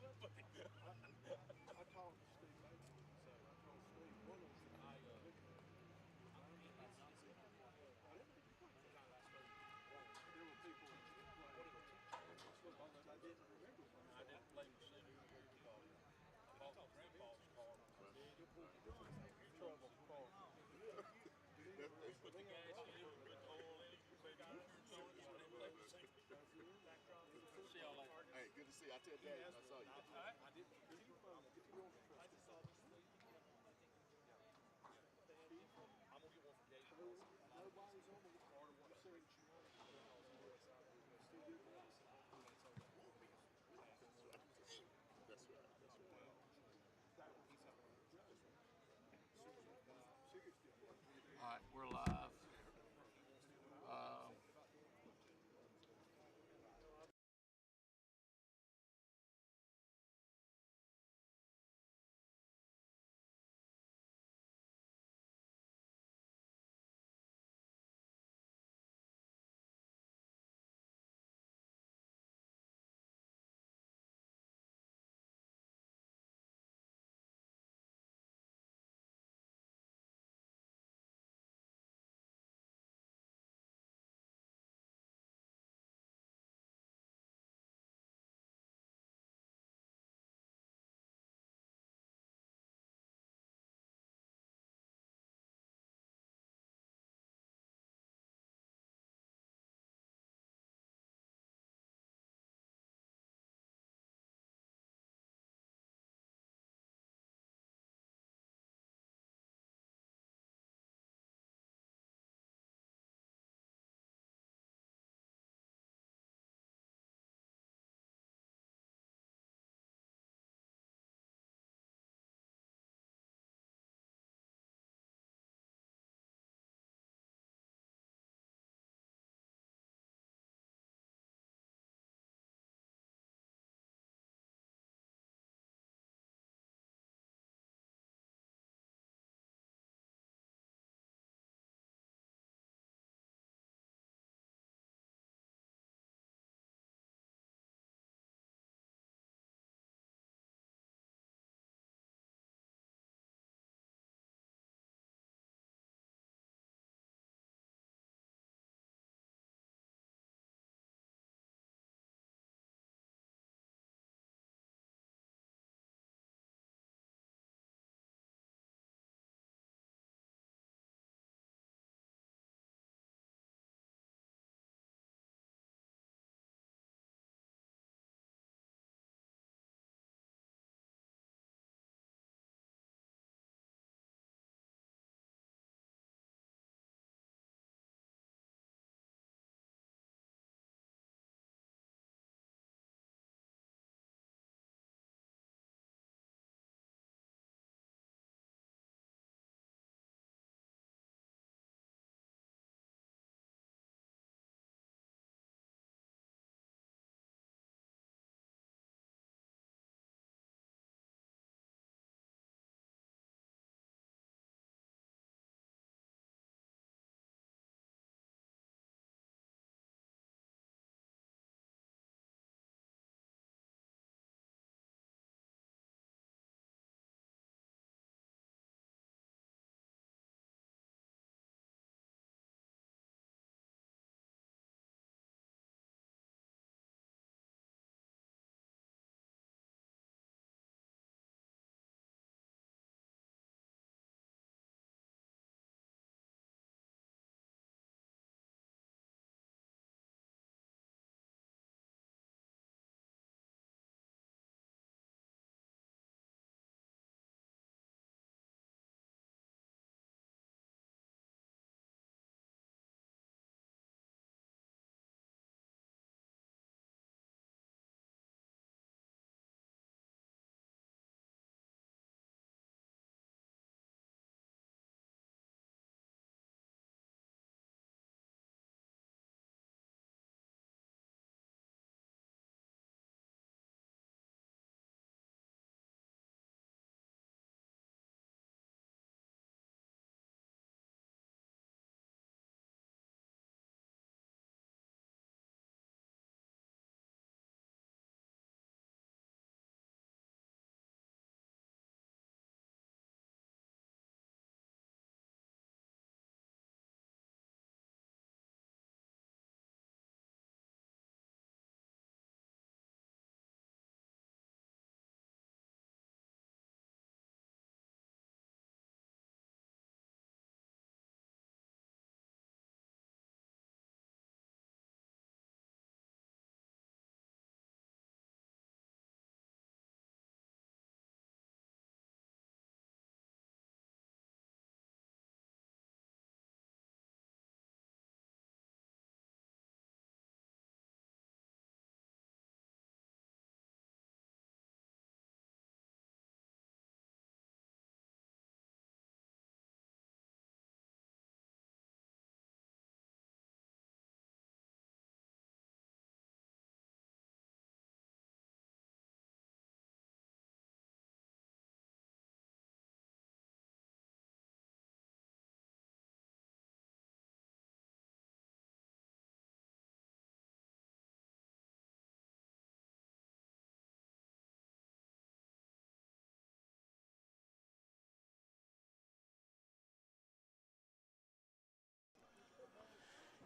I talked to Steve Baker, so I told Steve one of those things. There were people that played football that I didn't remember. I didn't play for City because I bought my grandpa's car. Trouble car. You put the gas in, you put the oil in it, you put the insurance on it, so they play the same. See y'all later. Hey, good to see you. I tell Dad I saw you. All right. I didn't. I'm gonna get one for Gabe. Nobody's on the card. What said you That's right. That's right. All right, we're live.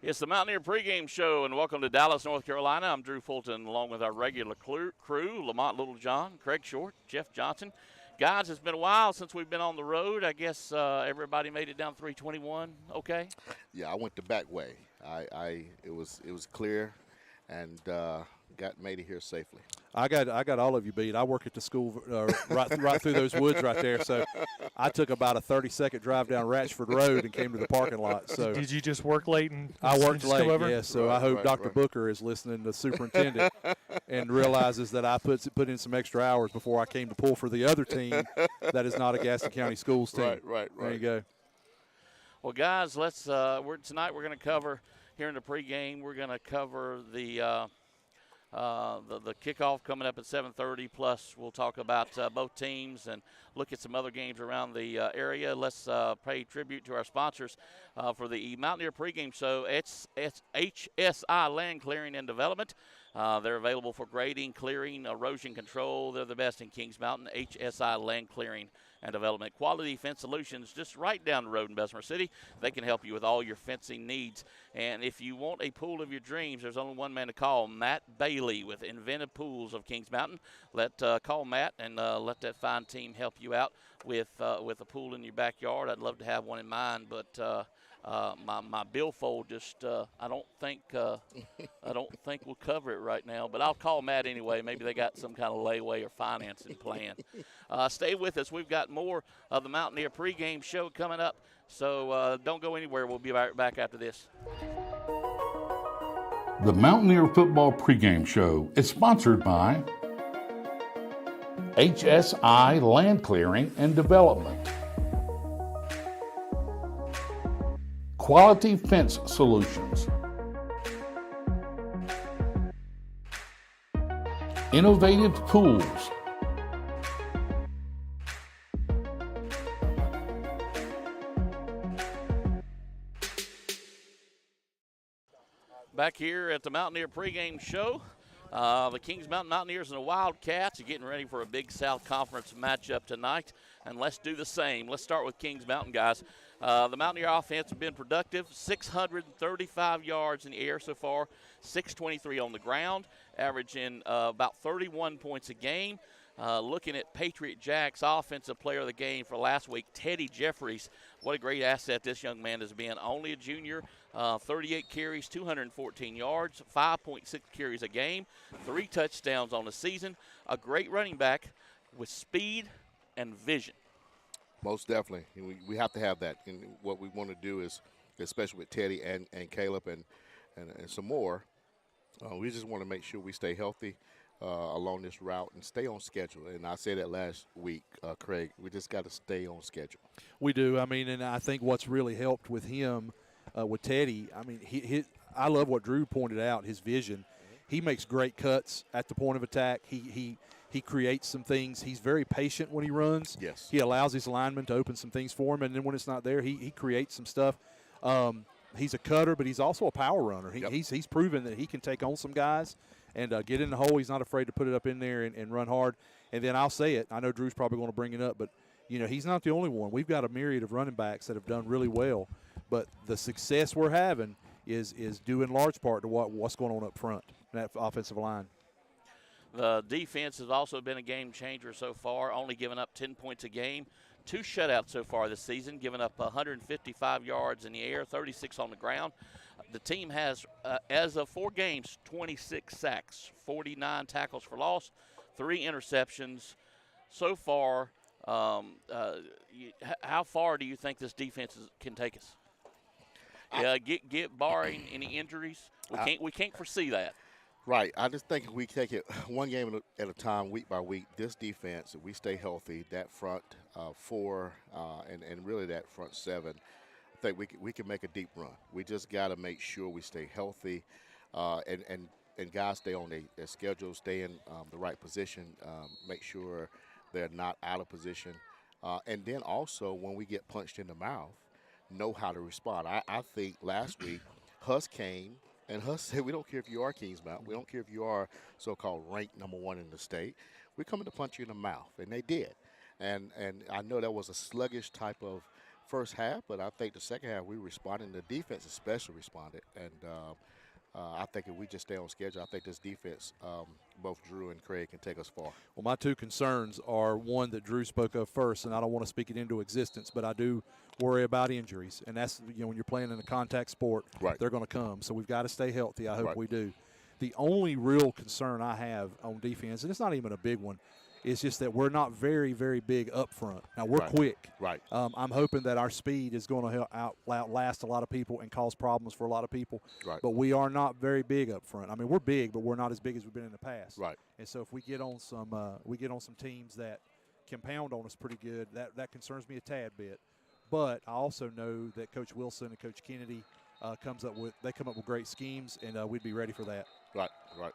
It's the Mountaineer pregame show, and welcome to Dallas, North Carolina. I'm Drew Fulton, along with our regular crew, Lamont Littlejohn, Craig Short, Jeff Johnson. Guys, it's been a while since we've been on the road. I guess everybody made it down 321. Okay. Yeah, I went the back way. It was clear, and made it here safely. I got all of you beat. I work at the school right through those woods right there. So I took about a 30-second drive down Ratchford Road and came to the parking lot. So did you just work late and I worked just late? come over? Yes. So I hope Dr. Booker is listening, the superintendent, and realizes that I put in some extra hours before I came to pull for the other team that is not a Gaston County Schools team. Right. There you go. Well, guys, tonight we're going to cover here in the pregame. We're going to cover the kickoff coming up at 7:30. Plus, we'll talk about both teams and look at some other games around the area. Let's pay tribute to our sponsors for the Mountaineer pregame show. It's HSI Land Clearing and Development. They're available for grading, clearing, erosion control. They're the best in Kings Mountain. HSI Land Clearing and Development. Quality Fence Solutions, just right down the road in Bessemer City. They can help you with all your fencing needs. And if you want a pool of your dreams, there's only one man to call, Matt Bailey with Inventive Pools of Kings Mountain. Call Matt and let that fine team help you out with a pool in your backyard. I'd love to have one in mine, but my billfold just I don't think we'll cover it right now, but I'll call Matt anyway. Maybe they got some kind of layaway or financing plan. Stay with us. We've got more of the Mountaineer pregame show coming up, so don't go anywhere. We'll be right back after this. The Mountaineer Football Pregame Show is sponsored by HSI Land Clearing and Development, Quality Fence Solutions, Innovative Pools, Back here at the Mountaineer pregame show, the Kings Mountain Mountaineers and the Wildcats are getting ready for a Big South Conference matchup tonight, and let's do the same. Let's start with Kings Mountain, guys. The Mountaineer offense has been productive, 635 yards in the air so far, 623 on the ground, averaging about 31 points a game. Looking at Patriot Jack's offensive player of the game for last week, Teddy Jeffries. What a great asset this young man has been. Only a junior, 38 carries, 214 yards, 5.6 carries a game, 3 touchdowns on the season. A great running back with speed and vision. Most definitely. We have to have that. And what we want to do is, especially with Teddy and Caleb and some more, we just want to make sure we stay healthy along this route and stay on schedule. And I said that last week, Craig. We just got to stay on schedule. We do. I mean, and I think what's really helped with him, with Teddy, I mean, I love what Drew pointed out, his vision. He makes great cuts at the point of attack. He creates some things. He's very patient when he runs. Yes. He allows his linemen to open some things for him, and then when it's not there, he creates some stuff. He's a cutter, but he's also a power runner. He's proven that he can take on some guys and get in the hole. He's not afraid to put it up in there and run hard. And then I'll say it. I know Drew's probably going to bring it up, but, he's not the only one. We've got a myriad of running backs that have done really well. But the success we're having is due in large part to what's going on up front in that offensive line. The defense has also been a game changer so far, only giving up 10 points a game. 2 shutouts so far this season, giving up 155 yards in the air, 36 on the ground. The team has, as of 4 games, 26 sacks, 49 tackles for loss, 3 interceptions. So far, how far do you think this defense can take us? Barring any injuries, we can't foresee that. Right. I just think if we take it one game at a time, week by week, this defense, if we stay healthy, that front 4 and really that front 7, I think we can make a deep run. We just got to make sure we stay healthy and guys stay on their schedule, stay in the right position, make sure they're not out of position. And then also when we get punched in the mouth, know how to respond. I think last week Huss came. And Huss said, we don't care if you are Kings Mountain. We don't care if you are so-called ranked number 1 in the state. We're coming to punch you in the mouth. And they did. And I know that was a sluggish type of first half, but I think the second half we responded. The defense especially responded, and I think if we just stay on schedule, I think this defense, both Drew and Craig, can take us far. Well, my two concerns are one that Drew spoke of first, and I don't want to speak it into existence, but I do worry about injuries, and that's when you're playing in a contact sport, right, they're going to come. So we've got to stay healthy. I hope right. we do. The only real concern I have on defense, and it's not even a big one, is just that we're not very, very big up front. Now, we're quick. Right. I'm hoping that our speed is going to outlast a lot of people and cause problems for a lot of people. Right. But we are not very big up front. I mean, we're big, but we're not as big as we've been in the past. Right. And so if we get on some teams that can pound on us pretty good, that concerns me a tad bit. But I also know that Coach Wilson and Coach Kennedy come up with great schemes, and we'd be ready for that. Right. Right.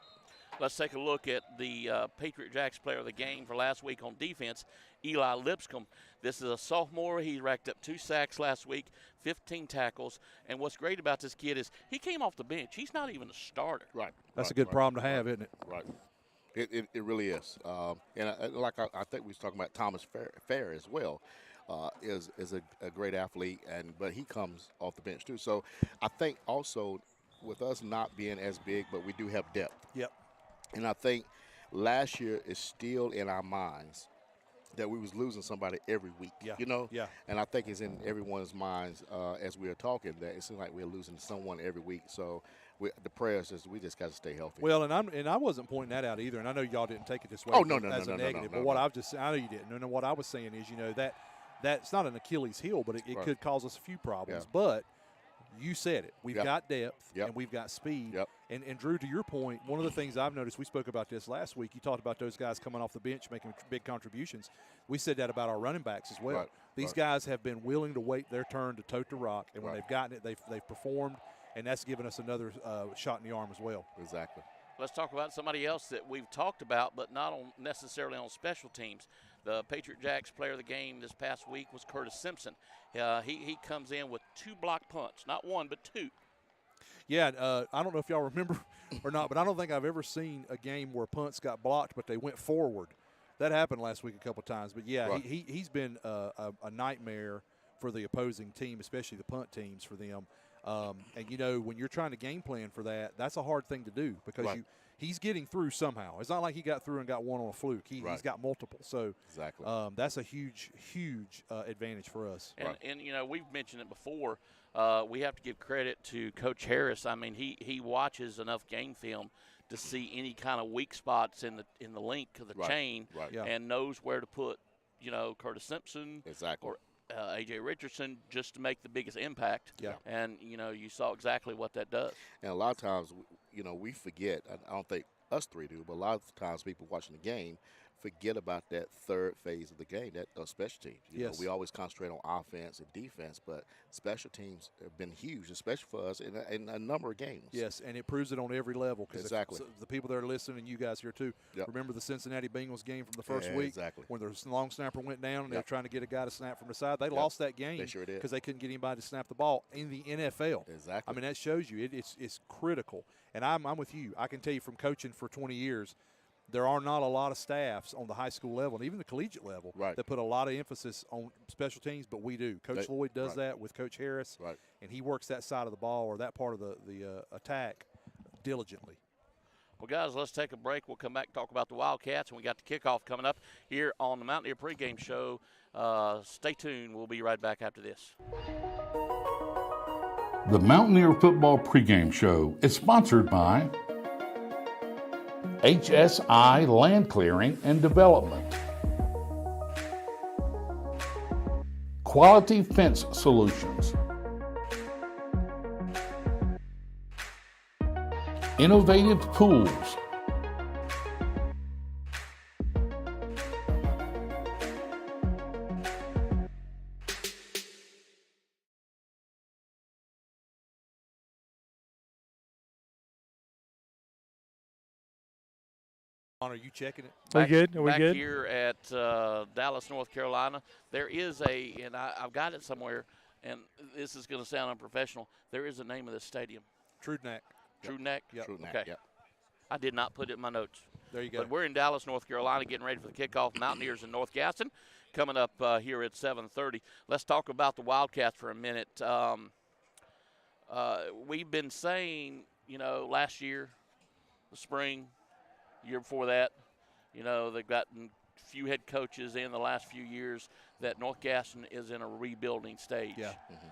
Let's take a look at the Patriot Jacks player of the game for last week on defense, Eli Lipscomb. This is a sophomore. He racked up 2 sacks last week, 15 tackles. And what's great about this kid is he came off the bench. He's not even a starter. Right. That's a good problem to have, isn't it? Right. It really is. And I think we was talking about Thomas Fair as well. Is a great athlete, but he comes off the bench too. So I think also with us not being as big, but we do have depth. Yep. And I think last year is still in our minds that we was losing somebody every week. Yeah. You know? Yeah. And I think it's in everyone's minds as we are talking that it seems like we're losing someone every week. So the prayers is we just got to stay healthy. Well, and I wasn't pointing that out either, and I know y'all didn't take it this way. Oh, no, as a negative. But what I know you didn't. And what I was saying is, that's not an Achilles heel, but it could cause us a few problems. Yeah. But you said it. We've got depth, Yep. and we've got speed. Yep. And Drew, to your point, one of the things I've noticed, we spoke about this last week, you talked about those guys coming off the bench making big contributions. We said that about our running backs as well. Right. These guys have been willing to wait their turn to tote the rock, and when they've gotten it, they've performed, and that's given us another shot in the arm as well. Exactly. Let's talk about somebody else that we've talked about, but not necessarily on special teams. The Patriot Jacks player of the game this past week was Curtis Simpson. He comes in with 2 block punts, not 1, but 2. Yeah, I don't know if y'all remember or not, but I don't think I've ever seen a game where punts got blocked, but they went forward. That happened last week a couple of times. But, yeah, he's been a nightmare for the opposing team, especially the punt teams for them. And, when you're trying to game plan for that, that's a hard thing to do because he's getting through somehow. It's not like he got through and got one on a fluke. He's got multiple. So exactly. That's a huge, huge advantage for us. And we've mentioned it before. We have to give credit to Coach Harris. I mean, he watches enough game film to see any kind of weak spots in the link of the chain and knows where to put, Curtis Simpson or A.J. Richardson just to make the biggest impact. Yeah. And, you saw exactly what that does. And a lot of times, we forget, I don't think us three do, but a lot of times people watching the game forget about that third phase of the game, that special teams. You know, we always concentrate on offense and defense, but special teams have been huge, especially for us in a number of games. Yes, and it proves it on every level. Exactly. The people that are listening, and you guys here too, remember the Cincinnati Bengals game from the first week when the long snapper went down and they were trying to get a guy to snap from the side. They lost that game because they couldn't get anybody to snap the ball in the NFL. Exactly. I mean, that shows you it's critical. And I'm with you. I can tell you from coaching for 20 years, there are not a lot of staffs on the high school level and even the collegiate level that put a lot of emphasis on special teams, but we do. Coach Lloyd does that with Coach Harris, and he works that side of the ball or that part of the attack diligently. Well, guys, let's take a break. We'll come back and talk about the Wildcats, and we got the kickoff coming up here on the Mountaineer Pregame Show. Stay tuned. We'll be right back after this. The Mountaineer Football Pregame Show is sponsored by HSI Land Clearing and Development, Quality Fence Solutions, Innovative Pools, Are you checking it? Are we good? Are we back good? Here at Dallas, North Carolina, there is and I've got it somewhere, and this is going to sound unprofessional. There is a name of this stadium. Trudneck. Trudneck? Yep. Trudneck, Okay. I did not put it in my notes. There you go. But we're in Dallas, North Carolina, getting ready for the kickoff. Mountaineers in North Gaston. coming up here at 7:30. Let's talk about the Wildcats for a minute. We've been saying, last year, the spring, year before that, they've gotten few head coaches in the last few years that North Gaston is in a rebuilding stage. Yeah. Mm-hmm.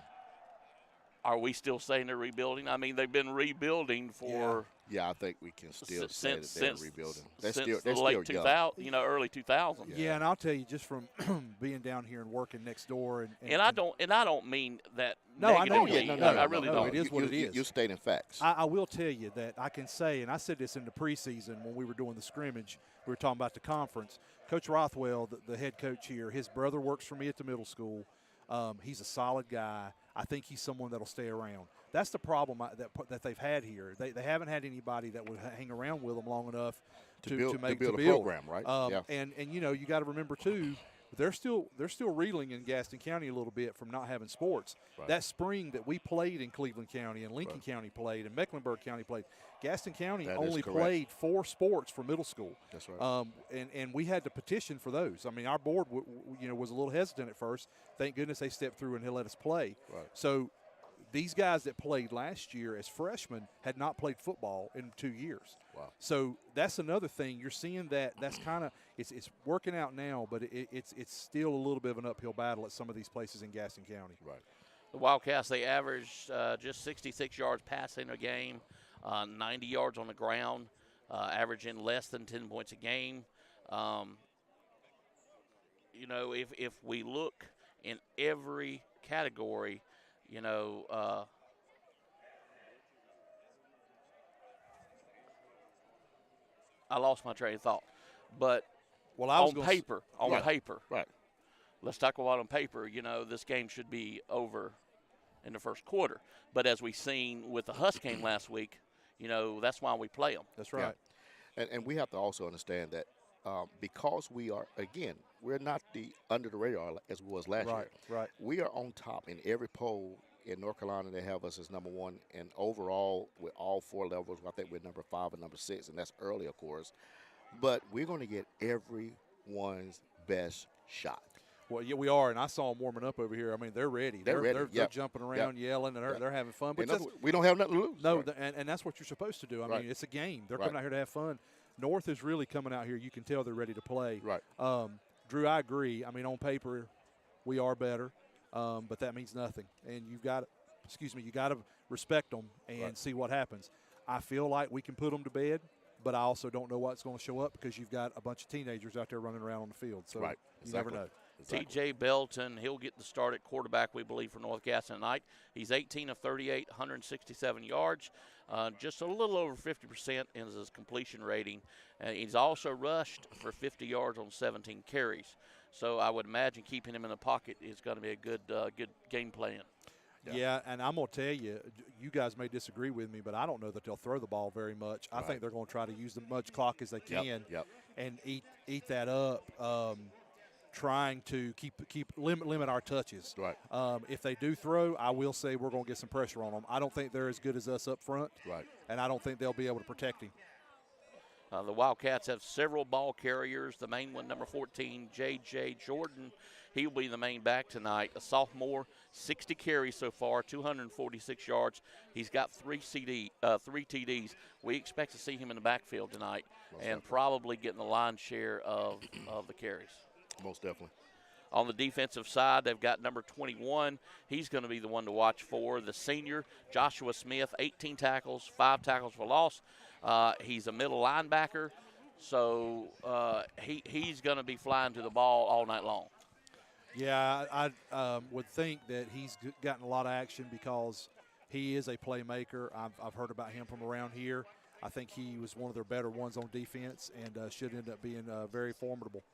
Are we still saying they're rebuilding? I mean, they've been rebuilding for I think we can still say that since they're rebuilding. They're since still the late young. 2000, early 2000s. Yeah, and I'll tell you, just from being down here and working next door, And I don't mean that. No, I know. negatively. No, I really don't. It is what it is. You're stating facts. I will tell you that I can say, and I said this in the preseason when we were doing the scrimmage, we were talking about the conference. Coach Rothwell, the head coach here, his brother works for me at the middle school. He's a solid guy. I think he's someone that'll stay around. That's the problem that they've had here. They haven't had anybody that would hang around with them long enough to build a program, right? And you got to remember too, they're still reeling in Gaston County a little bit from not having sports. Right. That spring that we played in Cleveland County and Lincoln County played and Mecklenburg County played, Gaston County only played 4 sports for middle school. That's right. And we had to petition for those. I mean, our board was a little hesitant at first. Thank goodness they stepped through and he let us play. Right. So these guys that played last year as freshmen had not played football in 2 years. Wow. So that's another thing. You're seeing that's kind of it's working out now, but it's still a little bit of an uphill battle at some of these places in Gaston County. Right. The Wildcats, they averaged just 66 yards passing a game, 90 yards on the ground, averaging less than 10 points a game. If we look in every category, I lost my train of thought. But on paper, right. Let's talk about on paper. This game should be over in the first quarter. But as we seen with the Husk game last week, that's why we play them. That's right. Yeah. And we have to also understand that because we are, again, we're not under the radar as we was last year. Right. We are on top in every poll in North Carolina. They have us as number 1, and overall with all 4 levels, I think we're number 5 and number 6, and that's early, of course. But we're going to get everyone's best shot. Well, yeah, we are, and I saw them warming up over here. I mean, they're ready. They're ready. They're jumping around, yelling, and they're having fun. But we don't have nothing to lose. No, right. and that's what you're supposed to do. I mean, it's a game. They're right. coming out here to have fun. North is really coming out here. You can tell they're ready to play. Right. Drew, I agree. I mean, on paper, we are better, but that means nothing. And you got to respect them and see what happens. I feel like we can put them to bed, but I also don't know what's going to show up because you've got a bunch of teenagers out there running around on the field. So you never know. Exactly. T.J. Belton, he'll get the start at quarterback, we believe, for North Gaston tonight. He's 18 of 38, 167 yards, just a little over 50% in his completion rating. He's also rushed for 50 yards on 17 carries. So I would imagine keeping him in the pocket is going to be a good game plan. Yeah, and I'm going to tell you, you guys may disagree with me, but I don't know that they'll throw the ball very much. I think they're going to try to use as much clock as they can and eat that up. Trying to limit our touches. Right. If they do throw, I will say we're going to get some pressure on them. I don't think they're as good as us up front. Right. And I don't think they'll be able to protect him. The Wildcats have several ball carriers. The main one, number 14, J.J. Jordan. He will be the main back tonight. A sophomore, 60 carries so far, 246 yards. He's got 3 TDs. We expect to see him in the backfield tonight and probably getting the lion's share of the carries. Most definitely. On the defensive side, they've got number 21. He's going to be the one to watch for. The senior, Joshua Smith, 18 tackles, 5 tackles for loss. He's a middle linebacker, so he's going to be flying to the ball all night long. Yeah, I would think that he's gotten a lot of action because he is a playmaker. I've heard about him from around here. I think he was one of their better ones on defense and should end up being very formidable.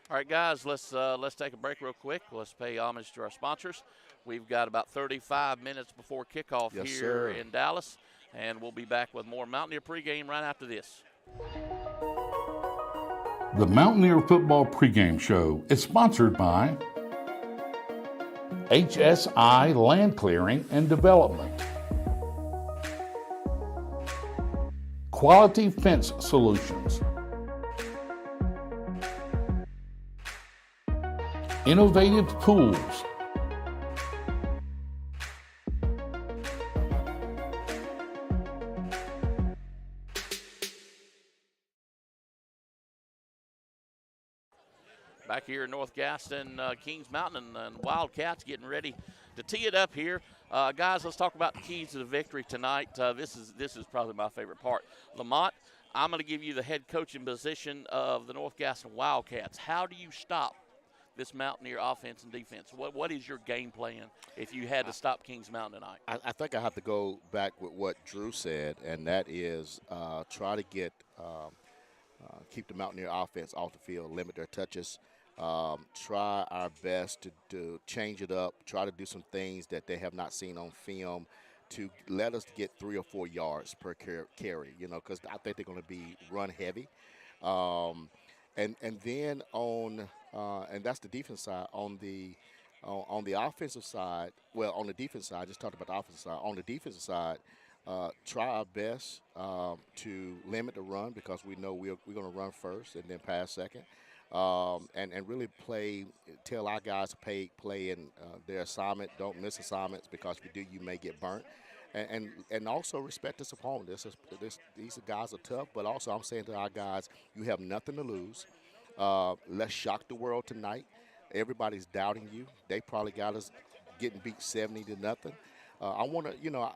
All right, guys, let's take a break real quick. Let's pay homage to our sponsors. We've got about 35 minutes before kickoff here in Dallas, and we'll be back with more Mountaineer pregame right after this. The Mountaineer Football Pregame Show is sponsored by HSI Land Clearing and Development, Quality Fence Solutions, Innovative pools. Back here in North Gaston, Kings Mountain and Wildcats getting ready to tee it up here. Guys, let's talk about the keys to the victory tonight. This is probably my favorite part. Lamont, I'm going to give you the head coaching position of the North Gaston Wildcats. How do you stop this Mountaineer offense and defense? What is your game plan if you had to stop Kings Mountain tonight? I think I have to go back with what Drew said, and that is try to get keep the Mountaineer offense off the field, limit their touches. Try our best to change it up, try to do some things that they have not seen on film to let us get 3 or 4 yards per carry, because I think they're going to be run heavy. And then and that's the defense side. On the offensive side, on the defense side, I just talked about the offensive side. On the defensive side, try our best to limit the run because we know we're going to run first and then pass second. And really tell our guys to play in their assignment. Don't miss assignments because if you do, you may get burnt. And also respect this opponent. These guys are tough, but also I'm saying to our guys, you have nothing to lose. Let's shock the world tonight. Everybody's doubting you. They probably got us getting beat 70-0. I want to,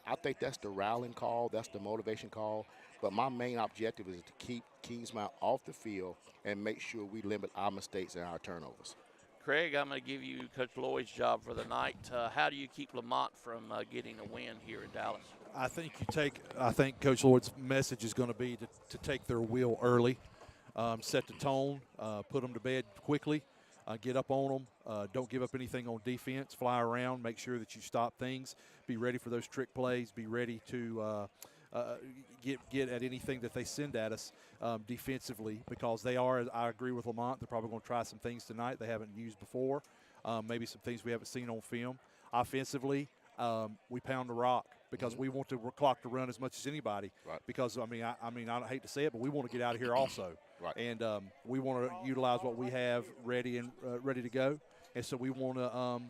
I think that's the rallying call. That's the motivation call. But my main objective is to keep Kings Mountain off the field and make sure we limit our mistakes and our turnovers. Craig, I'm going to give you Coach Lloyd's job for the night. How do you keep Lamont from getting a win here in Dallas? I think Coach Lloyd's message is going to be to take their wheel early, set the tone, put them to bed quickly, get up on them, don't give up anything on defense, fly around, make sure that you stop things, be ready for those trick plays, be ready to get at anything that they send at us defensively, because they are, I agree with Lamont, they're probably going to try some things tonight they haven't used before, maybe some things we haven't seen on film. Offensively, we pound the rock because we want the clock to run as much as anybody. Right. Because, I don't hate to say it, but we want to get out of here also. Right. And we want to utilize what we have ready to go. And so we want to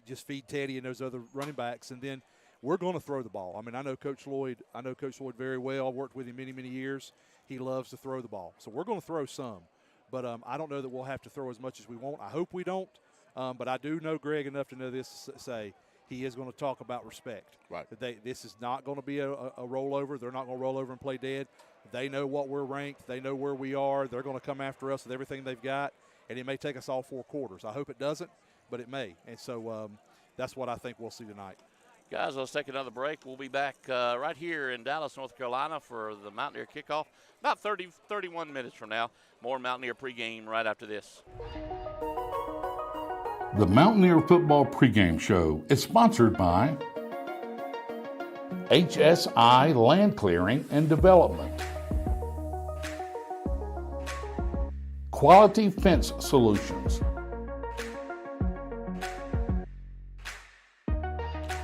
just feed Teddy and those other running backs, and then we're going to throw the ball. I know Coach Lloyd very well. I've worked with him many, many years. He loves to throw the ball. So we're going to throw some. But I don't know that we'll have to throw as much as we want. I hope we don't. But I do know Greg enough to know this to say he is going to talk about respect. Right. This is not going to be a rollover. They're not going to roll over and play dead. They know what we're ranked. They know where we are. They're going to come after us with everything they've got. And it may take us all 4 quarters. I hope it doesn't, but it may. And so that's what I think we'll see tonight. Guys, let's take another break. We'll be back right here in Dallas, North Carolina for the Mountaineer kickoff about 31 minutes from now. More Mountaineer pregame right after this. The Mountaineer Football Pregame Show is sponsored by HSI Land Clearing and Development, Quality Fence Solutions,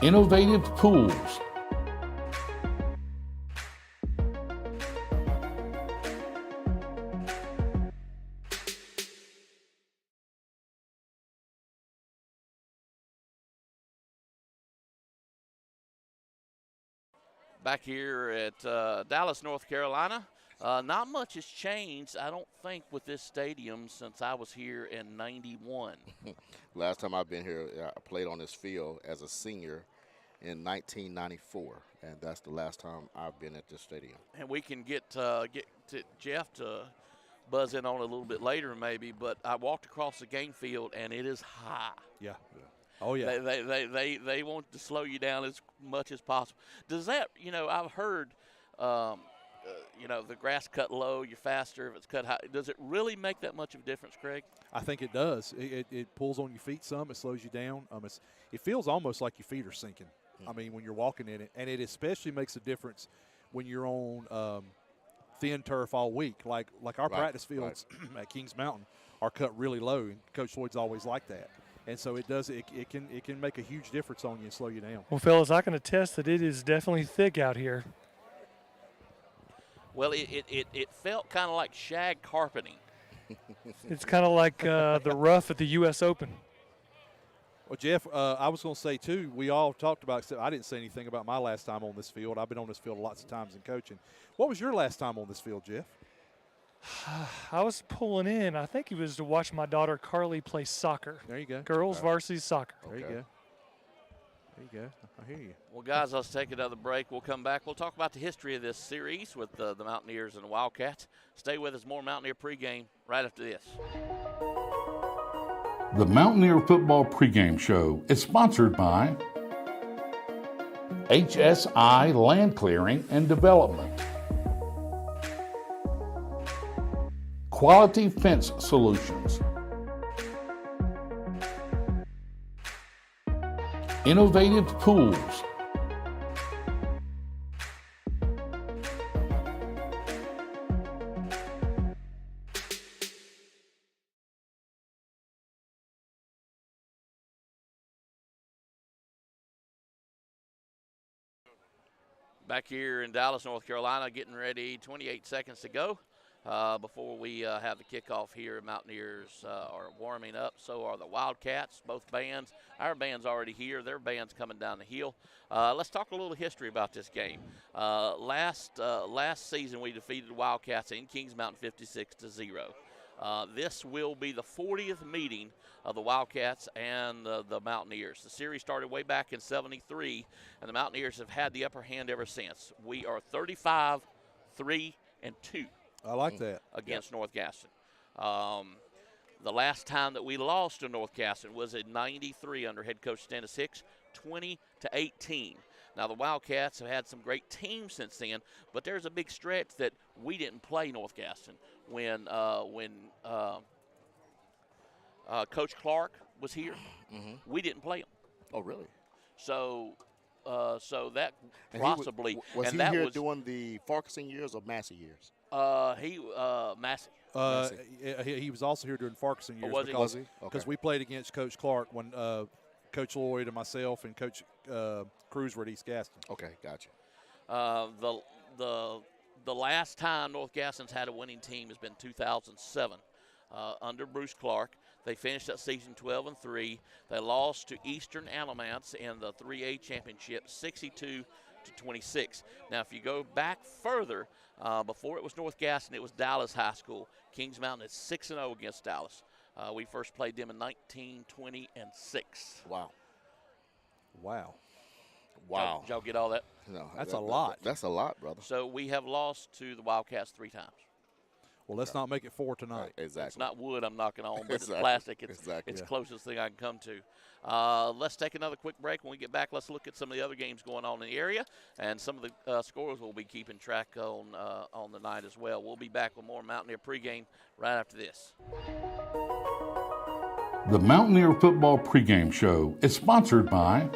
Innovative Pools, back here at Dallas, North Carolina. Not much has changed, I don't think, with this stadium since I was here in '91. Last time I've been here, I played on this field as a senior in 1994, and that's the last time I've been at this stadium. And we can get to Jeff to buzz in on it a little bit later maybe, but I walked across the game field, and it is high. Yeah. Oh, yeah. They want to slow you down as much as possible. Does that, I've heard, the grass cut low, you're faster if it's cut high. Does it really make that much of a difference, Craig? I think it does. It pulls on your feet some. It slows you down. It feels almost like your feet are sinking. When you're walking in it. And it especially makes a difference when you're on thin turf all week. Like our practice fields at Kings Mountain are cut really low, and Coach Lloyd's always like that. And so it does. It can make a huge difference on you and slow you down. Well, fellas, I can attest that it is definitely thick out here. Well, it felt kind of like shag carpeting It's kind of like the rough at the U.S. Open. Well, Jeff, I was going to say, too, we all talked about, except I didn't say anything about my last time on this field. I've been on this field lots of times in coaching. What was your last time on this field, Jeff? I was pulling in. I think it was to watch my daughter Carly play soccer. There you go. Girls varsity soccer. There you go. There you go. I hear you. Well, guys, let's take another break. We'll come back. We'll talk about the history of this series with the Mountaineers and the Wildcats. Stay with us. More Mountaineer pregame right after this. The Mountaineer Football Pregame Show is sponsored by HSI Land Clearing and Development, Quality Fence Solutions, Innovative Pools, Back here in Dallas, North Carolina, getting ready, 28 seconds to go before we have the kickoff here. Mountaineers are warming up. So are the Wildcats, both bands. Our band's already here. Their band's coming down the hill. Let's talk a little history about this game. Last season, we defeated the Wildcats in Kings Mountain 56-0. This will be the 40th meeting of the Wildcats and the Mountaineers. The series started way back in '73, and the Mountaineers have had the upper hand ever since. We are 35-3-2. I like that. Against North Gaston. The last time that we lost to North Gaston was in '93 under head coach Dennis Hicks, 20-18. Now, the Wildcats have had some great teams since then, but there's a big stretch that we didn't play North Gaston when Coach Clark was here. We didn't play him. Oh, really? So that And possibly was and he that here was during the Farquharson years or Massey years? Massey. He was also here during Farquharson years. was he? Was he? Because Okay. we played against Coach Clark when Coach Lloyd and myself and Coach Cruz were at East Gaston. Okay, gotcha. The last time North Gaston's had a winning team has been 2007 under Bruce Clark. They finished that season 12-3. They lost to Eastern Alamance in the 3A championship, 62-26. Now, if you go back further, before it was North Gaston, it was Dallas High School. Kings Mountain is 6-0 against Dallas. We first played them in 19-20-6. Wow. Wow. Wow. Did y'all get all that? No, That's a lot. That's a lot, brother. So we have lost to the Wildcats 3 times. Well, let's not make it 4 tonight. Right, exactly. It's not wood I'm knocking on, but Exactly. it's plastic. It's Exactly. the closest thing I can come to. Let's take another quick break. When we get back, let's look at some of the other games going on in the area, and some of the scores we'll be keeping track on the night as well. We'll be back with more Mountaineer pregame right after this. The Mountaineer Football Pregame Show is sponsored by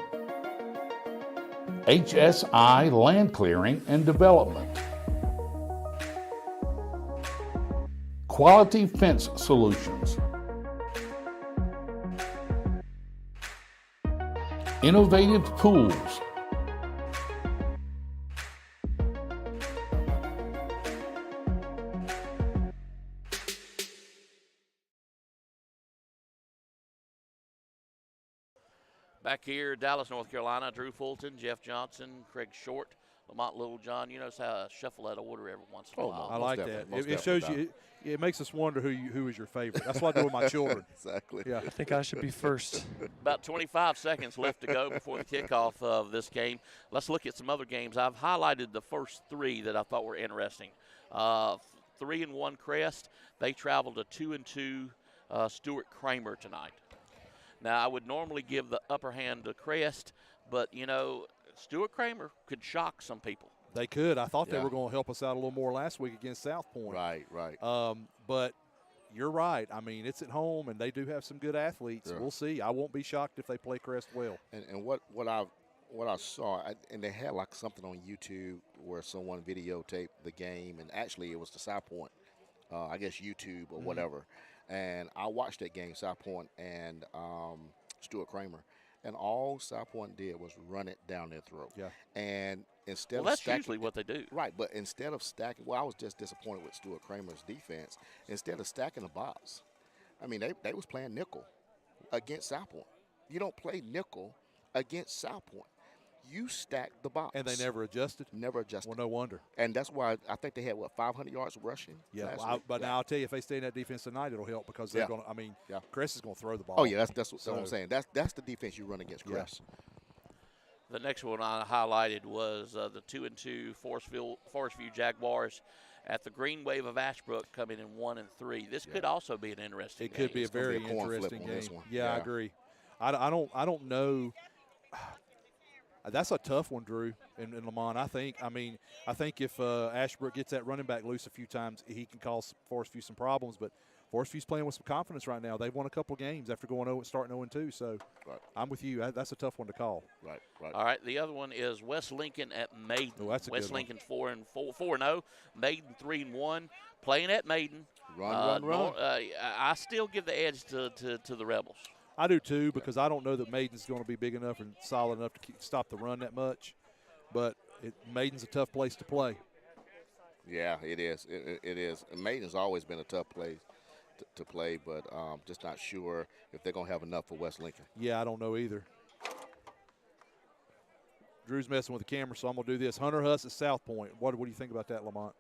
HSI Land Clearing and Development, Quality Fence Solutions, Innovative Pools, Back here, Dallas, North Carolina, Drew Fulton, Jeff Johnson, Craig Short, Lamont Littlejohn. You notice how I shuffle that order every once in a while. I Most like definitely, that. most It shows definitely, you. It makes us wonder who is your favorite. That's what I do with my children. Exactly. Yeah. I think I should be first. About 25 seconds left to go before the kickoff of this game. Let's look at some other games. I've highlighted the first 3 that I thought were interesting. 3-1 Crest. They traveled to 2-2 Stuart Kramer tonight. Now, I would normally give the upper hand to Crest, but, you know, Stuart Kramer could shock some people. They could. I thought they Yeah. were going to help us out a little more last week against South Point. Right, right. But you're right. I mean, it's at home, and they do have some good athletes. Yeah. We'll see. I won't be shocked if they play Crest well. And what I saw, and they had like something on YouTube where someone videotaped the game, and actually it was the South Point, I guess YouTube or whatever. And I watched that game, South Point and Stuart Kramer, and all South Point did was run it down their throat. Yeah. And instead Well, of that's stacking, usually what they do. right, but instead of stacking, well, I was just disappointed with Stuart Kramer's defense. Instead of stacking the box, I mean, they was playing nickel against South Point. You don't play nickel against South Point. You stack the box. And they never adjusted? Never adjusted. Well, no wonder. And that's why I think they had, 500 yards rushing? Yeah, last well, week? but now I'll tell you, if they stay in that defense tonight, it'll help because they're going to, I mean, Yeah. Crest is going to throw the ball. Oh, yeah, that's what I'm saying. That's the defense you run against Crest. The next one I highlighted was the 2-2 Forest View Jaguars at the Green Wave of Ashbrook, coming in 1-3. This could also be an interesting game. It could be a gonna very be a coin flip interesting on game. this one. Yeah, I Yeah. agree. I don't know. That's a tough one, Drew, in Lamont. I think if Ashbrook gets that running back loose a few times, he can cause Forest View some problems. But Forest View's playing with some confidence right now. They've won a couple of games after starting 0-2. So I'm with you. That's a tough one to call. Right. All right, the other one is West Lincoln at Maiden. Oh, that's a West good one. Lincoln 4-0, Maiden 3-1, playing at Maiden. Run. I still give the edge to the Rebels. I do too, because I don't know that Maiden's going to be big enough and solid enough to stop the run that much. But Maiden's a tough place to play. Yeah, it is. It is. And Maiden's always been a tough place to play, but just not sure if they're going to have enough for West Lincoln. Yeah, I don't know either. Drew's messing with the camera, so I'm going to do this. Hunter Huss at South Point. What do you think about that, Lamont?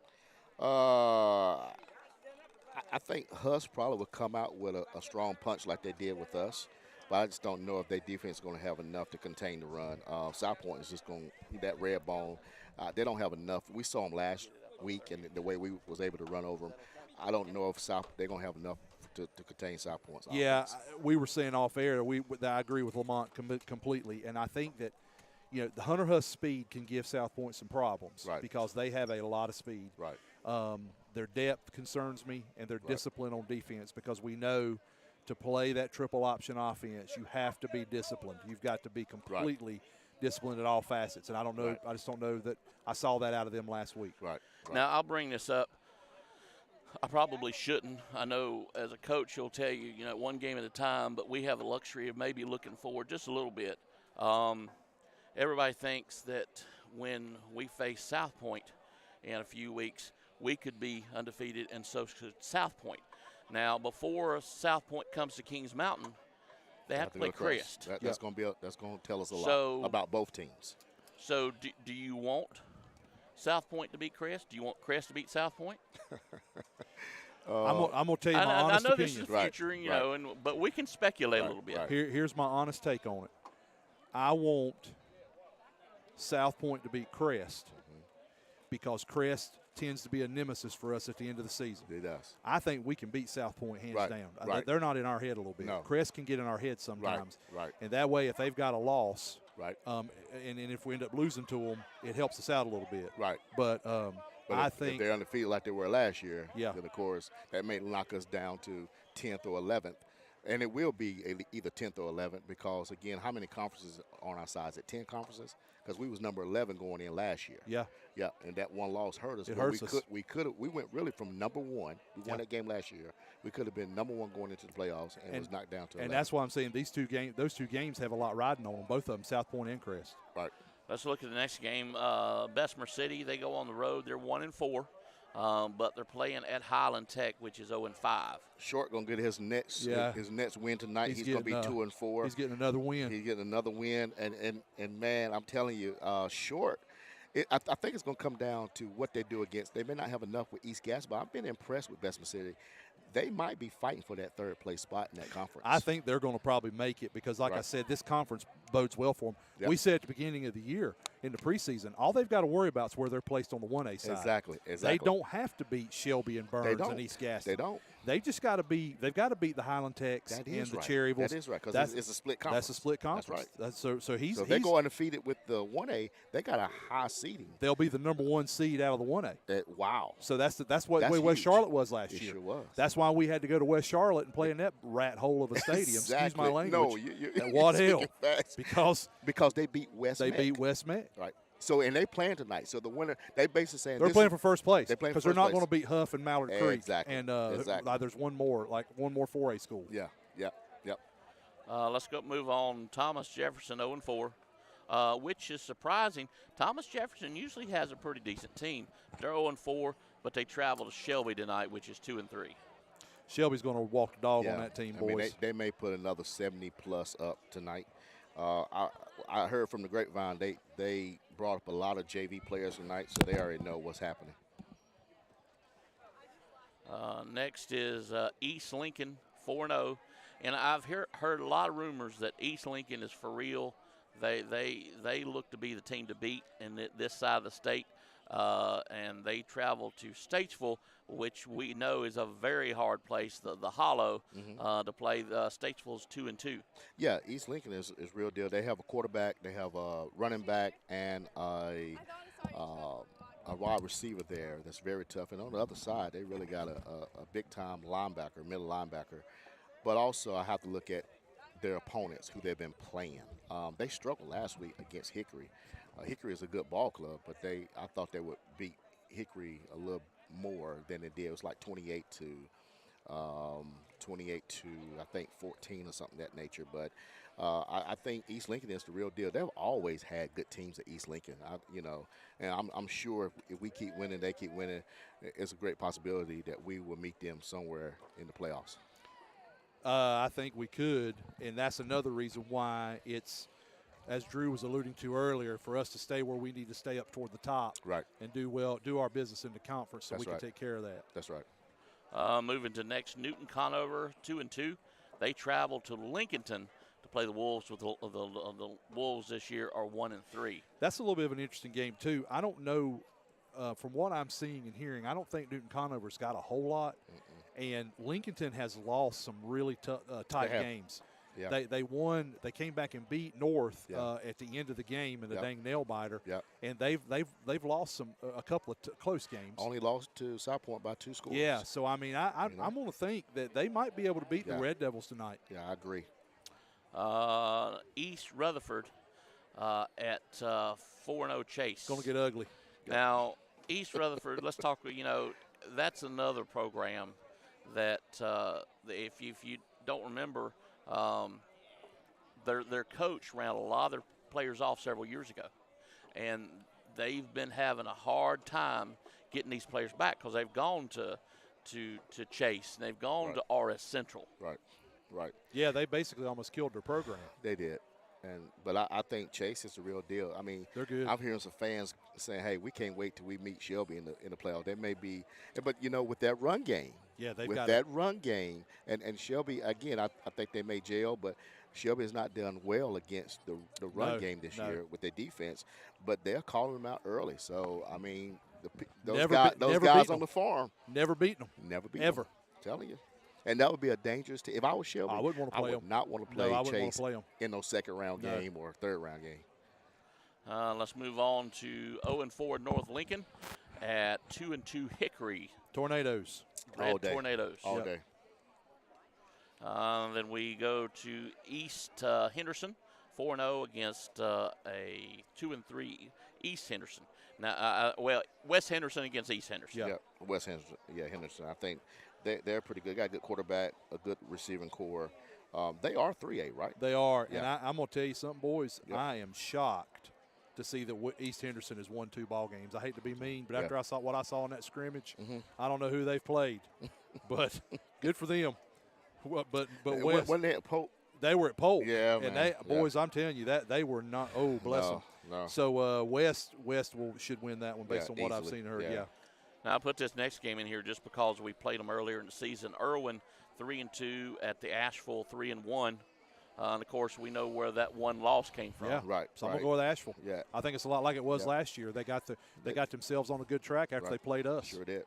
I think Huss probably would come out with a strong punch like they did with us, but I just don't know if their defense is going to have enough to contain the run. South Point is just going to that red bone. They don't have enough. We saw them last week, and the way we was able to run over them. I don't know if they're going to have enough to contain South Point's offense. We were saying off air that I agree with Lamont completely, and I think that the Hunter Huss speed can give South Point some problems because they have a lot of speed. Right. Their depth concerns me, and their discipline on defense, because we know to play that triple option offense, you have to be disciplined. You've got to be completely disciplined at all facets, and I don't know. Right. I just don't know that I saw that out of them last week. Right. Now, I'll bring this up. I probably shouldn't. I know as a coach, he'll tell you, one game at a time, but we have the luxury of maybe looking forward just a little bit. Everybody thinks that when we face South Point in a few weeks, we could be undefeated, and so should South Point. Now, before South Point comes to Kings Mountain, they have to play Crest. That's going to tell us a lot about both teams. So, do you want South Point to beat Crest? Do you want Crest to beat South Point? I'm going to tell you my honest opinion. I know this is the future, but we can speculate a little bit. Here's my honest take on it. I want South Point to beat Crest because Crest tends to be a nemesis for us at the end of the season. It does. I think we can beat South Point hands down. Right. They're not in our head a little bit. No. Crest can get in our head sometimes. Right. And that way, if they've got a loss, and if we end up losing to them, it helps us out a little bit. Right. But I think if they're undefeated like they were last year, then of course that may knock us down to 10th or 11th. And it will be either 10th or 11th because, again, how many conferences on our sides? At 10 conferences? Because we was number 11 going in last year. Yeah, and that one loss hurt us. It hurts us. We went really from number one. We won that game last year. We could have been number one going into the playoffs and was knocked down to 11. And that's why I'm saying those two games have a lot riding on them, both of them, South Point and Crest. Right. Let's look at the next game. Bessemer City, they go on the road. They're 1-4. But they're playing at Highland Tech, which is 0-5. Short gonna get his next win tonight. He's gonna be 2-4. He's getting another win. And man, I'm telling you, Short. I think it's gonna come down to what they do against. They may not have enough with East Gas, but I've been impressed with Bessemer City. They might be fighting for that third place spot in that conference. I think they're going to probably make it because, like I said, this conference bodes well for them. Yep. We said at the beginning of the year in the preseason, all they've got to worry about is where they're placed on the 1A side. Exactly. They don't have to beat Shelby and Burns and East Gaston. They don't. They just got to be. They've got to beat the Highland Techs and the Cherryvilles. That is right because it's a split conference. That's a split conference. That's right. So if they go undefeated with the 1A, they got a high seeding. They'll be the number one seed out of the 1A. Wow. So that's what way West Charlotte was last year. It sure was. That's why we had to go to West Charlotte and play in that rat hole of a stadium. Exactly. Excuse my language. No, what hell? Because they beat West. They beat West Met. Right. So and they playing tonight. So the winner, they basically saying they're playing for first place. They're playing because they're not going to beat Huff and Mallard Creek. Exactly. And there's one more 4A school. Yeah. Let's go move on. Thomas Jefferson 0-4, which is surprising. Thomas Jefferson usually has a pretty decent team. They're 0-4, but they travel to Shelby tonight, which is 2-3. Shelby's going to walk the dog on that team, boys. I mean, they may put another 70-plus up tonight. I heard from the grapevine they brought up a lot of JV players tonight, so they already know what's happening. Next is East Lincoln 4-0, and I've heard a lot of rumors that East Lincoln is for real. They look to be the team to beat in this side of the state, and they travel to Statesville, which we know is a very hard place, the Hollow, to play. Statesville's 2-2. Yeah, East Lincoln is real deal. They have a quarterback, they have a running back, and a wide receiver there that's very tough. And on the other side, they really got a big-time linebacker, middle linebacker. But also I have to look at their opponents, who they've been playing. They struggled last week against Hickory. Hickory is a good ball club, but I thought they would beat Hickory a little more than they did. It was like 28 to I think 14 or something of that nature. But I think East Lincoln is the real deal. They've always had good teams at East Lincoln, and I'm sure if we keep winning, they keep winning, it's a great possibility that we will meet them somewhere in the playoffs. I think we could, and that's another reason why it's, as Drew was alluding to earlier, for us to stay where we need to stay up toward the top, right, and do our business in the conference, so we can take care of that. That's right. Moving to next, Newton Conover 2-2. They travel to Lincolnton to play the Wolves. With the Wolves this year are 1-3. That's a little bit of an interesting game too. I don't know, from what I'm seeing and hearing, I don't think Newton Conover's got a whole lot. And Lincolnton has lost some really tight games. Yeah. They won. They came back and beat North at the end of the game in a dang nail biter. Yep. And they've lost a couple of close games. Only lost to South Point by 2 scores. Yeah. So I mean, I'm going to think that they might be able to beat the Red Devils tonight. Yeah, I agree. East Rutherford at 4-0 Chase. Going to get ugly. Now East Rutherford. Let's talk. That's another program that if you don't remember, their coach ran a lot of their players off several years ago, and they've been having a hard time getting these players back because they've gone to Chase and they've gone to RS Central. Right. Yeah, they basically almost killed their program. They did. But I think Chase is the real deal. I mean, they're good. I'm hearing some fans saying, "Hey, we can't wait till we meet Shelby in the playoffs." They may be, but with that run game, run game, and Shelby again, I think they may jail, but Shelby has not done well against the run game this year with their defense. But they're calling them out early. So I mean, those guys on the farm never beaten them, never beat ever. them. I'm telling you. And that would be a dangerous team. If I was Shelby, I wouldn't want to play I would not want to play Chase in those second-round game or third-round game. Let's move on to 0-4 North Lincoln at 2-2 Hickory. Tornadoes. All day. Tornadoes. All day. Then we go to East Henderson, 4-0 against a 2-3 East Henderson. Now, West Henderson against East Henderson. Yeah, West Henderson. Yeah, Henderson. I think they're pretty good. Got a good quarterback, a good receiving core. They are 3A, right? They are. Yeah. And I'm going to tell you something, boys. Yep. I am shocked to see that East Henderson has won 2 ball games. I hate to be mean, but after I saw what I saw in that scrimmage, I don't know who they've played. But good for them. But West, when they at Polk, they were at Polk. Yeah, and man. Boys, I'm telling you that they were not. Oh, bless them. No. So West should win that one based on what I've seen and heard. Yeah. Now I put this next game in here just because we played them earlier in the season. Irwin 3-2 at the Asheville 3-1. And of course, we know where that one loss came from. Yeah, right. So I'm gonna go with Asheville. Yeah, I think it's a lot like it was last year. They got themselves on a good track after they played us. Sure did.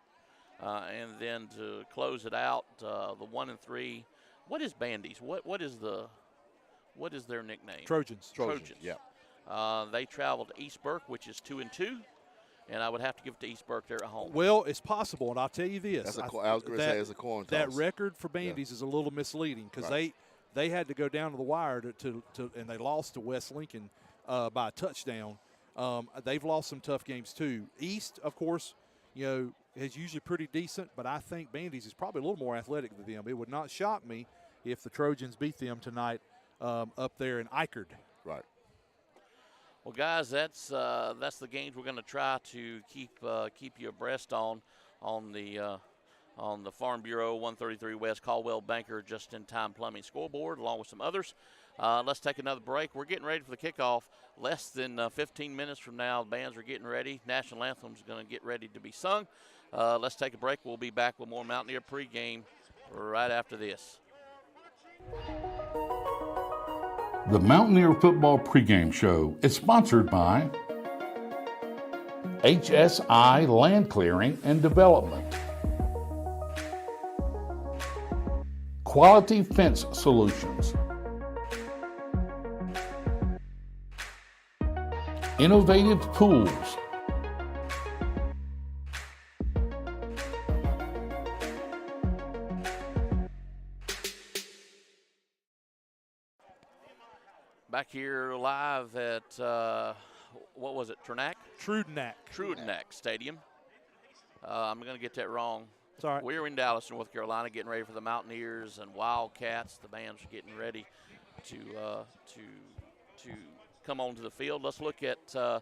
And then to close it out, the 1-3. What is Bandy's? What is their nickname? Trojans. Yeah. They travel to East Burke, which is 2-2. And I would have to give it to East Burke there at home. Well, it's possible, and I'll tell you this. I was going to say it's a coin toss. That record for Bandy's is a little misleading because they had to go down to the wire to and they lost to West Lincoln by a touchdown. They've lost some tough games too. East, of course, is usually pretty decent, but I think Bandy's is probably a little more athletic than them. It would not shock me if the Trojans beat them tonight up there in Eichard. Right. Well, guys, that's the games we're going to try to keep you abreast on the Farm Bureau 133 West Caldwell Banker Just in Time Plumbing scoreboard, along with some others. Let's take another break. We're getting ready for the kickoff. Less than 15 minutes from now, the bands are getting ready. National Anthem's going to get ready to be sung. Let's take a break. We'll be back with more Mountaineer pregame right after this. The Mountaineer Football Pregame Show is sponsored by HSI Land Clearing and Development, Quality Fence Solutions, Innovative Pools, Back here live at, what was it, Trudenack Stadium. I'm going to get that wrong. It's all right. We're in Dallas, North Carolina, getting ready for the Mountaineers and Wildcats. The band's are getting ready to come onto the field. Let's look at the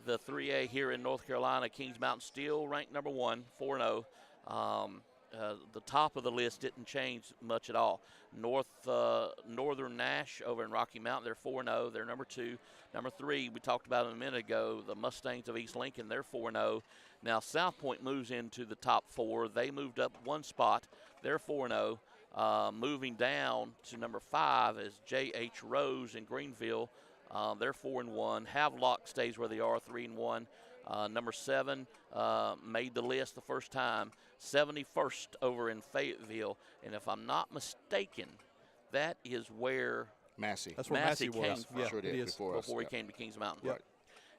3A here in North Carolina. Kings Mountain still ranked number 1, 4-0. The top of the list didn't change much at all. Northern Nash over in Rocky Mountain, they're 4-0. They're number 2. Number 3, we talked about it a minute ago, the Mustangs of East Lincoln, they're 4-0. Now South Point moves into the top 4. They moved up 1 spot. They're 4-0. Moving down to number 5 is J.H. Rose in Greenville. They're 4-1. Havelock stays where they are, 3-1. Number 7 made the list the first time, 71st over in Fayetteville. And if I'm not mistaken, that is where Massey. That's where Massey Massey came was. from. Yeah, Sure did, it is. before he came to Kings Mountain. Right.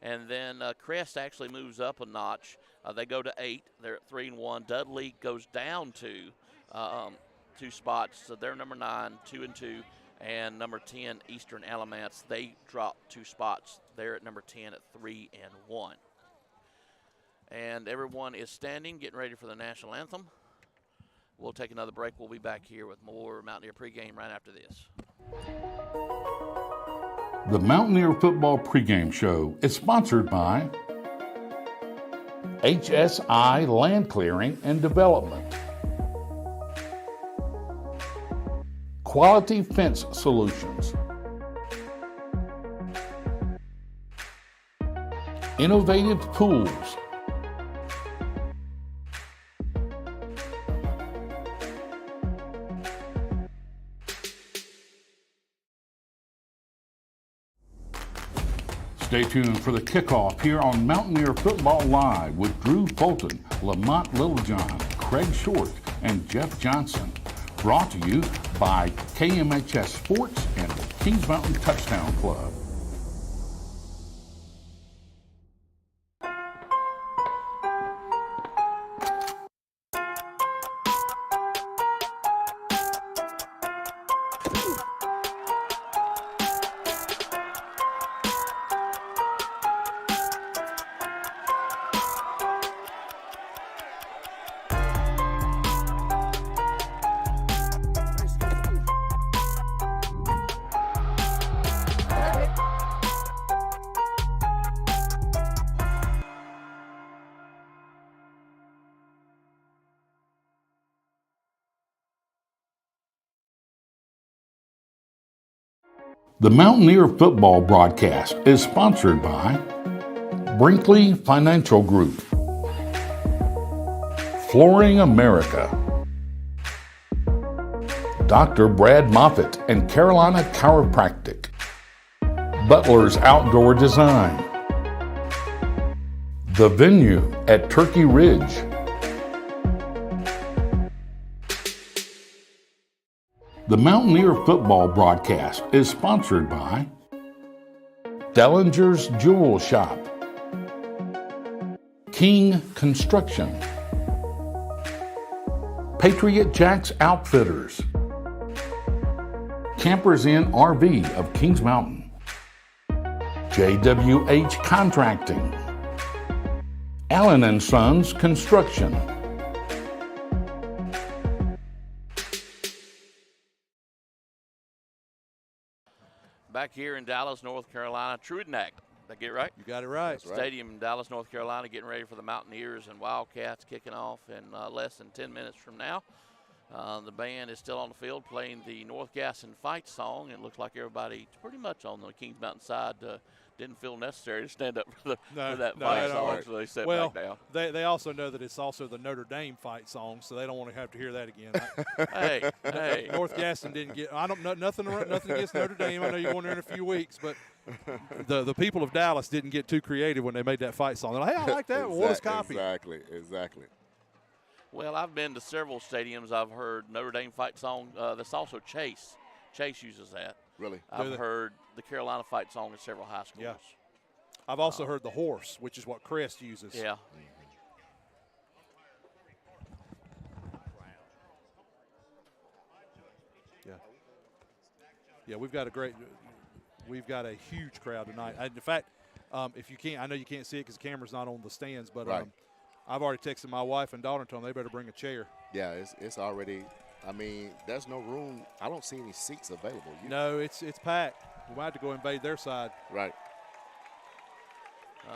And then Crest actually moves up a notch. They go to 8. They're at 3-1. Dudley goes down to 2 spots. So they're number 9, 2-2. And number 10, Eastern Alamance, they drop 2 spots. They're at number 10 at 3-1. And everyone is standing, getting ready for the national anthem. We'll take another break. We'll be back here with more Mountaineer pregame right after this. The Mountaineer Football Pregame Show is sponsored by HSI Land Clearing and Development, Quality Fence Solutions, Innovative Pools, Stay tuned for the kickoff here on Mountaineer Football Live with Drew Fulton, Lamont Littlejohn, Craig Short, and Jeff Johnson. Brought to you by KMHS Sports and the Kings Mountain Touchdown Club. The Mountaineer football broadcast is sponsored by Brinkley Financial Group, Flooring America, Dr. Brad Moffitt and Carolina Chiropractic, Butler's Outdoor Design, The Venue at Turkey Ridge, The Mountaineer football broadcast is sponsored by Dellinger's Jewel Shop, King Construction, Patriot Jacks Outfitters, Campers Inn RV of Kings Mountain, JWH Contracting, Allen & Sons Construction, Back here in Dallas, North Carolina, Trudenack. Did I get it right? You got it right. That's right. Stadium in Dallas, North Carolina, getting ready for the Mountaineers and Wildcats kicking off in less than 10 minutes from now. The band is still on the field playing the North Gaston fight song. It looks like everybody pretty much on the Kings Mountain side didn't feel necessary to stand up for that fight song, so they sat back down. They also know that it's also the Notre Dame fight song, so they don't want to have to hear that again. Hey. North Gaston didn't get. I don't know nothing against Notre Dame. I know you're going there in a few weeks, but the people of Dallas didn't get too creative when they made that fight song. They're like, hey, I like that. Well, what is copy? Exactly. Well, I've been to several stadiums. I've heard Notre Dame fight song. That's also Chase. Chase uses that. Really? I've heard the Carolina fight song in several high schools. Yeah. I've also heard the horse, which is what Crest uses. Yeah. Yeah, we've got a huge crowd tonight. In fact, if you can't, I know you can't see it because the camera's not on the stands, but right. I've already texted my wife and daughter and told them they better bring a chair. Yeah, it's already. I mean, there's no room. I don't see any seats available. No, it's packed. We might have to go invade their side. Right.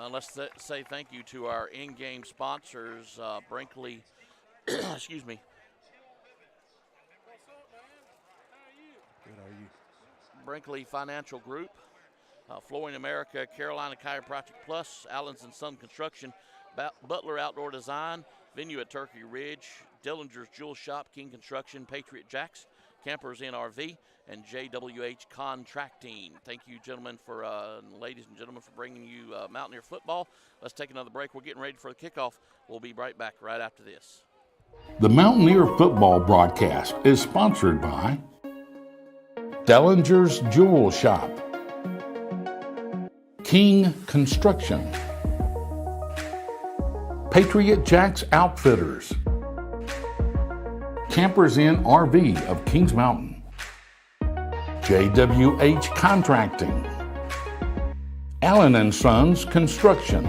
Let's say thank you to our in-game sponsors, Brinkley. Excuse me. Good, how are you? Brinkley Financial Group, Flooring America, Carolina Chiropractic Plus, Allen's & Son Construction, Butler Outdoor Design, Venue at Turkey Ridge, Dillinger's Jewel Shop, King Construction, Patriot Jacks, Campers NRV, and JWH Contracting. Thank you, gentlemen, ladies and gentlemen, for bringing you Mountaineer football. Let's take another break. We're getting ready for the kickoff. We'll be right back right after this. The Mountaineer football broadcast is sponsored by Dellinger's Jewel Shop, King Construction, Patriot Jacks Outfitters, Campers Inn RV of Kings Mountain, JWH Contracting, Allen & Sons Construction.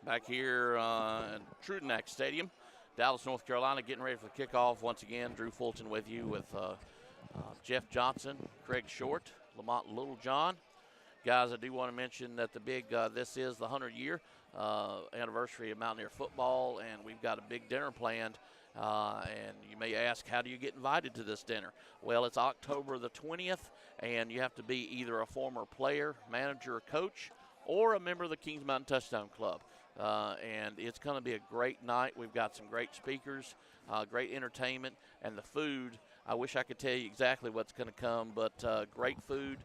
Back here at Trudenack Stadium, Dallas, North Carolina, getting ready for the kickoff. Once again, Drew Fulton with you with Jeff Johnson, Craig Short, Lamont Littlejohn. Guys, I do want to mention that this is the 100-year anniversary of Mountaineer football, and we've got a big dinner planned. And you may ask, how do you get invited to this dinner? Well, it's October the 20th, and you have to be either a former player, manager, or coach, or a member of the Kings Mountain Touchdown Club. And it's going to be a great night. We've got some great speakers, great entertainment, and the food. I wish I could tell you exactly what's going to come, but great food.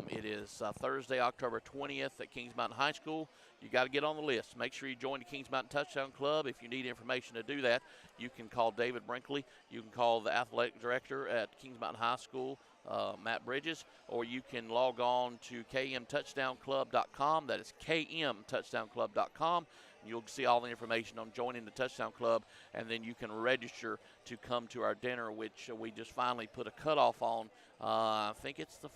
It is Thursday, October 20th at Kings Mountain High School. You got to get on the list. Make sure you join the Kings Mountain Touchdown Club. If you need information to do that, you can call David Brinkley. You can call the athletic director at Kings Mountain High School, Matt Bridges, or you can log on to kmtouchdownclub.com. That is kmtouchdownclub.com. You'll see all the information on joining the Touchdown Club, and then you can register to come to our dinner, which we just finally put a cutoff on. I think it's the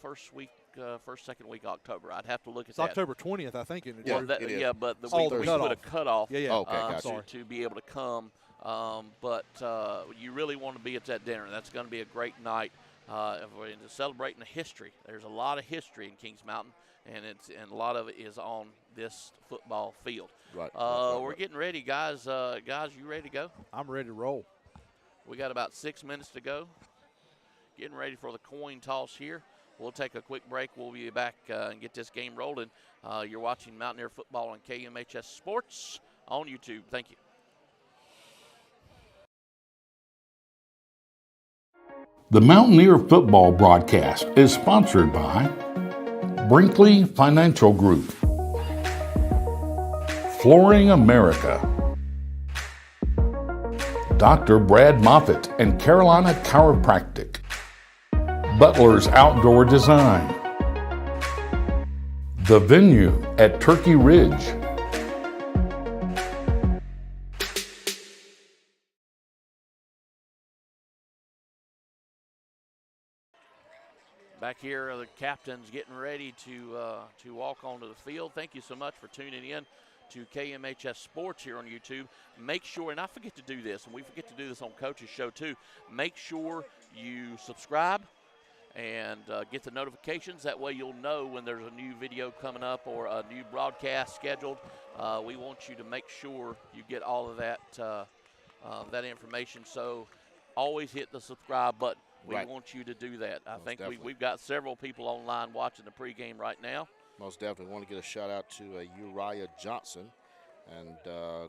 second week of October. I'd have to look at that. It's October 20th, I think. Isn't it? Yeah, it is. Yeah, but we cutoff. put a cutoff Okay, to be able to come. But you really want to be at that dinner. That's going to be a great night. We're celebrating the history. There's a lot of history in Kings Mountain, and a lot of it is on this football field. Right. We're getting ready, guys. Guys, you ready to go? I'm ready to roll. We got about 6 minutes to go. Getting ready for the coin toss here. We'll take a quick break. We'll be back and get this game rolling. You're watching Mountaineer football on KMHS Sports on YouTube. Thank you. The Mountaineer football broadcast is sponsored by Brinkley Financial Group, Flooring America, Dr. Brad Moffitt and Carolina Chiropractic, Butler's Outdoor Design, The Venue at Turkey Ridge, Back here, the captain's getting ready to walk onto the field. Thank you so much for tuning in to KMHS Sports here on YouTube. Make sure, and I forget to do this, and we forget to do this on Coach's Show too, make sure you subscribe and get the notifications. That way you'll know when there's a new video coming up or a new broadcast scheduled. We want you to make sure you get all of that that information. So always hit the subscribe button. We want you to do that. I think we've got several people online watching the pregame right now. Most definitely. Want to get a shout out to Uriah Johnson, and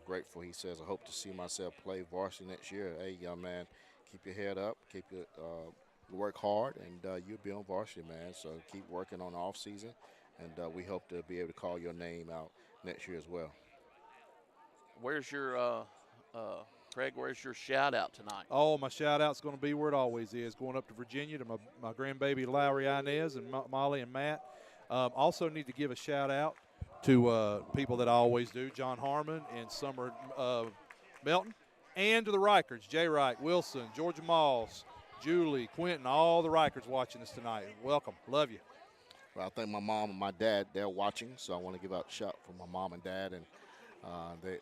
grateful. He says, I hope to see myself play varsity next year. Hey, young man, keep your head up, keep your work hard, and you'll be on varsity, man. So keep working on the off season, and we hope to be able to call your name out next year as well. Where's your Craig, where's your shout-out tonight? Oh, my shout-out's going to be where it always is, going up to Virginia to my grandbaby Lowry Inez and Molly and Matt. Also need to give a shout-out to people that I always do, John Harmon and Summer Melton, and to the Rikers, Jay Reich, Wilson, Georgia Moss, Julie, Quentin, all the Rikers watching us tonight. Welcome. Love you. Well, I think my mom and my dad, they're watching, so I want to give out a shout for my mom and dad, and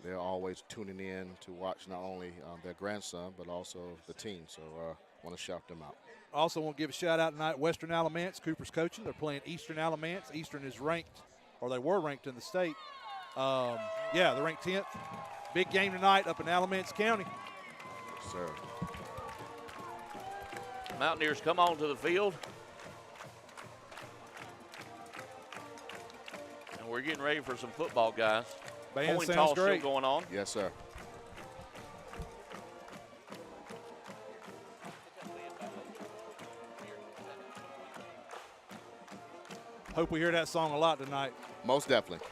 they're always tuning in to watch not only their grandson but also the team. So I want to shout them out. Also want to give a shout-out tonight, Western Alamance, Cooper's coaching. They're playing Eastern Alamance. Eastern is ranked, or they were ranked in the state. They're ranked 10th. Big game tonight up in Alamance County. Yes, sir. Mountaineers come on to the field. And we're getting ready for some football, guys. Band Coin sounds toss great. still going on. Yes, sir. Hope we hear that song a lot tonight. Most definitely.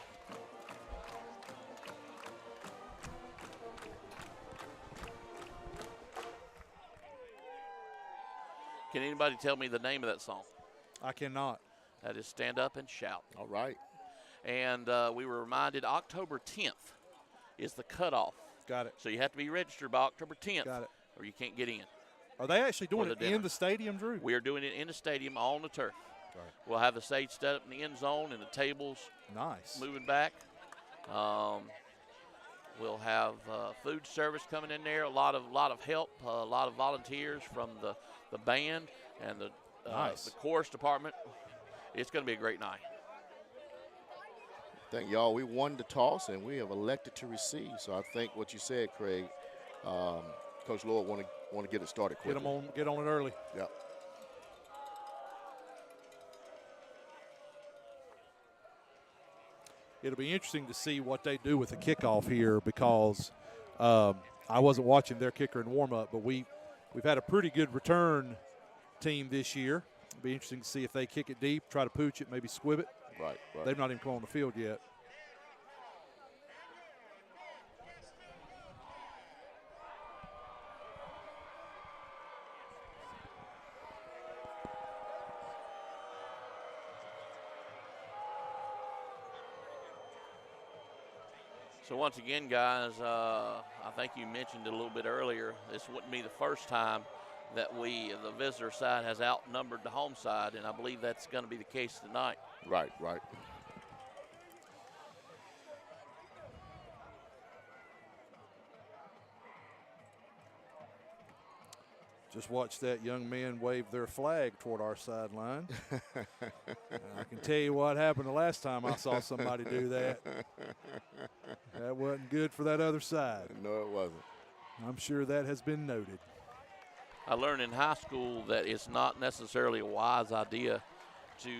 Can anybody tell me the name of that song? I cannot. That is Stand Up and Shout. All right. And we were reminded October 10th is the cutoff. Got it. So you have to be registered by October 10th. Got it. Or you can't get in. Are they actually doing the it dinner. in the stadium, Drew? We are doing it in the stadium on the turf. Right. We'll have the stage set up in the end zone and the tables Nice. moving back. We'll have food service coming in there, a lot of help, a lot of volunteers from the band and the chorus department. It's going to be a great night. Thank y'all. We won the toss, and we have elected to receive. So I think what you said, Craig, Coach Lloyd want to get it started quickly. Get on it early. Yep. It'll be interesting to see what they do with the kickoff here because I wasn't watching their kicker in warm-up, but we've had a pretty good return team this year. It'll be interesting to see if they kick it deep, try to pooch it, maybe squib it. Right. They've not even come on the field yet. So once again, guys, I think you mentioned it a little bit earlier, this wouldn't be the first time that the visitor side has outnumbered the home side, and I believe that's going to be the case tonight. Right. Just watch that young man wave their flag toward our sideline. I can tell you what happened the last time I saw somebody do that. That wasn't good for that other side. No, it wasn't. I'm sure that has been noted. I learned in high school that it's not necessarily a wise idea to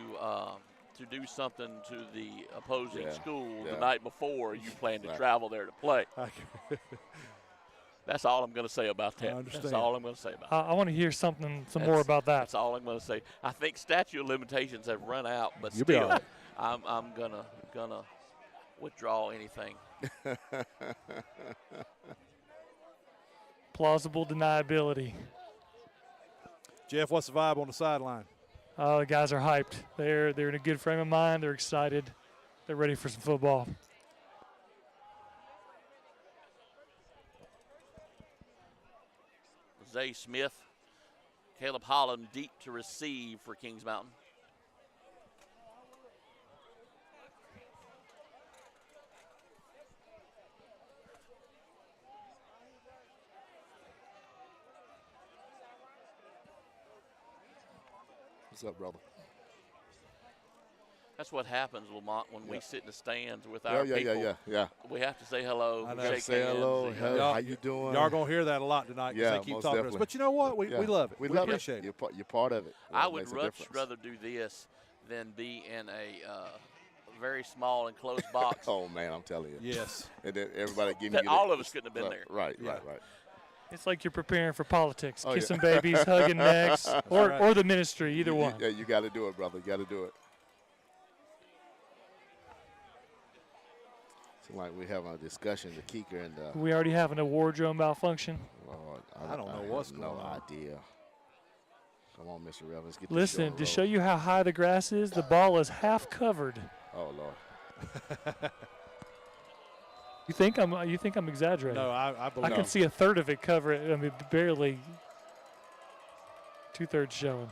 do something to the opposing school the night before you plan to travel there to play. That's all I'm going to say about that. I understand. That's all I'm going to say about I want to hear some more about that. That's all I'm going to say. I think statute of limitations have run out, but You'll be all right. I'm gonna withdraw anything. Plausible deniability. Jeff, what's the vibe on the sideline? The guys are hyped. They're in a good frame of mind. They're excited. They're ready for some football. Zay Smith, Caleb Holland deep to receive for Kings Mountain. What's up, brother? That's what happens, Lamont, when we sit in the stands with our Yeah. We have to say hello. I know. Shake Say hands. hello. and, Hey, how you doing? Y'all going to hear that a lot tonight because Yeah, they keep most talking to definitely. us. But you know what? We love it. We love appreciate it. You're part of it. I It would makes a much difference. rather do this than be in a very small enclosed box. Oh, man, I'm telling you. Yes. And then everybody giving That you all of us couldn't have been there. Right. It's like you're preparing for politics, Oh, kissing babies, hugging necks, or the ministry, either one. Yeah, you got to do it, brother. You got to do it. Seems like we're having a discussion, the kicker and the We already having a wardrobe malfunction. Lord, I don't know what's have going on. No idea. Come on, Mr. Evans, get this Listen, show on to the show road. you how high the grass is, the ball is half covered. Oh, Lord. You think I'm exaggerating? No, I believe I can see a third of it cover it. I mean, barely 2/3 showing.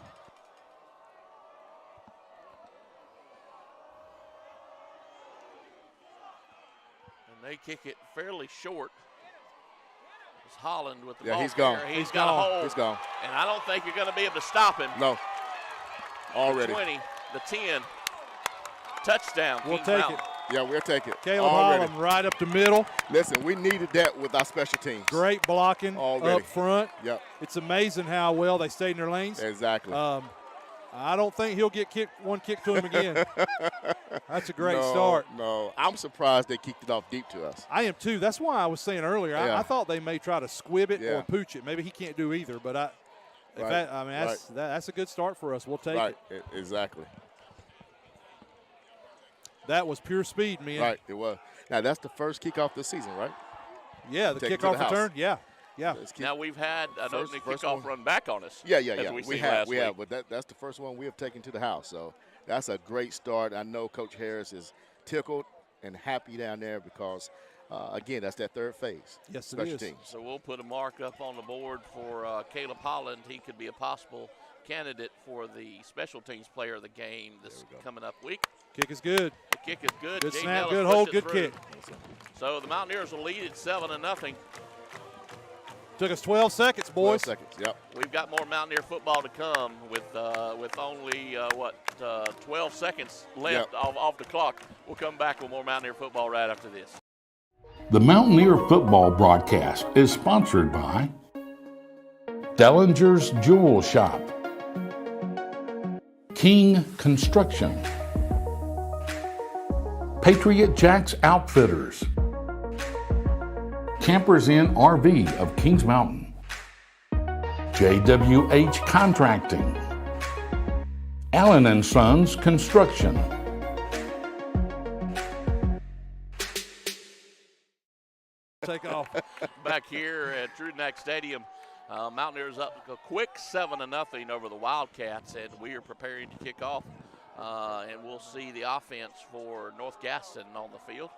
And they kick it fairly short. It's Holland with the Yeah, ball. he's gone. He's got a hold. He's gone. And I don't think you're going to be able to stop him. No. Already. The 20, the 10. Touchdown. We'll Kings take Mountain. it. Yeah, we'll take it. Caleb Already. Holland right up the middle. Listen, we needed that with our special teams. Great blocking Already. up front. Yep. It's amazing how well they stayed in their lanes. Exactly. I don't think he'll get one kick to him again. That's a great start. No, I'm surprised they kicked it off deep to us. I am too. That's why I was saying earlier. Yeah. I thought they may try to squib it Yeah. or pooch it. Maybe he can't do either. But that's a good start for us. We'll take Right. it. Exactly. That was pure speed, man. Right. It was. Now that's the first kickoff this season, right? Yeah, the Take it to kickoff the house. return. Yeah. Let's keep- Now we've had an First- opening first kickoff one. run back on us. Yeah. as we seen have. last We week. have. But that's the first one we have taken to the house. So that's a great start. I know Coach Harris is tickled and happy down there because, again, that's that third phase. Yes, it special is. teams. So we'll put a mark up on the board for Caleb Holland. He could be a possible candidate for the special teams player of the game this coming up week. Kick is good. The kick is good. Good Jaden snap, Ellis good puts hold, it good through. kick. So the Mountaineers will lead at 7-0. Took us 12 seconds, 12 boys. seconds. Yep. We've got more Mountaineer football to come with only 12 seconds left off the clock. We'll come back with more Mountaineer football right after this. The Mountaineer football broadcast is sponsored by Dellinger's Jewel Shop, King Construction, Patriot Jacks Outfitters, Campers Inn RV of Kings Mountain, JWH Contracting, Allen & Sons Construction. Take off. Back here at Trudenack Stadium, Mountaineers up a quick 7-0 over the Wildcats, and we are preparing to kick off. And we'll see the offense for North Gaston on the field.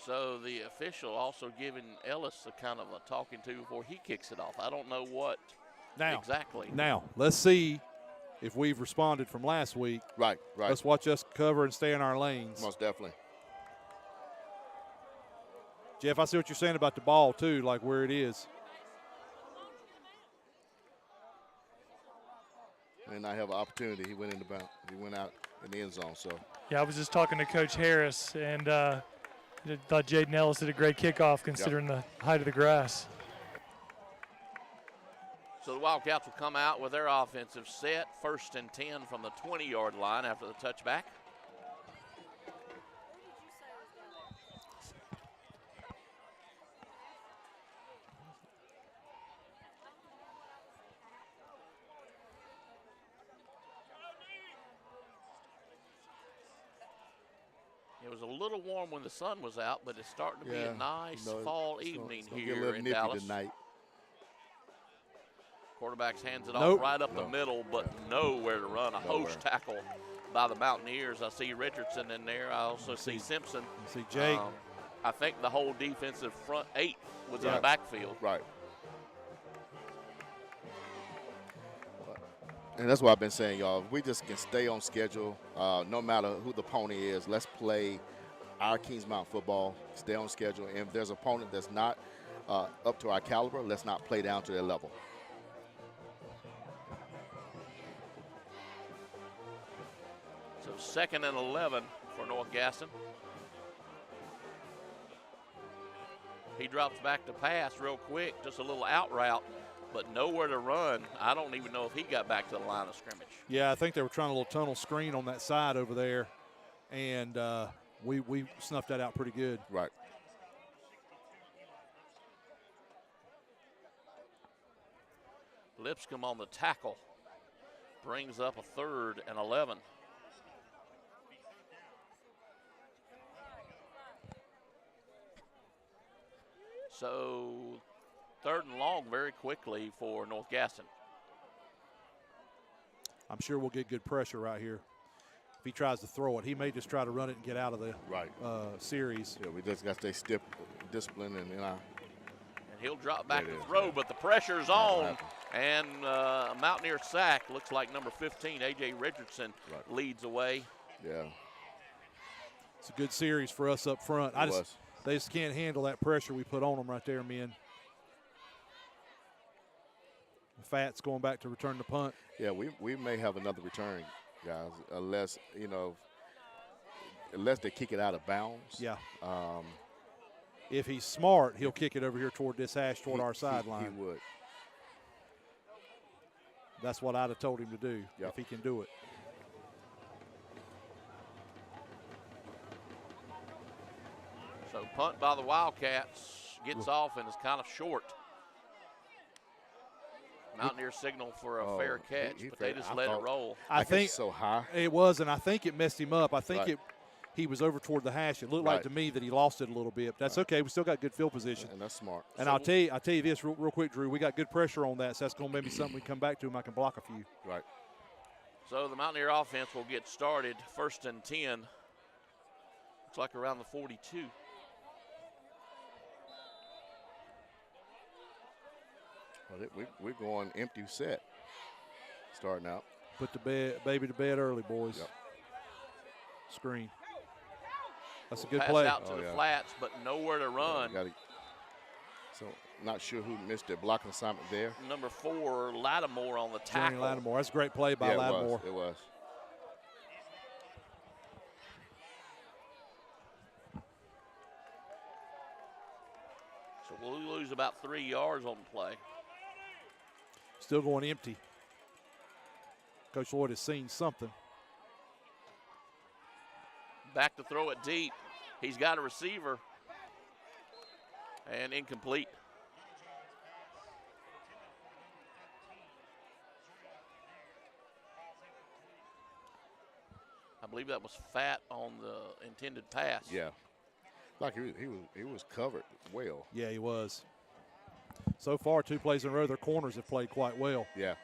So the official also giving Ellis a kind of a talking to before he kicks it off. I don't know what exactly. Now, let's see if we've responded from last week. Right. Let's watch us cover and stay in our lanes. Most definitely. Jeff, I see what you're saying about the ball, too, like where it is. And I have an opportunity. He went in the bound. He went out in the end zone. So Yeah, I was just talking to Coach Harris, and I thought Jaden Ellis did a great kickoff considering the height of the grass. So the Wildcats will come out with their offensive set, 1st and 10 from the 20-yard line after the touchback. It was a little warm when the sun was out, but it's starting to be a nice fall evening it's gonna here get a little in nippy Dallas. tonight. Quarterback's hands it off right up the middle, but nowhere to run. A host tackle by the Mountaineers. I see Richardson in there. I also see Simpson. I see Jake. I think the whole defensive front 8 was in the backfield. Right. And that's what I've been saying, y'all. We just can stay on schedule, no matter who the pony is. Let's play our Kings Mountain football, stay on schedule, and if there's an opponent that's not up to our caliber, let's not play down to their level. So 2nd and 11 for North Gaston. He drops back to pass real quick, just a little out route, but nowhere to run. I don't even know if he got back to the line of scrimmage. Yeah, I think they were trying a little tunnel screen on that side over there, and we snuffed that out pretty good. Right. Lipscomb on the tackle brings up a 3rd and 11. So 3rd and long very quickly for North Gaston. I'm sure we'll get good pressure right here. If he tries to throw it, he may just try to run it and get out of the series. Yeah, we just got to stay disciplined and And he'll drop back to throw, but the pressure's on. And Mountaineer sack, looks like number 15, A.J. Richardson, leads away. Yeah. It's a good series for us up front. They just can't handle that pressure we put on them right there, men. Fat's going back to return the punt. Yeah, we may have another return, guys, unless they kick it out of bounds. Yeah. If he's smart, he'll kick it over here toward this hash, toward our sideline. He would. That's what I'd have told him to do if he can do it. So punt by the Wildcats, gets off and is kind of short. Mountaineer signal for a fair catch, but they just let it roll. I think it's so high. It was, and I think it messed him up. I think he was over toward the hash. It looked like to me that he lost it a little bit. But that's okay. We still got good field position. And that's smart. And so, I'll tell you this real quick, Drew. We got good pressure on that, so that's going to maybe something we come back to, and I can block a few. Right. So the Mountaineer offense will get started. 1st and 10. Looks like around the 42. Well, we're going empty set starting out. Put the baby to bed early, boys. Yep. Screen. That's a good pass play. Out to the flats, but nowhere to run. So not sure who missed their blocking assignment there. Number 4, Lattimore on the tackle. Johnny Lattimore. That's a great play by Lattimore. It was. So we'll lose about 3 yards on the play. Still going empty. Coach Lloyd has seen something. Back to throw it deep. He's got a receiver. And incomplete. I believe that was Fat on the intended pass. Yeah. Like he was covered well. Yeah, he was. So far, 2 plays in a row, their corners have played quite well. Yeah.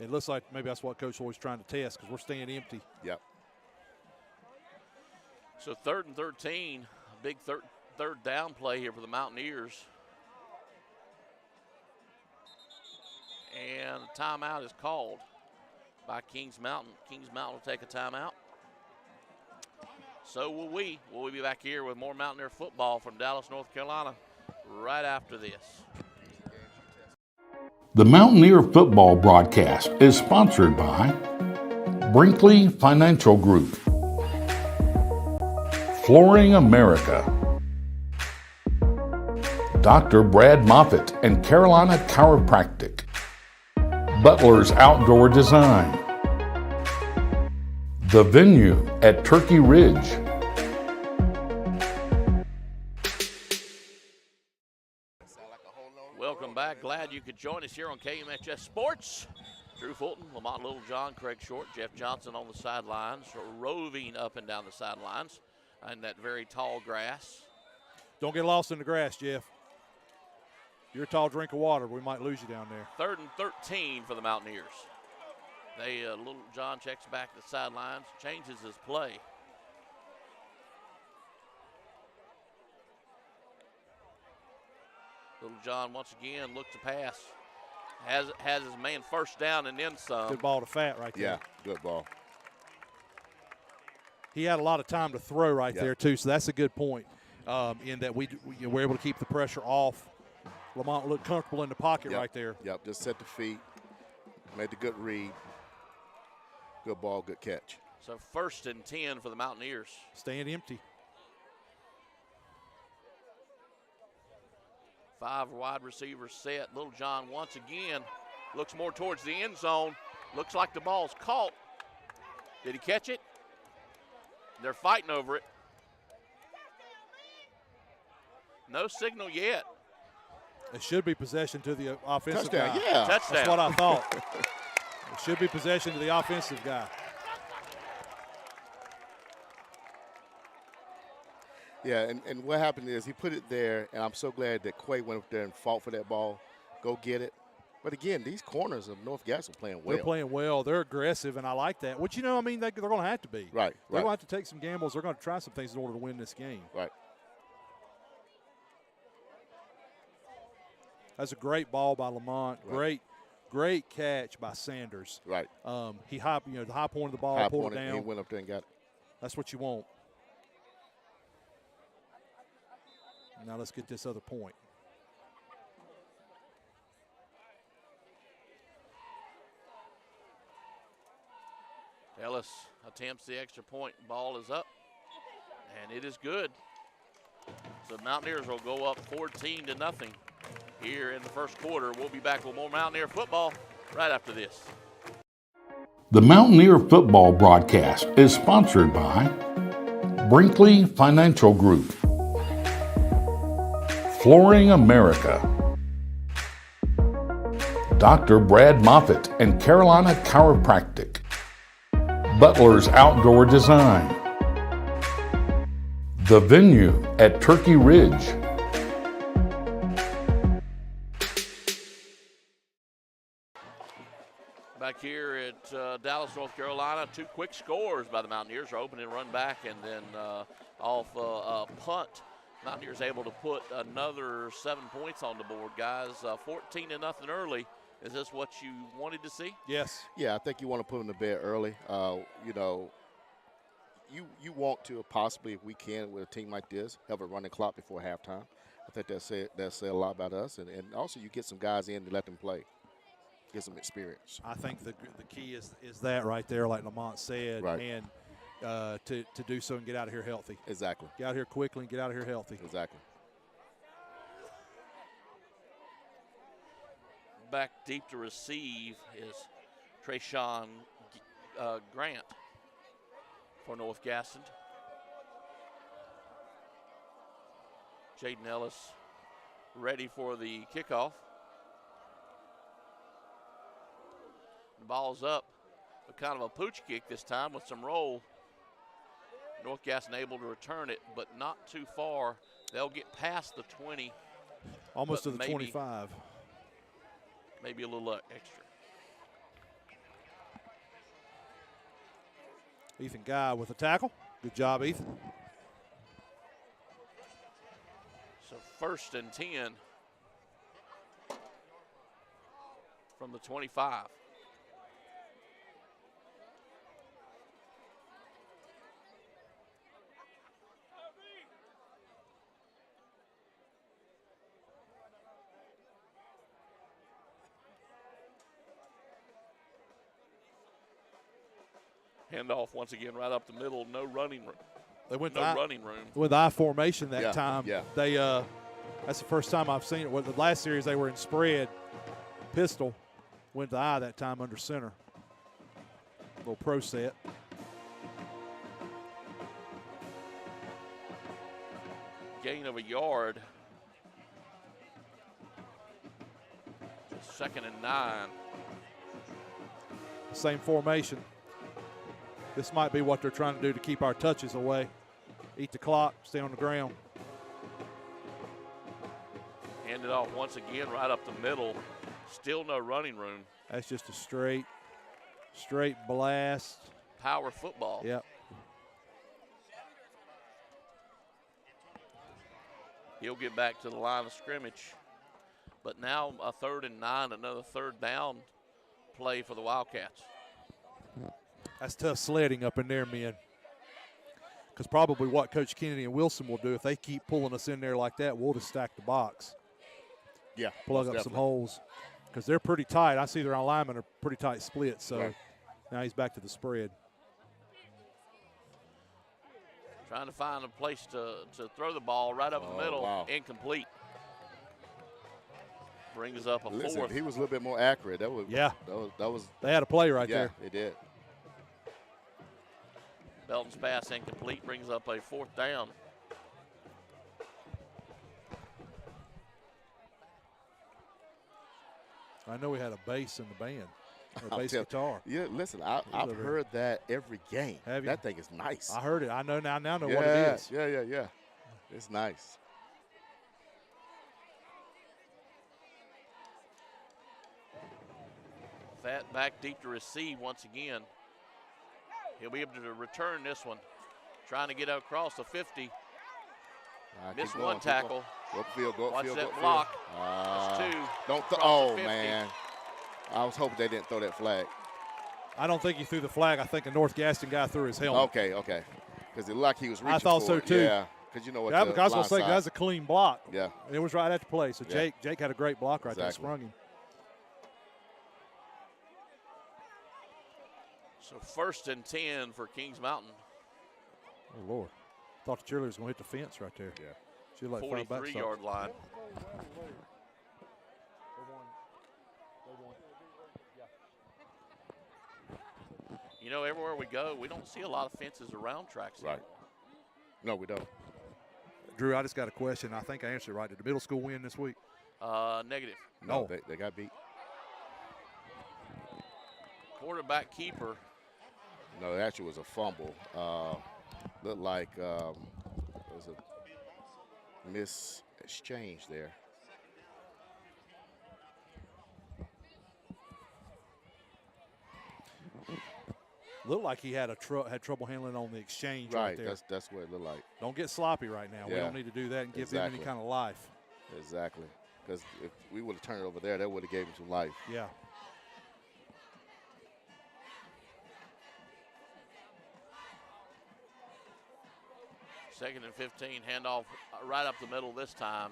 It looks like maybe that's what Coach Lloyd's trying to test because we're staying empty. Yep. So 3rd and 13, a big third down play here for the Mountaineers. And a timeout is called by Kings Mountain. Kings Mountain will take a timeout. So will we. We'll be back here with more Mountaineer football from Dallas, North Carolina right after this. The Mountaineer football broadcast is sponsored by Brinkley Financial Group, Flooring America, Dr. Brad Moffitt and Carolina Chiropractic, Butler's Outdoor Design, The Venue at Turkey Ridge, Welcome back. Glad you could join us here on KMHS Sports. Drew Fulton, Lamont Littlejohn, Craig Short, Jeff Johnson on the sidelines, roving up and down the sidelines in that very tall grass. Don't get lost in the grass, Jeff. You're a tall drink of water. We might lose you down there. 3rd and 13 for the Mountaineers. Littlejohn checks back to the sidelines, changes his play. Littlejohn once again looked to pass. has his man first down and then some. Good ball to Fat right there. Yeah, good ball. He had a lot of time to throw right Yep. there, too, so that's a good point in that we were able to keep the pressure off. Lamont looked comfortable in the pocket Yep. right there. Yep, just set the feet, made the good read. Good ball, good catch. So 1st and 10 for the Mountaineers. Staying empty. 5 wide receivers set. Little John once again looks more towards the end zone. Looks like the ball's caught. Did he catch it? They're fighting over it. No signal yet. It should be possession to the offensive Touchdown, guy. yeah. Touchdown. That's what I thought. It should be possession to the offensive guy. Yeah, and what happened is he put it there, and I'm so glad that Quay went up there and fought for that ball. Go get it. But again, these corners of North Gaston are playing well. They're playing well. They're aggressive, and I like that. Which, they're going to have to be. Right, They're right. going to have to take some gambles. They're going to try some things in order to win this game. Right. That's a great ball by Lamont. Right. Great catch by Sanders. Right. He the high point of the ball, High pulled point, it and he down. went up there and got it. That's what you want. Now let's get this other point. Ellis attempts the extra point. Ball is up, and it is good. So Mountaineers will go up 14-0 here in the first quarter. We'll be back with more Mountaineer football right after this. The Mountaineer football broadcast is sponsored by Brinkley Financial Group, Flooring America, Dr. Brad Moffitt and Carolina Chiropractic, Butler's Outdoor Design, The Venue at Turkey Ridge, Back here at Dallas, North Carolina, 2 quick scores by the Mountaineers. Our opening run back and then off a punt. Mountaineers able to put another 7 points on the board, guys. 14-0 early. Is this what you wanted to see? Yes. Yeah, I think you want to put them to bed early. You want to possibly, if we can, with a team like this, have a running clock before halftime. I think that say a lot about us, and also you get some guys in to let them play, get some experience. I think the key is that right there, like Lamont said, Right. and to do so and get out of here healthy. Exactly. Get out of here quickly and get out of here healthy. Exactly. Back deep to receive is Trayshawn Grant for North Gaston. Jaden Ellis ready for the kickoff. The ball's up, but kind of a pooch kick this time with some roll. North Gaston able to return it, but not too far. They'll get past the 20. Almost but to the maybe 25. Maybe a little extra. Ethan Guy with a tackle. Good job, Ethan. So 1st and 10 from the 25. Handoff once again right up the middle. No running room. They went No running room. with I formation that Yeah, time. yeah. They that's the first time I've seen it. Well, the last series they were in spread. Pistol went to I that time under center. Little pro set. Gain of a yard. 2nd and 9. Same formation. This might be what they're trying to do to keep our touches away. Eat the clock, stay on the ground. Handed off once again right up the middle. Still no running room. That's just a straight blast. Power football. Yep. He'll get back to the line of scrimmage. But now a 3rd and 9, another 3rd down play for the Wildcats. That's tough sledding up in there, men. Because probably what Coach Kennedy and Wilson will do, if they keep pulling us in there like that, we'll just stack the box. Yeah, Plug up some holes. Because they're pretty tight. I see their alignment are pretty tight split. So now he's back to the spread. Trying to find a place to throw the ball right up the middle. Wow. Incomplete. Brings up a 4th. He was a little bit more accurate. That was They had a play right there. Yeah, they did. Belton's pass incomplete, brings up a 4th down. I know we had a bass in the band, or a bass guitar. Yeah, listen, I've heard that every game. Have you? That thing is nice. I heard it. I know now know what it is. Yeah. It's nice. Fat back deep to receive once again. He'll be able to return this one. Trying to get across the 50. Missed one tackle. Go field, go Watch field, that go block. field. That's 2. Oh, man. I was hoping they didn't throw that flag. I don't think he threw the flag. I think a North Gaston guy threw his helmet. Okay. Because it looked like he was reaching I thought for so, it. too. Yeah, because you know what I was going to say, that's a clean block. Yeah. And it was right at the play. So Yeah. Jake had a great block right there. Exactly. Sprung him. So 1st and 10 for Kings Mountain. Oh, Lord. Thought the cheerleader was going to hit the fence right there. Yeah. She like 43-yard line. You know, everywhere we go, we don't see a lot of fences around tracks. Right. No, we don't. Drew, I just got a question. I think I answered it right. Did the middle school win this week? Negative. No, they got beat. Quarterback keeper. No, it actually was a fumble. Looked like it was a mis-exchange there. Looked like he had had trouble handling on the exchange right there. That's what it looked like. Don't get sloppy right now. We don't need to do that and give them any kind of life. Exactly. Because if we would have turned it over there, that would have gave him some life. Yeah. Second and 15, handoff right up the middle this time.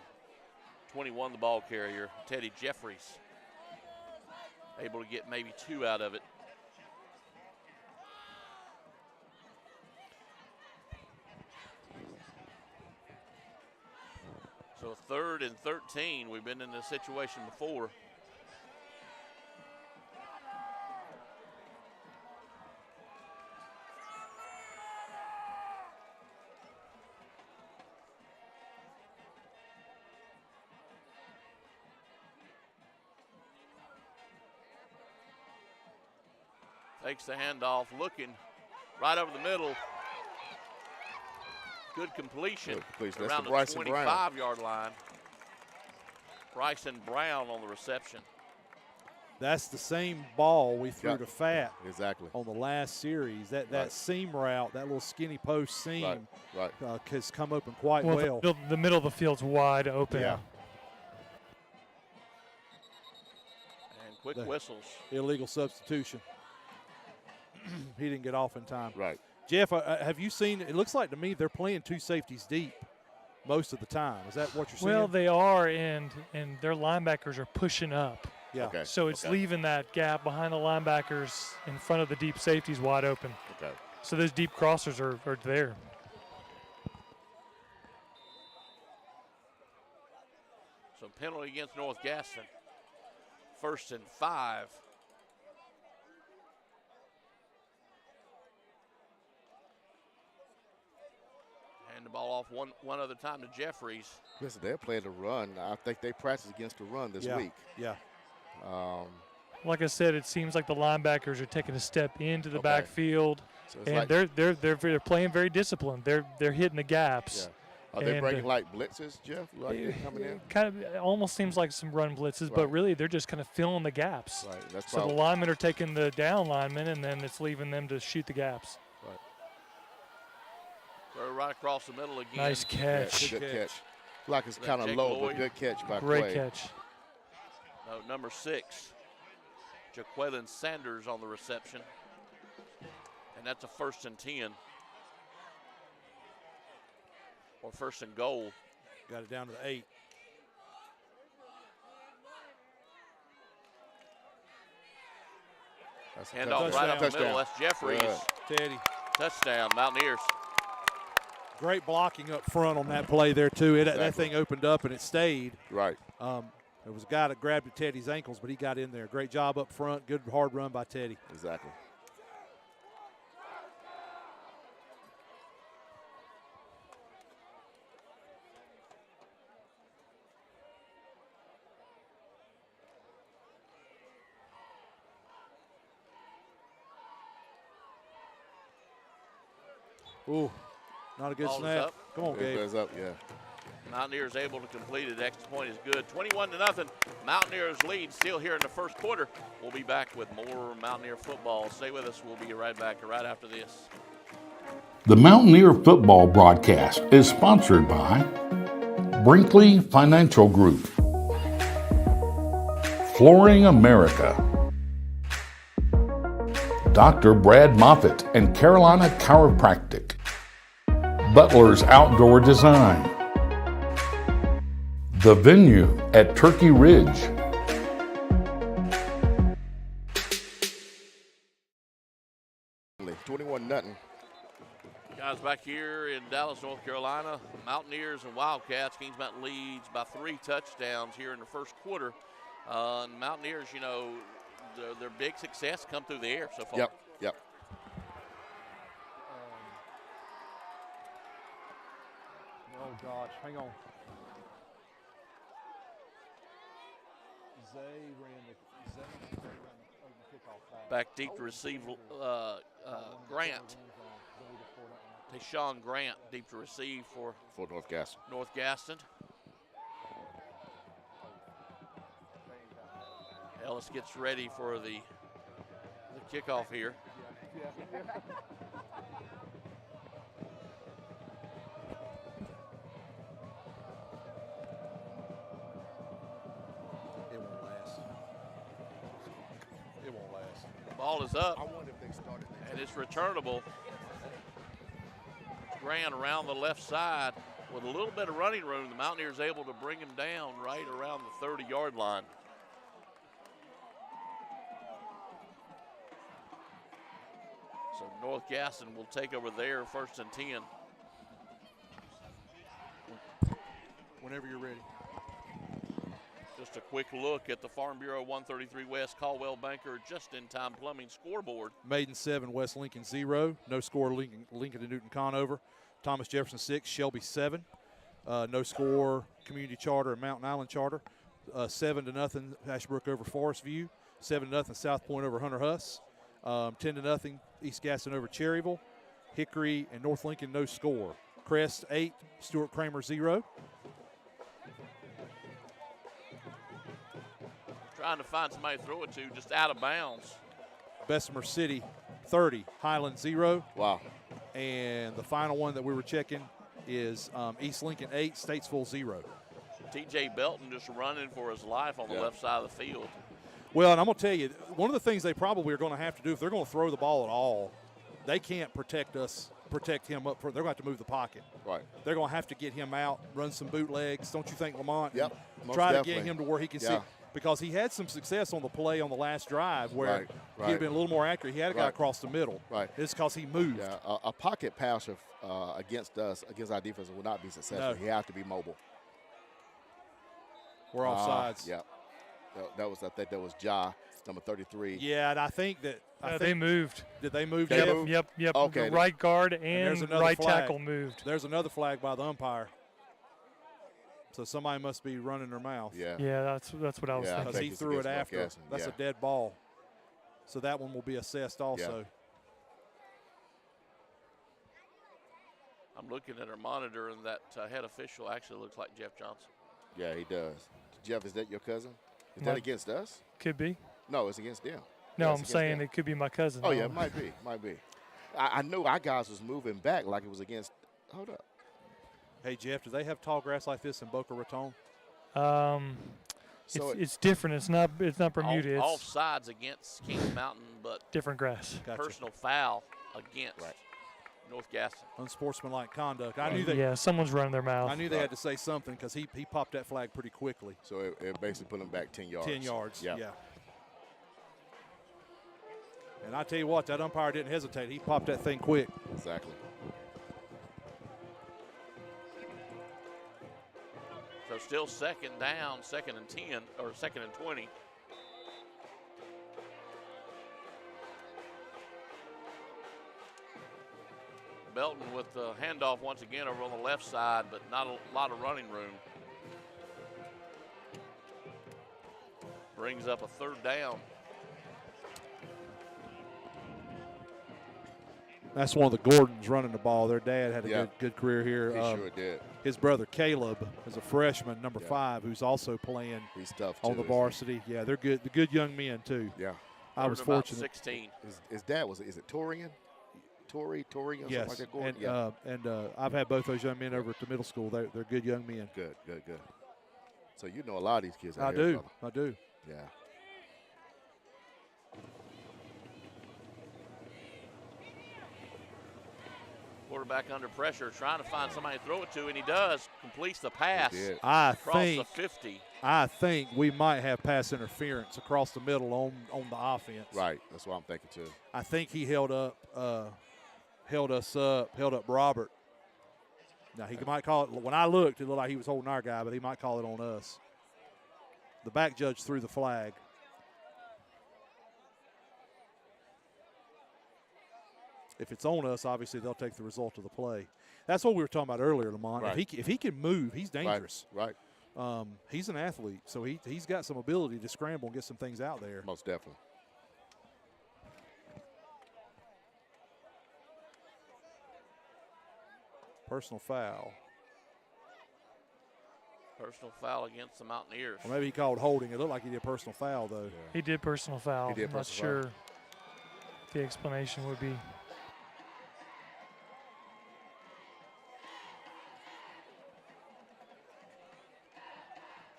21, the ball carrier, Teddy Jeffries. Able to get maybe 2 out of it. So 3rd and 13, we've been in this situation before. Takes the handoff, looking right over the middle. Good completion. Around the 25-yard line. Bryson Brown on the reception. That's the same ball we threw to Fat exactly on the last series. That seam route, that little skinny post seam, has come open quite well. The middle of the field's wide open. Yeah. And quick whistles. Illegal substitution. He didn't get off in time. Right. Jeff, have you seen, it looks like to me they're playing 2 safeties deep most of the time. Is that what you're seeing? Well, they are, and their linebackers are pushing up. Yeah. Okay. So it's leaving that gap behind the linebackers in front of the deep safeties wide open. Okay. So those deep crossers are there. So penalty against North Gaston. 1st and 5. Hand the ball off one other time to Jeffries. Listen, they're playing the run. I think they practiced against the run this week. Yeah. Like I said, it seems like the linebackers are taking a step into the backfield, so and they're playing very disciplined. They're hitting the gaps. Yeah. Are they breaking like blitzes, Jeff? Like they're coming in? Kind of almost seems like some run blitzes, but really they're just kind of filling the gaps. Right. That's so the linemen are taking the down linemen, and then it's leaving them to shoot the gaps. Right. Throw right across the middle again. Nice catch. Good catch. Like it's kind of low, but good catch by Great Quay. catch. Number 6, Jaqueline Sanders on the reception. And that's a 1st and 10. Or 1st and goal. Got it down to the 8. Handoff right up the middle. That's Jeffries. Teddy. Touchdown, Mountaineers. Great blocking up front on that play there, too. That thing opened up and it stayed. Right. There was a guy that grabbed at Teddy's ankles, but he got in there. Great job up front. Good hard run by Teddy. Exactly. Ooh, not a good Ball is snap. up. Come on, Gabe. It goes up, yeah. Mountaineers able to complete it. Extra point is good. 21-0. Mountaineers lead still here in the first quarter. We'll be back with more Mountaineer football. Stay with us. We'll be right back right after this. The Mountaineer football broadcast is sponsored by Brinkley Financial Group, Flooring America, Dr. Brad Moffitt and Carolina Chiropractic, Butler's Outdoor Design, The Venue at Turkey Ridge, $21-0. Guys, back here in Dallas, North Carolina, Mountaineers and Wildcats. Kings Mountain leads by 3 touchdowns here in the first quarter. Mountaineers, you know, their big success come through the air so far. Yep. Oh, gosh. Hang on. Zay ran the kickoff. Back deep to receive Grant. Tayshawn Grant deep to receive for North Gaston. North Gaston. Ellis gets ready for the kickoff here. It won't last. The ball is up, I wonder if they started that. and it's returnable. Grant around the left side with a little bit of running room. The Mountaineers able to bring him down right around the 30-yard line. So North Gaston will take over there, 1st and 10. Whenever you're ready. Just a quick look at the Farm Bureau 133 West Caldwell Banker just-in-time plumbing scoreboard. Maiden 7, West Lincoln 0. No score, Lincoln and Newton Conover. Thomas Jefferson 6, Shelby 7. No score, Community Charter and Mountain Island Charter. 7-0, Ashbrook over Forest View. 7-0, South Point over Hunter Huss. 10-0, East Gaston over Cherryville. Hickory and North Lincoln, no score. Crest 8, Stuart Kramer 0. Trying to find somebody to throw it to, just out of bounds. Bessemer City 30, Highland 0. Wow. And the final one that we were checking is East Lincoln 8, Statesville 0. TJ Belton just running for his life on the left side of the field. Well, and I'm going to tell you, one of the things they probably are going to have to do, if they're going to throw the ball at all, they can't protect him up front. They're going to have to move the pocket. Right. They're going to have to get him out, run some bootlegs. Don't you think, Lamont? Yep. Most Try definitely. to get him to where he can see. Because he had some success on the play on the last drive where Right. he had been a little more accurate. He had a guy across the middle. Right. It's because he moved. Yeah, a pocket passer against us, against our defense, will not be successful. No. He has to be mobile. We're off sides. Yeah. That was, I think that was Ja, number 33. Yeah, and I think that they moved. Did they move? They Jeff? moved? Yep. Okay. The right guard there's and another right flag. tackle moved. There's another flag by the umpire. So somebody must be running their mouth. Yeah. Yeah, that's what I was Yeah, I thinking. Because think he it's threw it against North after. Gaston, That's yeah. a dead ball. So that one will be assessed also. I'm looking at our monitor, and that head official actually looks like Jeff Johnson. Yeah, he does. Jeff, is that your cousin? Is My- that against us? Could be. No, it's against them. No, Yeah, I'm it's against saying them. it could be my cousin. Oh, yeah, it might be. I know our guys was moving back like it was against – hold up. Hey, Jeff, do they have tall grass like this in Boca Raton? So It's different. It's not Bermuda. It's Offsides against Kings Mountain, but different grass. Gotcha. personal foul against North Gaston. Unsportsmanlike conduct. I knew Yeah, someone's running their mouth. I knew they had to say something because he popped that flag pretty quickly. So it basically put him back 10 yards. 10 yards, Yeah. And I tell you what, that umpire didn't hesitate. He popped that thing quick. Exactly. So still second down, 2nd and 10, or 2nd and 20. Belton with the handoff once again over on the left side, but not a lot of running room. Brings up a 3rd down. That's one of the Gordons running the ball. Their dad had a good career here. He sure did. His brother Caleb is a freshman, number 5, who's also playing He's tough on too, the varsity. Yeah, they're good. The good young men too. Yeah. I was About fortunate. 16. His dad is it Torian? Torian, Yes, something like that. and I've had both those young men over at the middle school. They're good young men. Good. So you know a lot of these kids. I out here, do. brother. I do. Yeah. Quarterback under pressure, trying to find somebody to throw it to, and he does. Completes the pass. He did. I Across the 50. think we might have pass interference across the middle on the offense. Right. That's what I'm thinking too. I think he held us up, held up Robert. Now he might call it. When I looked, it looked like he was holding our guy, but he might call it on us. The back judge threw the flag. If it's on us, obviously they'll take the result of the play. That's what we were talking about earlier, Lamont. Right. If he can move, he's dangerous. Right. He's an athlete, so he's got some ability to scramble and get some things out there. Most definitely. Personal foul. Personal foul against the Mountaineers. Or maybe he called holding. It looked like he did personal foul, though. He did personal foul. He did I'm not personal foul. sure the explanation would be.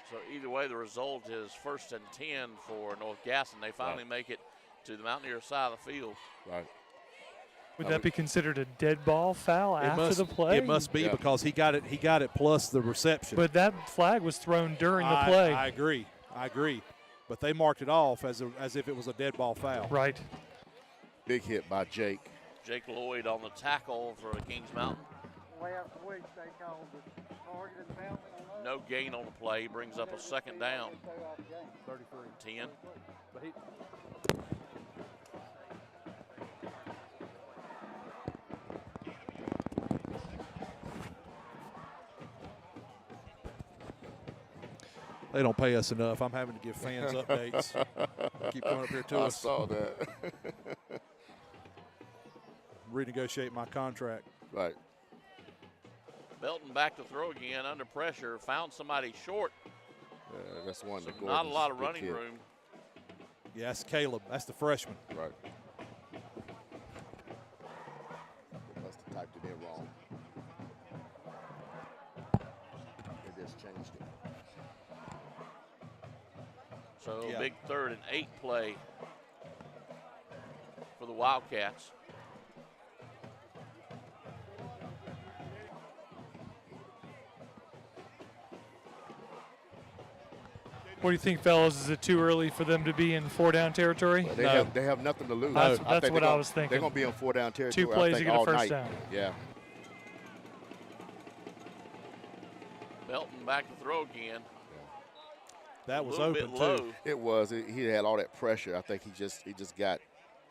So either way, the result is 1st and 10 for North Gaston. They finally make it to the Mountaineer side of the field. Right. Would that be considered a dead ball foul after the play? It must be because he got it plus the reception. But that flag was thrown during the play. I agree. But they marked it off as if it was a dead ball foul. Right. Big hit by Jake. Jake Lloyd on the tackle for Kings Mountain. No gain on the play. Brings up a 2nd down. 33. 10. They don't pay us enough. I'm having to give fans updates. Keep coming up here to us. I saw that. Renegotiate my contract. Right. Belton back to throw again under pressure. Found somebody short. That's one. So not a lot of running room. Yeah, that's Caleb. That's the freshman. Right. They must have typed it in wrong. They just changed it. So big 3rd and 8 play for the Wildcats. What do you think, fellas? Is it too early for them to be in 4-down territory? Well, they have nothing to lose. That's think what I was thinking. They're going to be in 4-down territory. 2 plays to get all a 1st night. down. Yeah. Belton back to throw again. That was a little open bit low. too. It was. He had all that pressure. I think he just got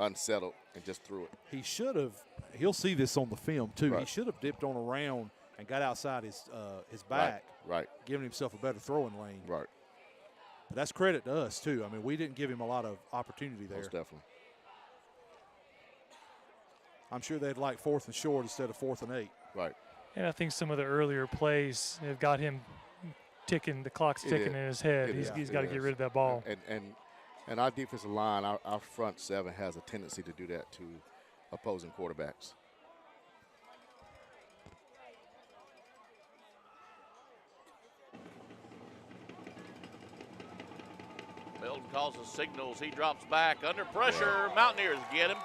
unsettled and just threw it. He should have. He'll see this on the film too. Right. He should have dipped on around and got outside his back, Right. giving himself a better throwing lane. Right. But that's credit to us too. I mean, we didn't give him a lot of opportunity there. Most definitely. I'm sure they'd like 4th and short instead of 4th and 8. Right. And I think some of the earlier plays have got him ticking. The clock's ticking in his head. He's got to get rid of that ball. And our defensive line, our front 7 has a tendency to do that to opposing quarterbacks. calls the signals. He drops back under pressure. Yeah. Mountaineers get him.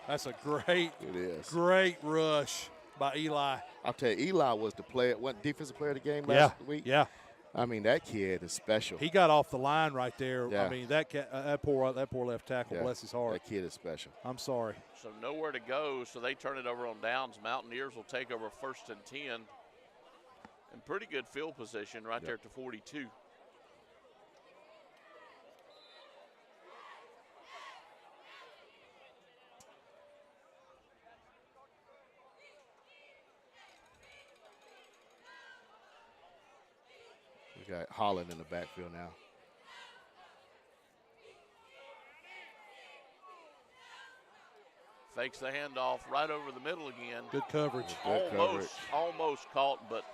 That's a great, it is. Great rush by Eli. I'll tell you, Eli was the defensive player of the game last week. Yeah. I mean, that kid is special. He got off the line right there. Yeah. I mean, that poor left tackle, bless his heart. That kid is special. I'm sorry. So nowhere to go, so they turn it over on downs. Mountaineers will take over 1st and 10. In pretty good field position right there at the 42. We got Holland in the backfield now. Fakes the handoff right over the middle again. Good coverage. Almost caught, but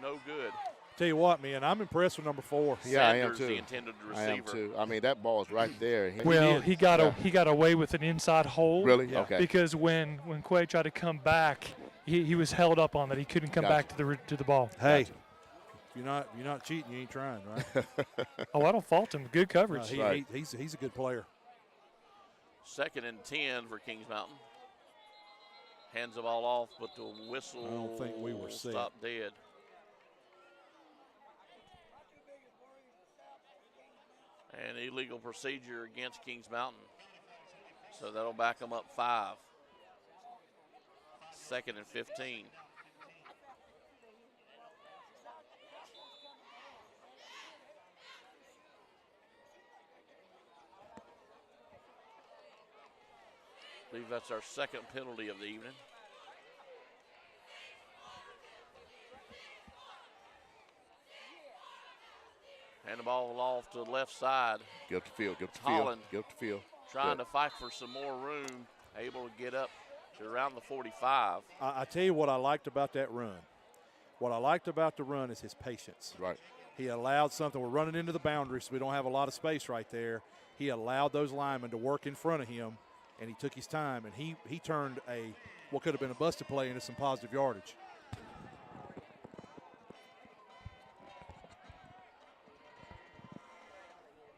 no good. Tell you what, man, I'm impressed with number 4. Yeah, Sanders, I am too. the intended receiver. I am too. I mean, that ball's right there. He got away with an inside hold. Really? Yeah. Okay. Because when Quay tried to come back, he was held up on that. He couldn't come back to the ball. Hey, if you're not cheating, you ain't trying, right? Oh, I don't fault him. Good coverage. He's a good player. 2nd and 10 for Kings Mountain. Hands the ball off, but the whistle I don't think we were set. Stopped dead. And illegal procedure against Kings Mountain. So that'll back them up 5. 2nd and 15. I believe that's our 2nd penalty of the evening. And the ball off to the left side. Get up the field. Holland Get up the field. Trying to fight for some more room. Able to get up to around the 45. I tell you what I liked about that run. What I liked about the run is his patience. Right. He allowed something. We're running into the boundary, so we don't have a lot of space right there. He allowed those linemen to work in front of him, and he took his time, and he turned what could have been a busted play into some positive yardage.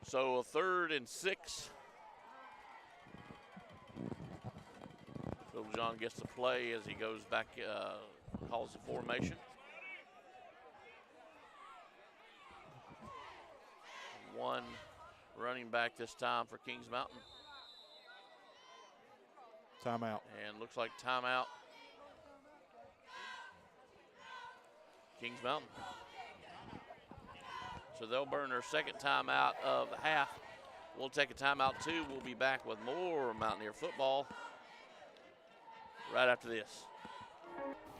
So a 3rd and 6. Little John gets to play as he goes back, calls the formation. One running back this time for Kings Mountain. Timeout. And looks like timeout. Kings Mountain. So they'll burn their 2nd timeout of the half. We'll take a timeout too. We'll be back with more Mountaineer football right after this.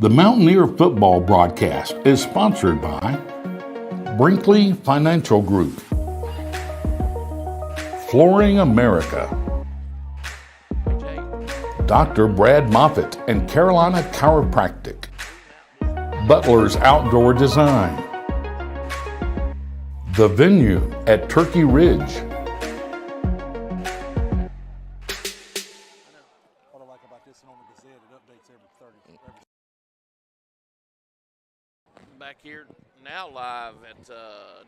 The Mountaineer football broadcast is sponsored by Brinkley Financial Group, Flooring America, Dr. Brad Moffitt and Carolina Chiropractic, Butler's Outdoor Design, The Venue at Turkey Ridge. What I like about this and on the Gazette, it updates every 30. Back here now live at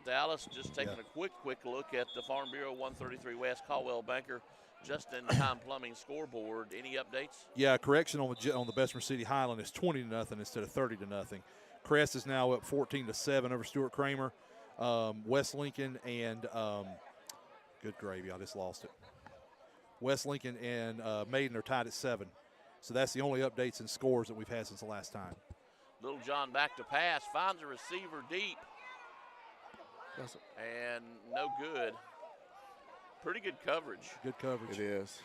Dallas, just taking a quick look at the Farm Bureau 133 West Caldwell Banker just-in-time plumbing scoreboard. Any updates? Yeah, correction on the Bessemer City Highland is 20-0 instead of 30-0. Crest is now up 14-7 over Stuart Kramer. West Lincoln and good gravy, I just lost it. West Lincoln and Maiden are tied at 7. So that's the only updates and scores that we've had since the last time. Little John back to pass, finds a receiver deep. And no good. Pretty good coverage. Good coverage. It is.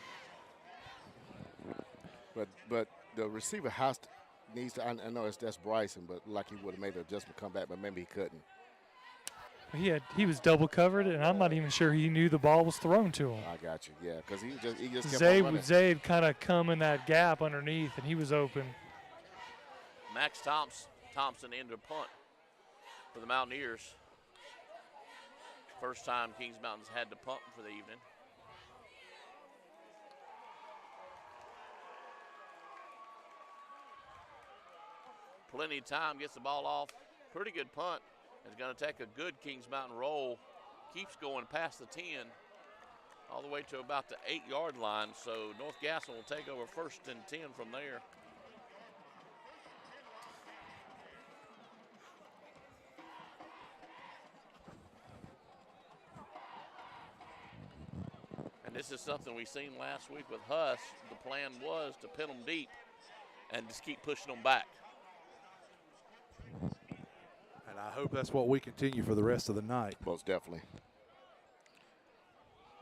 But the receiver needs to. I know that's Bryson, but like he would have made the adjustment, come back, but maybe he couldn't. He was double covered, and I'm not even sure he knew the ball was thrown to him. I got you. Yeah, because he just kept on running. Zay kind of come in that gap underneath, and he was open. Max Thompson into punt for the Mountaineers. First time Kings Mountain's had to punt for the evening. Plenty of time, gets the ball off. Pretty good punt. It's going to take a good Kings Mountain roll keeps going past the 10, all the way to about the 8-yard line. So North Gaston will take over 1st and 10 from there. And this is something we seen last week with Huss. The plan was to pin them deep and just keep pushing them back. And I hope that's what we continue for the rest of the night. Most definitely.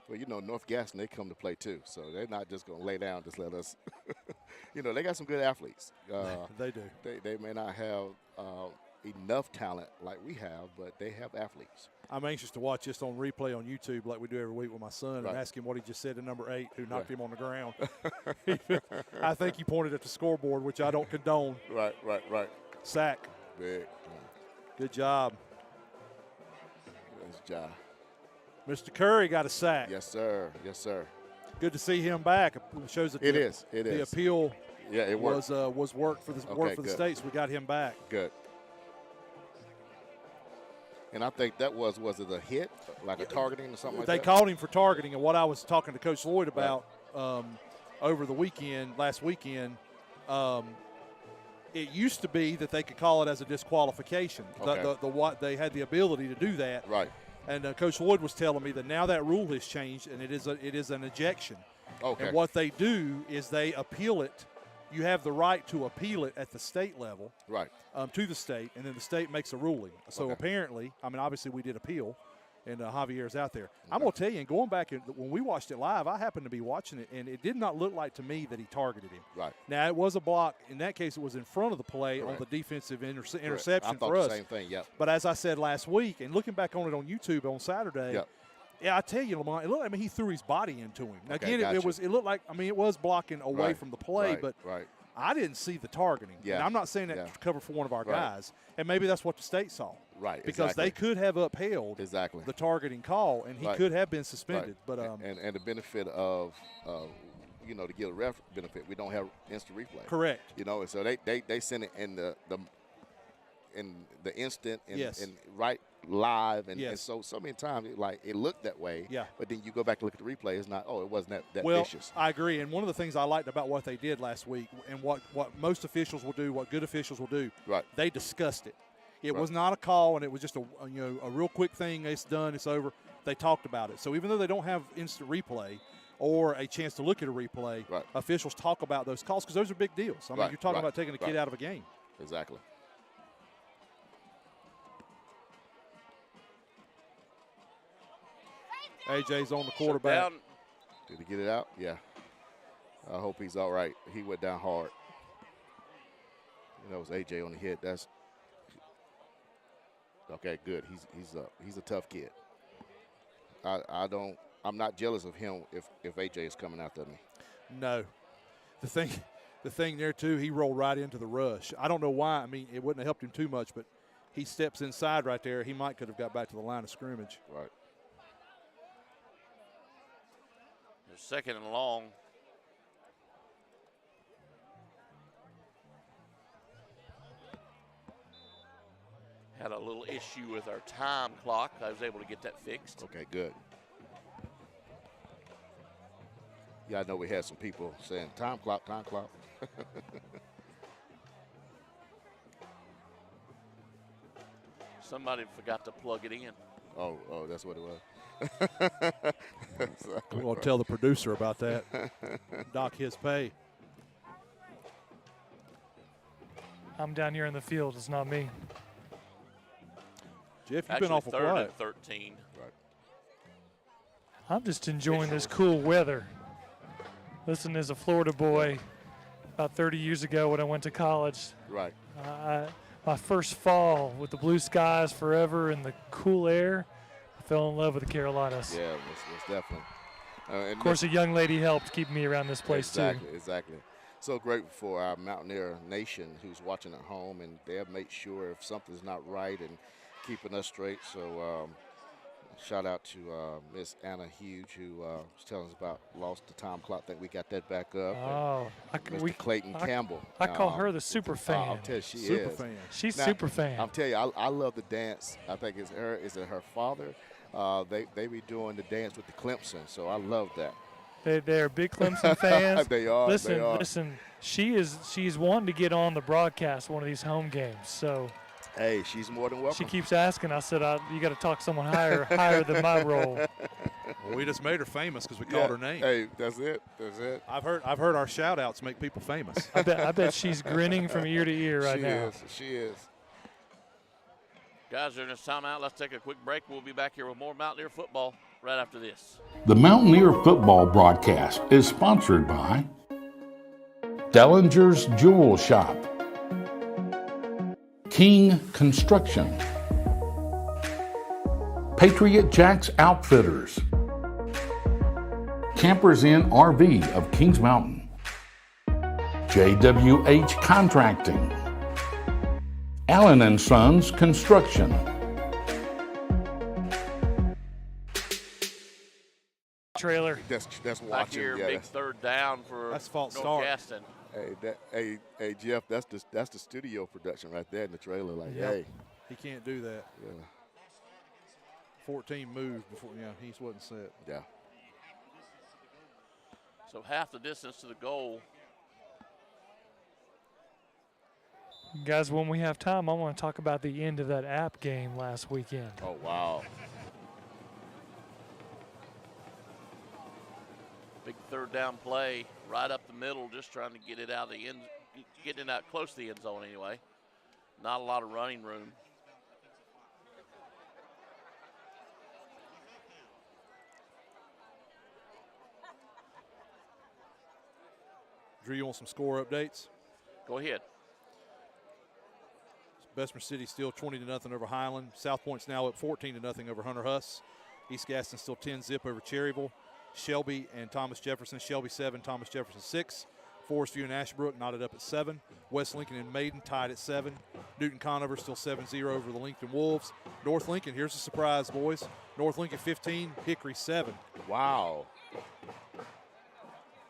Well, you know, North Gaston, they come to play too, so they're not just going to lay down, just let us. You know, they got some good athletes. They do. They may not have enough talent like we have, but they have athletes. I'm anxious to watch this on replay on YouTube like we do every week with my son and ask him what he just said to number 8 who knocked him on the ground. I think he pointed at the scoreboard, which I don't condone. Right. Sack. Big. Good job. Nice job. Mr. Curry got a sack. Yes, sir. Good to see him back. It shows that the appeal was work for the state, so we got him back. Good. And I think that was it a hit, like a targeting or something like that? They called him for targeting, and what I was talking to Coach Lloyd about over the last weekend, it used to be that they could call it as a disqualification. Okay. They had the ability to do that. Right. And Coach Lloyd was telling me that now that rule has changed, and it is an ejection. Okay. And what they do is they appeal it. You have the right to appeal it at the state level, right, to the state, and then the state makes a ruling. So apparently, I mean, obviously we did appeal, and Javier's out there. I'm going to tell you, and going back, when we watched it live, I happened to be watching it, and it did not look like to me that he targeted him. Right. Now, it was a block. In that case, it was in front of the play on the defensive interception for us. The same thing, yep. But as I said last week, and looking back on it on YouTube on Saturday, yep. Yeah, I tell you, Lamont, it looked like he threw his body into him. Now, Okay, again, gotcha. it looked like, it was blocking away from the play, but I didn't see the targeting. Yeah. And I'm not saying that to cover for one of our guys, and maybe that's what the state saw. Right, because they could have upheld the targeting call, and he could have been suspended. Right. But and the benefit of to get a ref benefit, we don't have instant replay. Correct. So they send it in the instant and right live, and so many times it looked that way. Yeah. But then you go back and look at the replay, it's not. Oh, it wasn't that well, vicious. I agree. And one of the things I liked about what they did last week, and what most officials will do, what good officials will do, they discussed it. It was not a call, and it was just a real quick thing. It's done. It's over. They talked about it. So even though they don't have instant replay or a chance to look at a replay, officials talk about those calls because those are big deals. I mean, you're talking about taking a kid out of a game. Exactly. AJ's on the quarterback. Did he get it out? Yeah. I hope he's all right. He went down hard. That was AJ on the hit. That's okay. Good. He's a tough kid. I'm not jealous of him if AJ is coming after me. No. The thing there too, he rolled right into the rush. I don't know why. I mean, it wouldn't have helped him too much, but he steps inside right there. He could have got back to the line of scrimmage. Right. Second and long. Had a little issue with our time clock. I was able to get that fixed. Okay, good. Yeah, I know we had some people saying time clock. Somebody forgot to plug it in. Oh, that's what it was. We're going to tell the producer about that. Dock his pay. I'm down here in the field. It's not me. Jeff, you've been awful quiet. quiet. 13. Right. I'm just enjoying this cool weather. Listen, as a Florida boy, about 30 years ago when I went to college, right. My first fall with the blue skies forever and the cool air, I fell in love with the Carolinas. Yeah, most definitely. Of course, a young lady helped keep me around this place too. Exactly. So grateful for our Mountaineer Nation who's watching at home, and they'll make sure if something's not right and keeping us straight. So shout out to Miss Anna Hughes who was telling us about lost the time clock. I think we got that back up. Oh, Mr. Clayton Campbell. I call her the super fan. I'll tell you, she super is. fan. She's now, super fan. I'll tell you, I love the dance. I think it's her. Is it her father? they be doing the dance with the Clemson. So I love that. They're big Clemson fans. They are. Listen, they are. listen. She's wanting to get on the broadcast one of these home games. So Hey, she's more than welcome. she keeps asking. I said, you got to talk someone higher than my role. Well, we just made her famous because we called her name. Hey, that's it. That's it. I've heard our shout outs make people famous. I bet she's grinning from ear to ear right now. She is. Guys, during this timeout, let's take a quick break. We'll be back here with more Mountaineer football right after this. The Mountaineer football broadcast is sponsored by Dellinger's Jewel Shop, King Construction, Patriot Jacks Outfitters, Campers Inn RV of Kings Mountain, JWH Contracting, Allen & Sons Construction. Trailer. That's Back watching. here, Yeah, big third down for That's false North start. Gaston. hey, Jeff. That's the studio production right there in the trailer. Like, Yep. hey, He can't do that. yeah, 14 moved before, he wasn't set. yeah. So half the distance to the goal. Guys, when we have time, I want to talk about the end of that app game last weekend. Oh wow. Big third down play right up the middle, just trying to get it out of the end, getting it out close to the end zone anyway. Not a lot of running room. Drew, you want some score updates? Go ahead. Bessemer City still 20-0 over Highland. South Point's now up 14-0 over Hunter Huss. East Gaston still 10-0 over Cherryville. Shelby and Thomas Jefferson. Shelby 7, Thomas Jefferson 6. Forest View and Ashbrook knotted up at 7. West Lincoln and Maiden tied at 7. Newton Conover still 7-0 over the Lincoln Wolves. North Lincoln, here's a surprise, boys. North Lincoln 15, Hickory 7. Wow.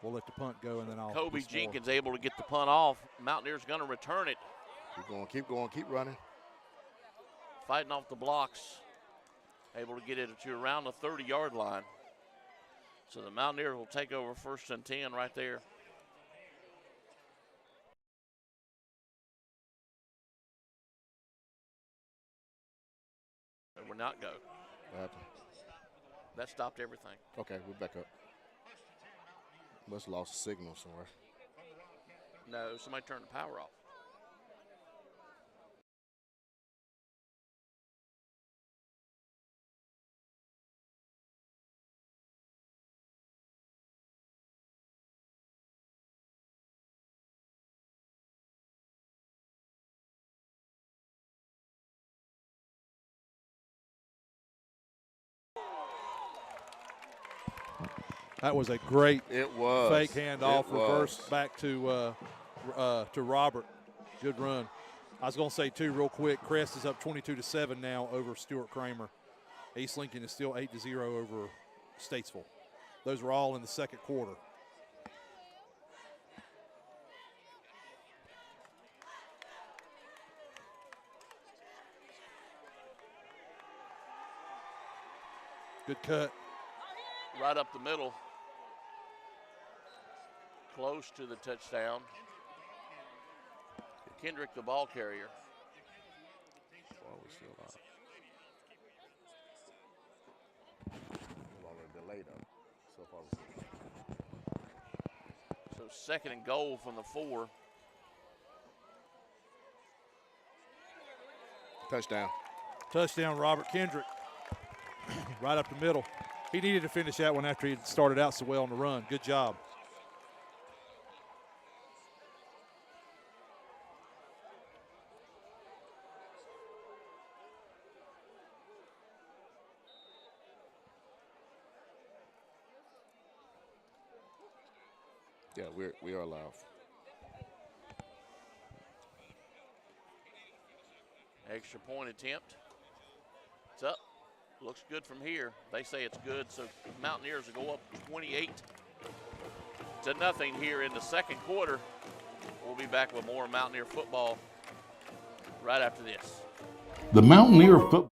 We'll let the punt go, and then I'll. Kobe Jenkins able to get the punt off. Mountaineers going to return it. Keep going, keep running. Fighting off the blocks. Able to get it to around the 30-yard line. So the Mountaineers will take over 1st and 10 right there. And we're not go. What happened? That stopped everything. Okay, we're back up. Must have lost a signal somewhere. No, somebody turned the power off. That was a great It was. fake handoff, It was. reverse back to Robert. Good run. I was going to say, too, real quick, Crest is up 22-7 now over Stuart Kramer. East Lincoln is still 8-0 over Statesville. Those were all in the second quarter. Good cut. Right up the middle. Close to the touchdown. Kendrick, the ball carrier. Ball was still out. Delay though. So far So 2nd and goal from the 4. touchdown. Touchdown, Robert Kendrick. Right up the middle. He needed to finish that one after he had started out so well on the run. Good job. Yeah, we are live. Extra point attempt. It's up. Looks good from here. They say it's good, so Mountaineers will go up 28-0 here in the second quarter. We'll be back with more Mountaineer football right after this. The Mountaineer football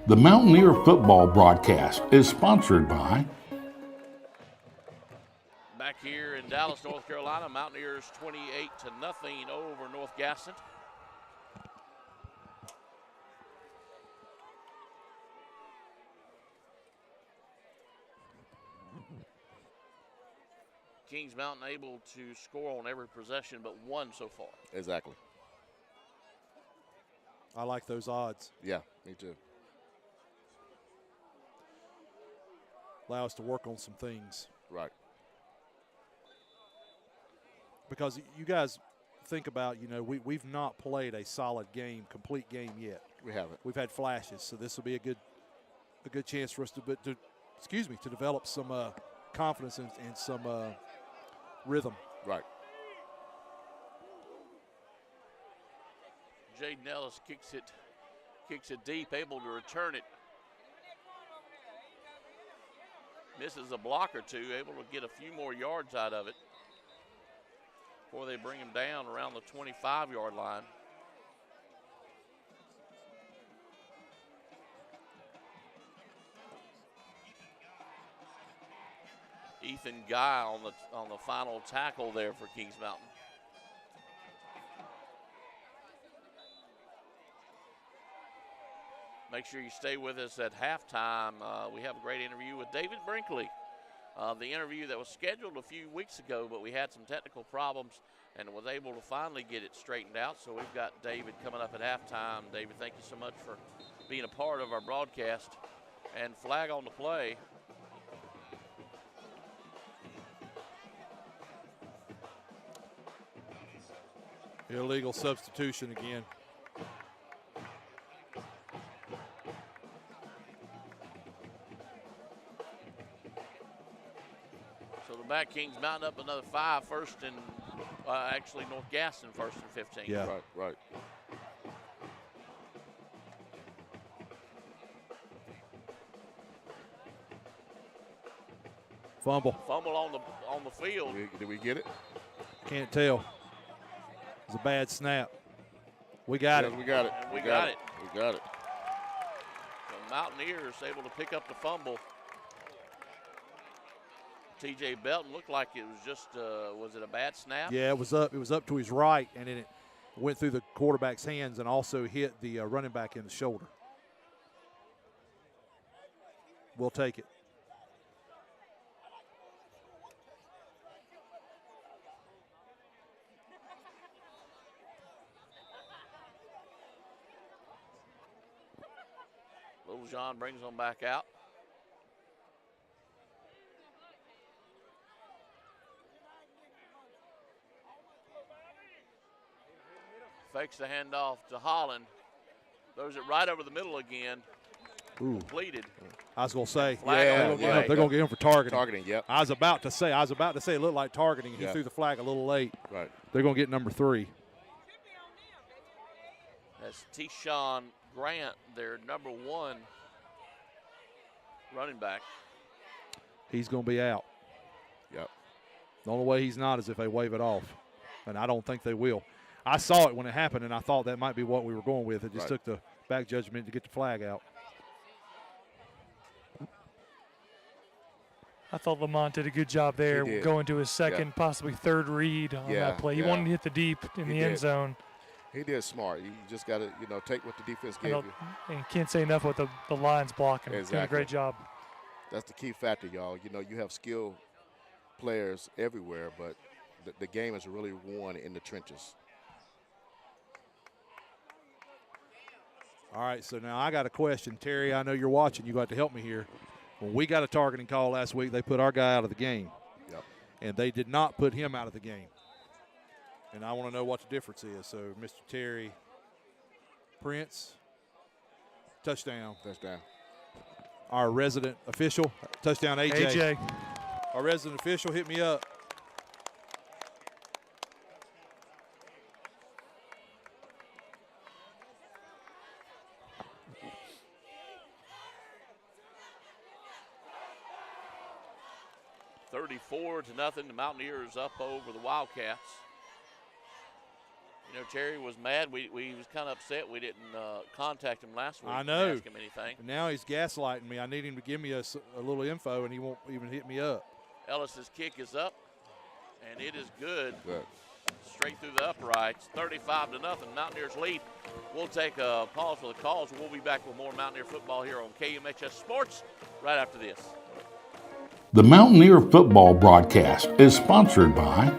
The Mountaineer football broadcast is sponsored by Back here in Dallas, North Carolina, Mountaineers 28-0 over North Gaston. Kings Mountain able to score on every possession but one so far. Exactly. I like those odds. Yeah, me too. Allow us to work on some things. Right. Because you guys think about, we've not played a solid game, complete game yet. We haven't. We've had flashes, so this will be a good chance for us to develop some confidence and some rhythm. Right. Jaden Ellis kicks it deep, able to return it. Misses a block or two, able to get a few more yards out of it before they bring him down around the 25-yard line. Ethan Guy on the final tackle there for Kings Mountain. Make sure you stay with us at halftime. We have a great interview with David Brinkley. The interview that was scheduled a few weeks ago, but we had some technical problems and was able to finally get it straightened out. So we've got David coming up at halftime. David, thank you so much for being a part of our broadcast. And flag on the play. Illegal substitution again. So the back Kings Mountain up another 5, first and actually North Gaston first and 15. Yeah. Right. Fumble. Fumble on the field. Did we get it? Can't tell. It was a bad snap. We got it. We got it. We got it. We got it. The Mountaineers able to pick up the fumble. T.J. Belton looked like it was just, was it a bad snap? Yeah, it was up. It was up to his right, and then it went through the quarterback's hands and also hit the running back in the shoulder. We'll take it. Little John brings them back out. Fakes the handoff to Holland. Throws it right over the middle again. Ooh. Completed. I was going to say, Flag they're going to get him for targeting. Targeting, yep. I was about to say it looked like targeting. He Yeah. threw the flag a little late. Right. They're going to get number 3. That's T-Shawn Grant, their number 1 running back. He's going to be out. Yep. The only way he's not is if they wave it off, and I don't think they will. I saw it when it happened, and I thought that might be what we were going with. It just took the back judgment to get the flag out. I thought Lamont did a good job there, going to his second, possibly third read on that play. He wanted to hit the deep in the end zone. He did smart. You just got to, take what the defense gave you. And can't say enough what the line's blocking. Exactly. Doing a great job. That's the key factor, y'all. You have skilled players everywhere, but the game is really won in the trenches. All right, so now I got a question. Terry, I know you're watching. You got to help me here. When we got a targeting call last week, they put our guy out of the game. Yep. And they did not put him out of the game. And I want to know what the difference is. So, Mr. Terry Prince, touchdown. Touchdown. Our resident official, touchdown AJ. AJ. Our resident official, hit me up. $34-0. The Mountaineers up over the Wildcats. You know, Terry was mad. We was kind of upset we didn't contact him last week. I know. And ask him anything. And now he's gaslighting me. I need him to give me a little info, and he won't even hit me up. Ellis's kick is up, and it is good. Good. Straight through the uprights, 35-0. Mountaineers lead. We'll take a pause for the calls. We'll be back with more Mountaineer football here on KMHS Sports right after this. The Mountaineer football broadcast is sponsored by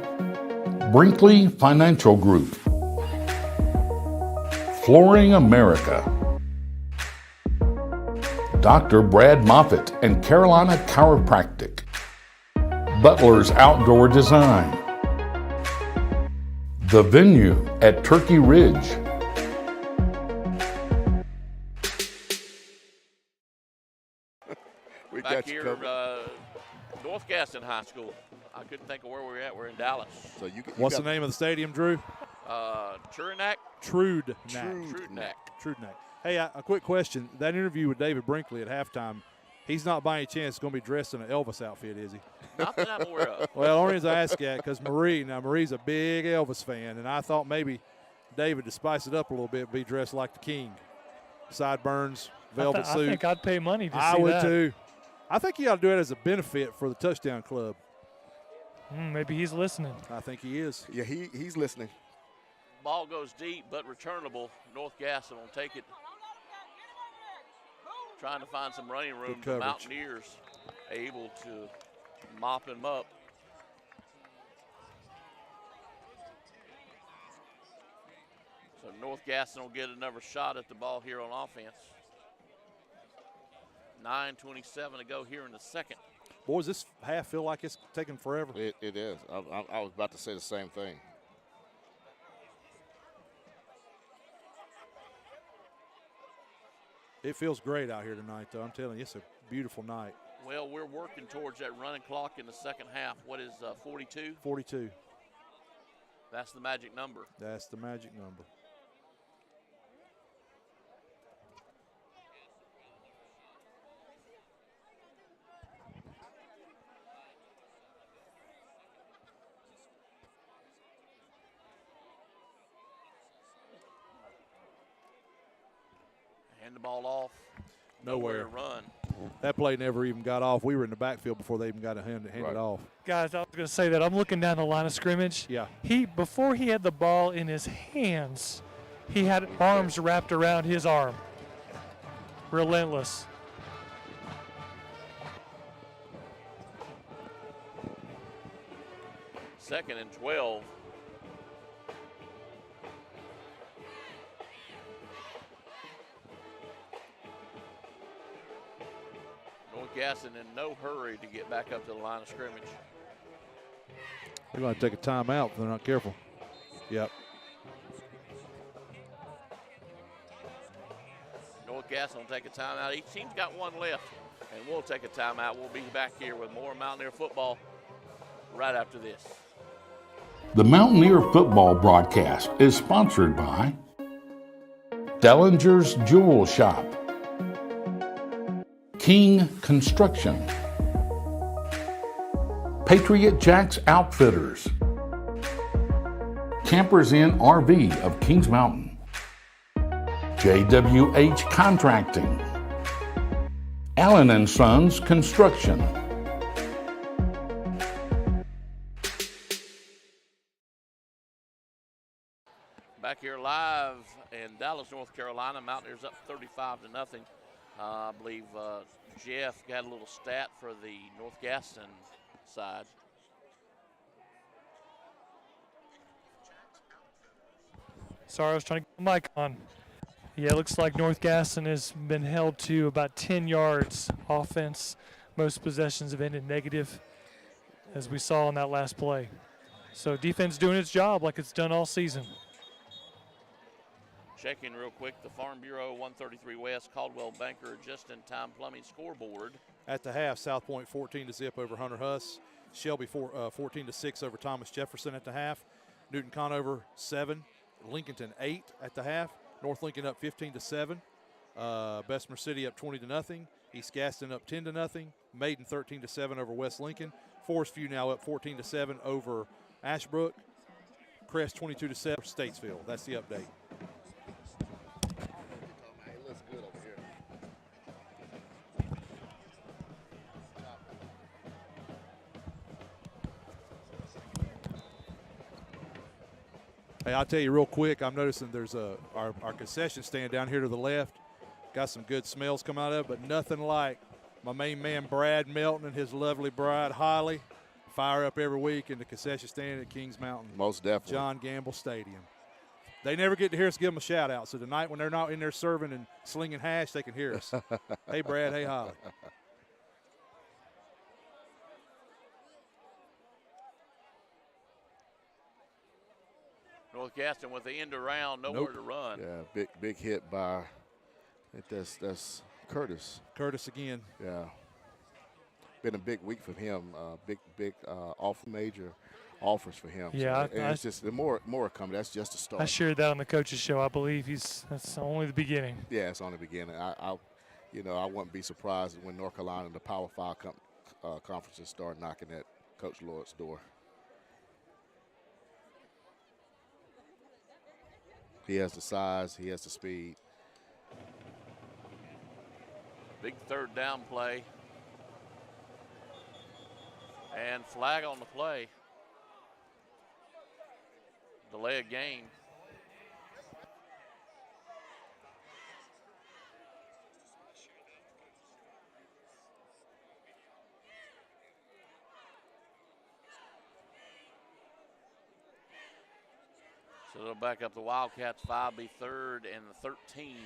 Brinkley Financial Group, Flooring America, Dr. Brad Moffitt and Carolina Chiropractic, Butler's Outdoor Design, The Venue at Turkey Ridge, We Back got you here, covered. North Gaston High School. I couldn't think of where we're at. We're in Dallas. So you What's got the name of the stadium, Drew? Churinack? Trudnack. Hey, a quick question. That interview with David Brinkley at halftime, he's not by any chance going to be dressed in an Elvis outfit, is he? Not that I'm aware of. Well, the only reason I ask that because Marie's a big Elvis fan, and I thought maybe David, to spice it up a little bit, be dressed like the king. Sideburns, velvet suit. I think I'd pay money to see I would that. too. I think he ought to do it as a benefit for the Touchdown Club. Maybe he's listening. I think he is. Yeah, he's listening. Ball goes deep, but returnable. North Gaston will take it. Trying to find some running room. Good The coverage. Mountaineers able to mop him up. So North Gaston will get another shot at the ball here on offense. 9:27 to go here in the second. Boys, this half feel like it's taking forever. It is. I was about to say the same thing. It feels great out here tonight, though. I'm telling you, it's a beautiful night. Well, we're working towards that running clock in the second half. What is 42? 42. That's the magic number. That's the magic number. Hand the ball off. Nowhere. To run. That play never even got off. We were in the backfield before they even got a hand it off. Guys, I was going to say that I'm looking down the line of scrimmage. Yeah. Before he had the ball in his hands, he had arms wrapped around his arm. Relentless. Second and 12. North Gaston in no hurry to get back up to the line of scrimmage. They're going to take a timeout if they're not careful. Yep. North Gaston will take a timeout. Each team's got one left, and we'll take a timeout. We'll be back here with more Mountaineer football right after this. The Mountaineer football broadcast is sponsored by Dellinger's Jewel Shop, King Construction, Patriot Jacks Outfitters, Campers Inn RV of Kings Mountain, JWH Contracting, Allen & Sons Construction. Back here live in Dallas, North Carolina. Mountaineers up 35-0. I believe Jeff got a little stat for the North Gaston side. Sorry, I was trying to get the mic on. Yeah, it looks like North Gaston has been held to about 10 yards offense. Most possessions have ended negative, as we saw in that last play. So defense doing its job like it's done all season. Checking real quick, the Farm Bureau 133 West, Caldwell Banker, just-in-time plumbing scoreboard. At the half, South Point 14-0 over Hunter Huss. Shelby 14-6 over Thomas Jefferson at the half. Newton Conover 7. Lincolnton 8 at the half. North Lincoln up 15-7. Bessemer City up 20-0. East Gaston up 10-0. Maiden 13-7 over West Lincoln. Forest View now up 14-7 over Ashbrook. Crest 22-7 Statesville. That's the update. It looks good over here. Hey, I'll tell you real quick, I'm noticing there's our concession stand down here to the left. Got some good smells come out of it, but nothing like my main man Brad Melton and his lovely bride Holly fire up every week in the concession stand at Kings Mountain. Most definitely. John Gamble Stadium. They never get to hear us give them a shout out, so tonight when they're not in there serving and slinging hash, they can hear us. Hey, Brad. Hey, Holly. North Gaston with the end around, nowhere to run. Yeah, big hit by, I think that's Curtis. Curtis again. Yeah. Been a big week for him. Big major offers for him. Yeah, so, and it's just the more coming. That's just a start. I shared that on the coaches show. I believe that's only the beginning. Yeah, it's on the beginning. I wouldn't be surprised when North Carolina and the Power 5 conferences start knocking at Coach Lloyd's door. He has the size. He has the speed. Big third down play. And flag on the play. Delay a game. So they'll back up the Wildcats 5, be third and 13.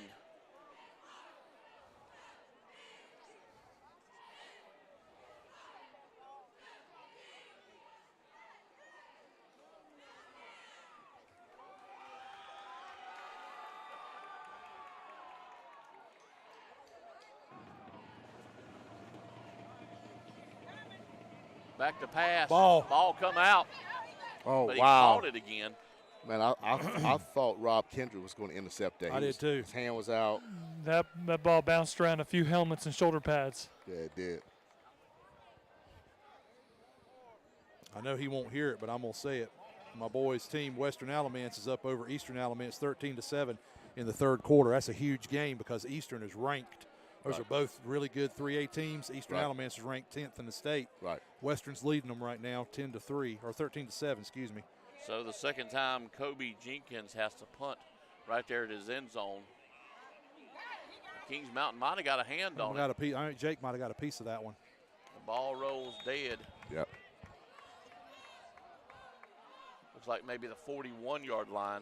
Back to pass. Ball come out. Oh, but he wow. caught it again. Man, I thought Rob Kendrick was going to intercept that. I did too. His hand was out. That ball bounced around a few helmets and shoulder pads. Yeah, it did. I know he won't hear it, but I'm going to say it. My boys' team, Western Alamance, is up over Eastern Alamance 13-7 in the third quarter. That's a huge game because Eastern is ranked. Those are both really good 3A teams. Eastern Alamance is ranked 10th in the state. Right. Western's leading them right now 10-3, or 13-7, excuse me. So the second time Kobe Jenkins has to punt right there at his end zone. Kings Mountain might have got a hand on it. I think Jake might have got a piece of that one. The ball rolls dead. Yep. Looks like maybe the 41-yard line.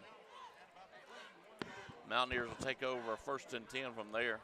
Mountaineers will take over 1st and 10 from there.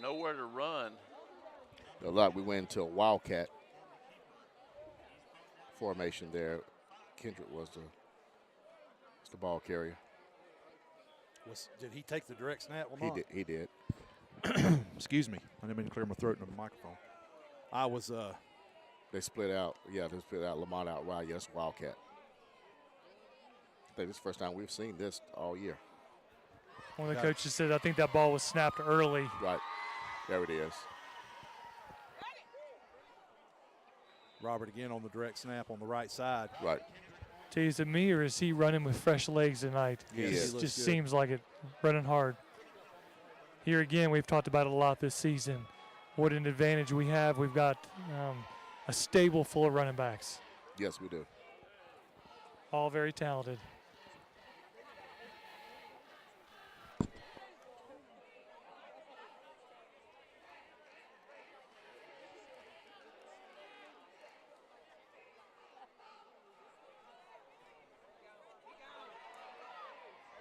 Nowhere to run. A lot. We went into a Wildcat formation there. Kendrick was the ball carrier. Did he take the direct snap, Lamont? He did. Excuse me. I didn't mean to clear my throat in the microphone. They split out. Yeah, they split out Lamont out wide. Yes, Wildcat. I think this is the first time we've seen this all year. One of the coaches said, I think that ball was snapped early. Right. There it is. Robert again on the direct snap on the right side. Right. Is it me or is he running with fresh legs tonight? He is. It just seems like it, running hard. Here again, we've talked about it a lot this season. What an advantage we have. We've got a stable full of running backs. Yes, we do. All very talented.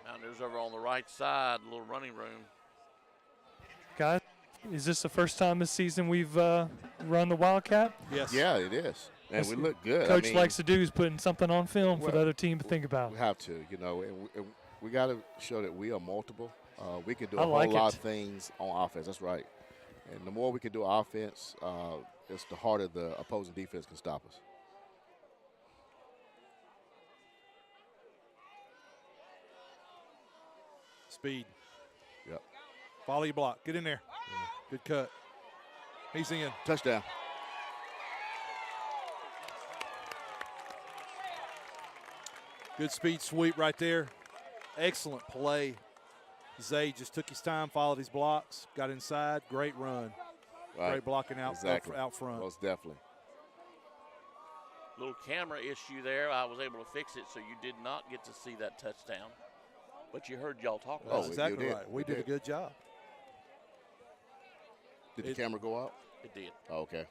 Mountaineers over on the right side, a little running room. Guys, Is this the first time this season we've run the Wildcat? Yes. Yeah, it is. And we look good. Coach likes to do is putting something on film for the other team to think about. We have to, you know, and we got to show that we are multiple. We can do a I like whole lot it. of things on offense. That's right. And the more we can do offense, it's the harder the opposing defense can stop us. Speed. Yep. Follow your block. Get in there. Good cut. He's in. Touchdown. Good speed sweep right there. Excellent play. Zay just took his time, followed his blocks, got inside. Great run. Right. Great blocking out front. Most definitely. Little camera issue there. I was able to fix it, so you did not get to see that touchdown. But you heard y'all talk about That's it. exactly right. We did a good job. Did the camera go out? It did. Oh, okay.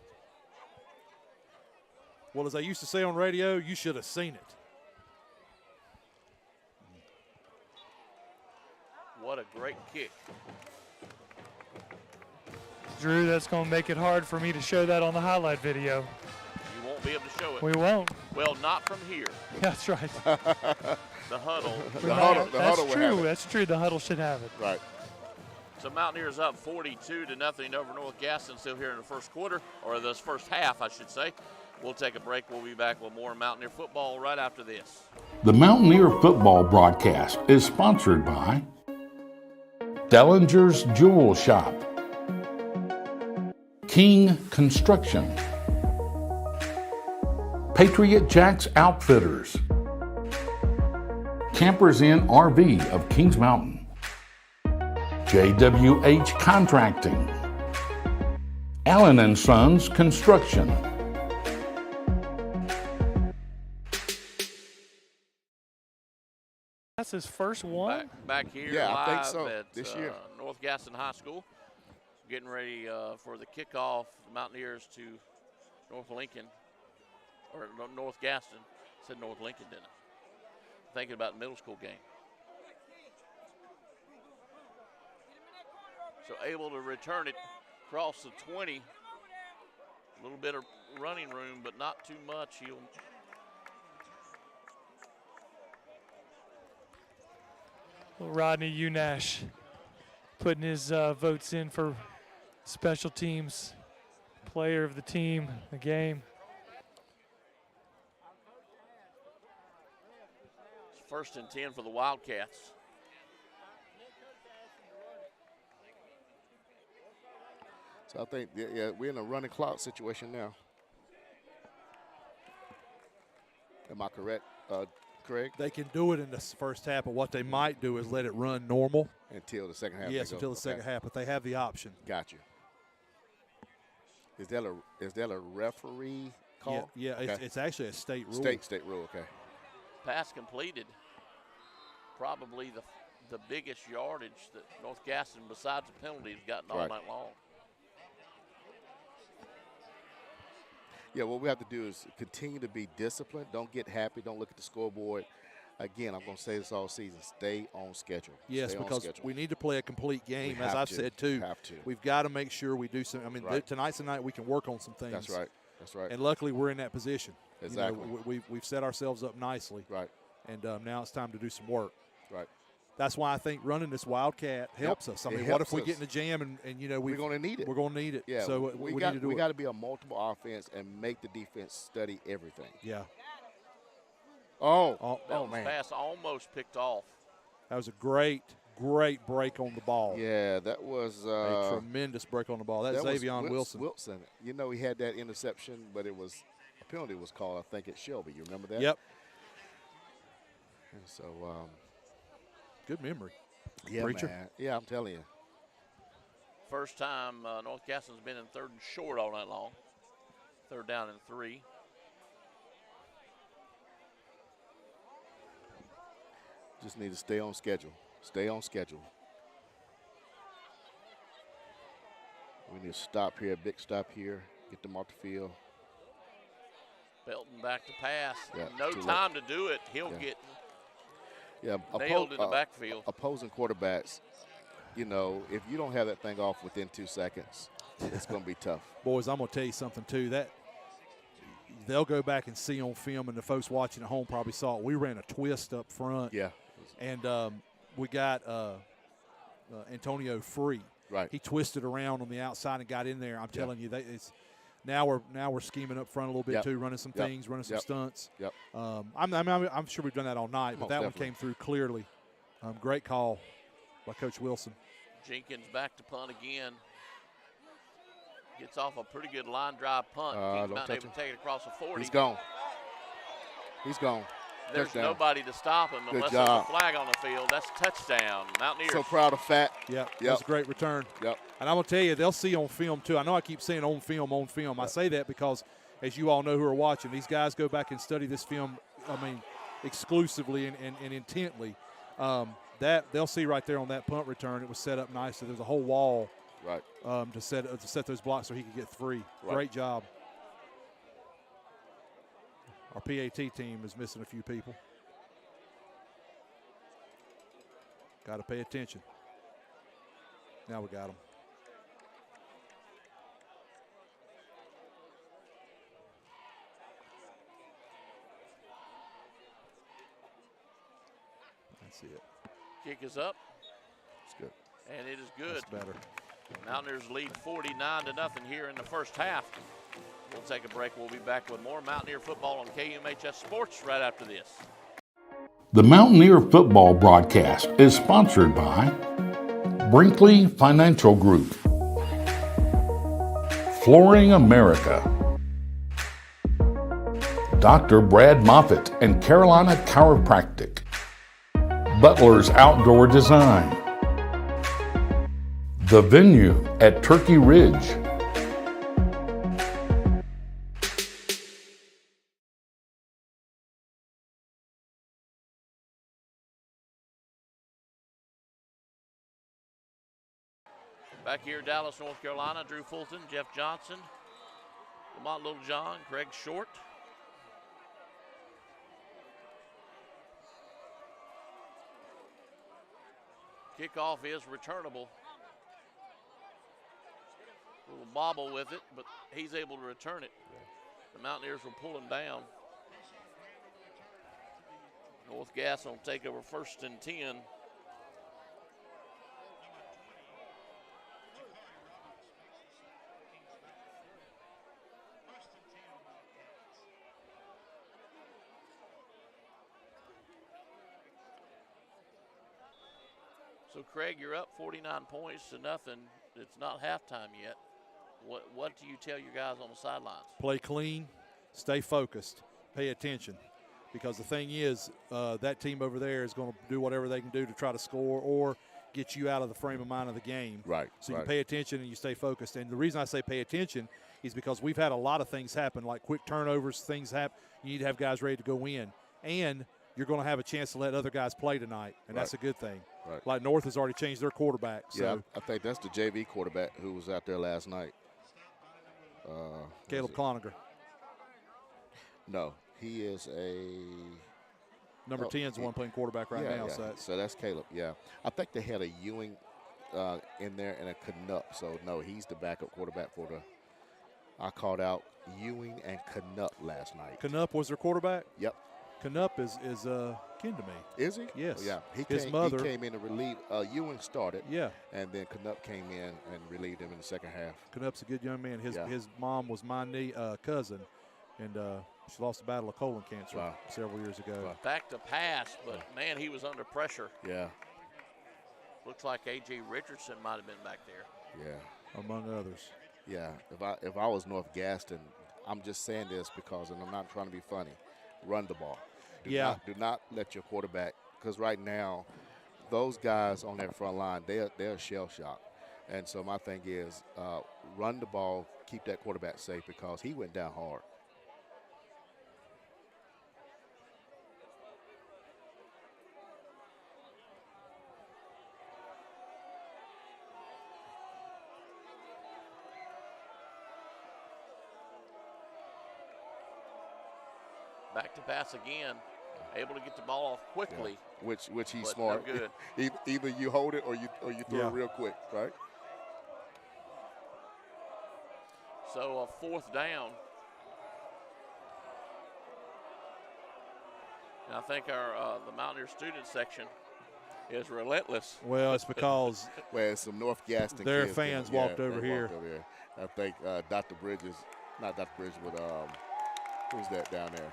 Well, as I used to say on radio, you should have seen it. What a great kick. Drew, that's going to make it hard for me to show that on the highlight video. You won't be able to show it. We won't. Well, not from here. That's right. The huddle. That's true. That's true. The huddle should have it. Right. So Mountaineers up 42-0 over North Gaston, still here in the first quarter, or this first half, I should say. We'll take a break. We'll be back with more Mountaineer football right after this. The Mountaineer football broadcast is sponsored by Dellinger's Jewel Shop, King Construction, Patriot Jacks Outfitters, Campers Inn RV of Kings Mountain, JWH Contracting, Allen & Sons Construction. That's his first one? Back here Yeah, I think live so, at this year. North Gaston High School. Getting ready for the kickoff, Mountaineers to North Lincoln, or North Gaston. Said North Lincoln, didn't I? Thinking about the middle school game. So able to return it across the 20. A little bit of running room, but not too much. He'll Rodney Unash putting his votes in for special teams, player of the team, the game. It's 1st and 10 for the Wildcats. So I think, yeah, we're in a running clock situation now. Am I correct, Craig? They can do it in the first half, but what they might do is let it run normal. Until the second half. Yes, until the second half, but they have the option. Got you. Is that a referee call? Yeah, Okay. it's actually a state rule. State rule, okay. Pass completed. Probably the biggest yardage that North Gaston, besides the penalties, gotten all Right. night long. Yeah, what we have to do is continue to be disciplined. Don't get happy. Don't look at the scoreboard. Again, I'm going to say this all season. Stay on schedule. Yes, Stay on because schedule. we need to play a complete game, We as have I've to. said too. Have to. We've got to make sure we do some. I mean, Right. tonight's the night we can work on some things. That's right. That's right. And luckily, we're in that position. Exactly. You know, we've set ourselves up nicely. Right. And now it's time to do some work. Right. That's why I think running this Wildcat helps us. I It mean, what if helps we us. get in a jam and you know We're going to need it. We're going to need it. Yeah. So we need got to do we it. got to be a multiple offense and make the defense study everything. Yeah. Oh, That man. pass almost picked off. That was a great break on the ball. Yeah, that was A tremendous break on the ball. That's that was Xavion Wilson. You know, he had that interception, but it was a penalty was called, I think, at Shelby. You remember that? Yep. And so, Good memory. yeah, Preacher. man. Yeah, I'm telling you. First time North Gaston's been in 3rd and short all night long. 3rd down and 3. Just need to stay on schedule. Stay on schedule. We need to stop here, big stop here, get them off the field. Belton back to pass. Yeah, No too late. time to do it. He'll Yeah. get Yeah, nailed in the backfield. opposing quarterbacks you know, if you don't have that thing off within 2 seconds, it's going to be tough. Boys, I'm going to tell you something, too. That they'll go back and see on film, and the folks watching at home probably saw it. We ran a twist up front. Yeah. And we got Antonio free. Right. He twisted around on the outside and got in there. I'm telling you, now we're scheming up front a little bit too, running some things, running some stunts. Yep. I'm sure we've done that all night, but that one came through clearly. Great call by Coach Wilson. Jenkins back to punt again. Gets off a pretty good line drive punt. He's not able to take it across the 40. He's gone. He's gone. There's touchdown. Nobody to stop him unless there's a flag on the field. That's touchdown. Mountaineers. So proud of Fat. Yep. That's a great return. Yep. And I'm going to tell you, they'll see on film, too. I know I keep saying on film. Yep. I say that because, as you all know who are watching, these guys go back and study this film, exclusively and intently. That they'll see right there on that punt return, it was set up nicely. There's a whole wall to set those blocks so he could get free. Right. Great job. Our PAT team is missing a few people. Got to pay attention. Now we got them. That's it. Kick is up. It's good. And it is good. That's better. Mountaineers lead 49-0 here in the first half. We'll take a break. We'll be back with more Mountaineer football on KMHS Sports right after this. The Mountaineer football broadcast is sponsored by Brinkley Financial Group, Flooring America, Dr. Brad Moffitt and Carolina Chiropractic, Butler's Outdoor Design, The Venue at Turkey Ridge, Back here, Dallas, North Carolina, Drew Fulton, Jeff Johnson, Lamont Littlejohn, Craig Short. Kickoff is returnable. A little bobble with it, but he's able to return it. The Mountaineers will pull him down. North Gaston will take over 1st and 10. So, Craig, you're up 49 points to nothing. It's not halftime yet. What do you tell your guys on the sidelines? Play clean, stay focused, pay attention. Because the thing is, that team over there is going to do whatever they can do to try to score or get you out of the frame of mind of the game. Right. So you pay attention and you stay focused. And the reason I say pay attention is because we've had a lot of things happen, like quick turnovers, things happen. You need to have guys ready to go in. And you're going to have a chance to let other guys play tonight, and that's a good thing. Right. Like North has already changed their quarterback. So. Yeah, I think that's the JV quarterback who was out there last night. Caleb Cloninger. No, he is a number 10 is the one playing quarterback right now. Yeah. So that's Caleb. Yeah, I think they had a Ewing in there and a Canuck. So no, he's the backup quarterback for the. I called out Ewing and Canuck last night. Canuck was their quarterback. Yep. Canuck is kin to me. Is he? Yes. Yeah. His mother. He came in to relieve. Ewing started. Yeah. And then Canuck came in and relieved him in the second half. Canuck's a good young man. His mom was my cousin, and she lost the battle of colon cancer several years ago. Wow. Back to pass, but, man, he was under pressure. Yeah. Looks like A.J. Richardson might have been back there. Yeah. Among others. Yeah. If I was North Gaston, I'm just saying this because, and I'm not trying to be funny, run the ball. Do not let your quarterback, because right now, those guys on that front line, they're shell shocked. And so my thing is, run the ball, keep that quarterback safe because he went down hard. Back to pass again. able to get the ball off quickly. Yeah. Which he's but smart. No good. Either you hold it or you throw it real quick, right? So a 4th down. And I think our the Mountaineer student section is relentless. Well, it's because well, some North Gaston their kids fans walked over here. I think Dr. Bridges, not Dr. Bridges, but who's that down there?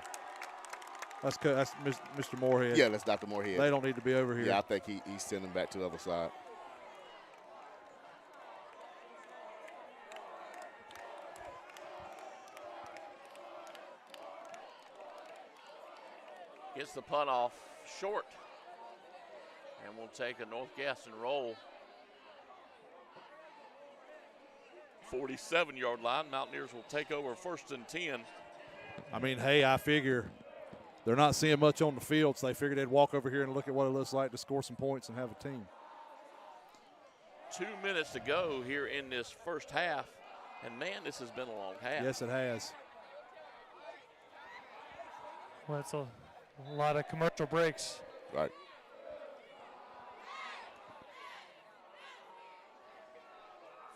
That's Mr. Moorhead. Yeah, that's Dr. Moorhead. They don't need to be over here. Yeah, I think he's sending back to the other side. Gets the punt off short. And we'll take a North Gaston roll. 47-yard line. Mountaineers will take over 1st and 10. I mean, hey, I figure they're not seeing much on the field, so they figured they'd walk over here and look at what it looks like to score some points and have a team. 2 minutes to go here in this first half. And, man, this has been a long half. Yes, it has. Well, it's a lot of commercial breaks. Right.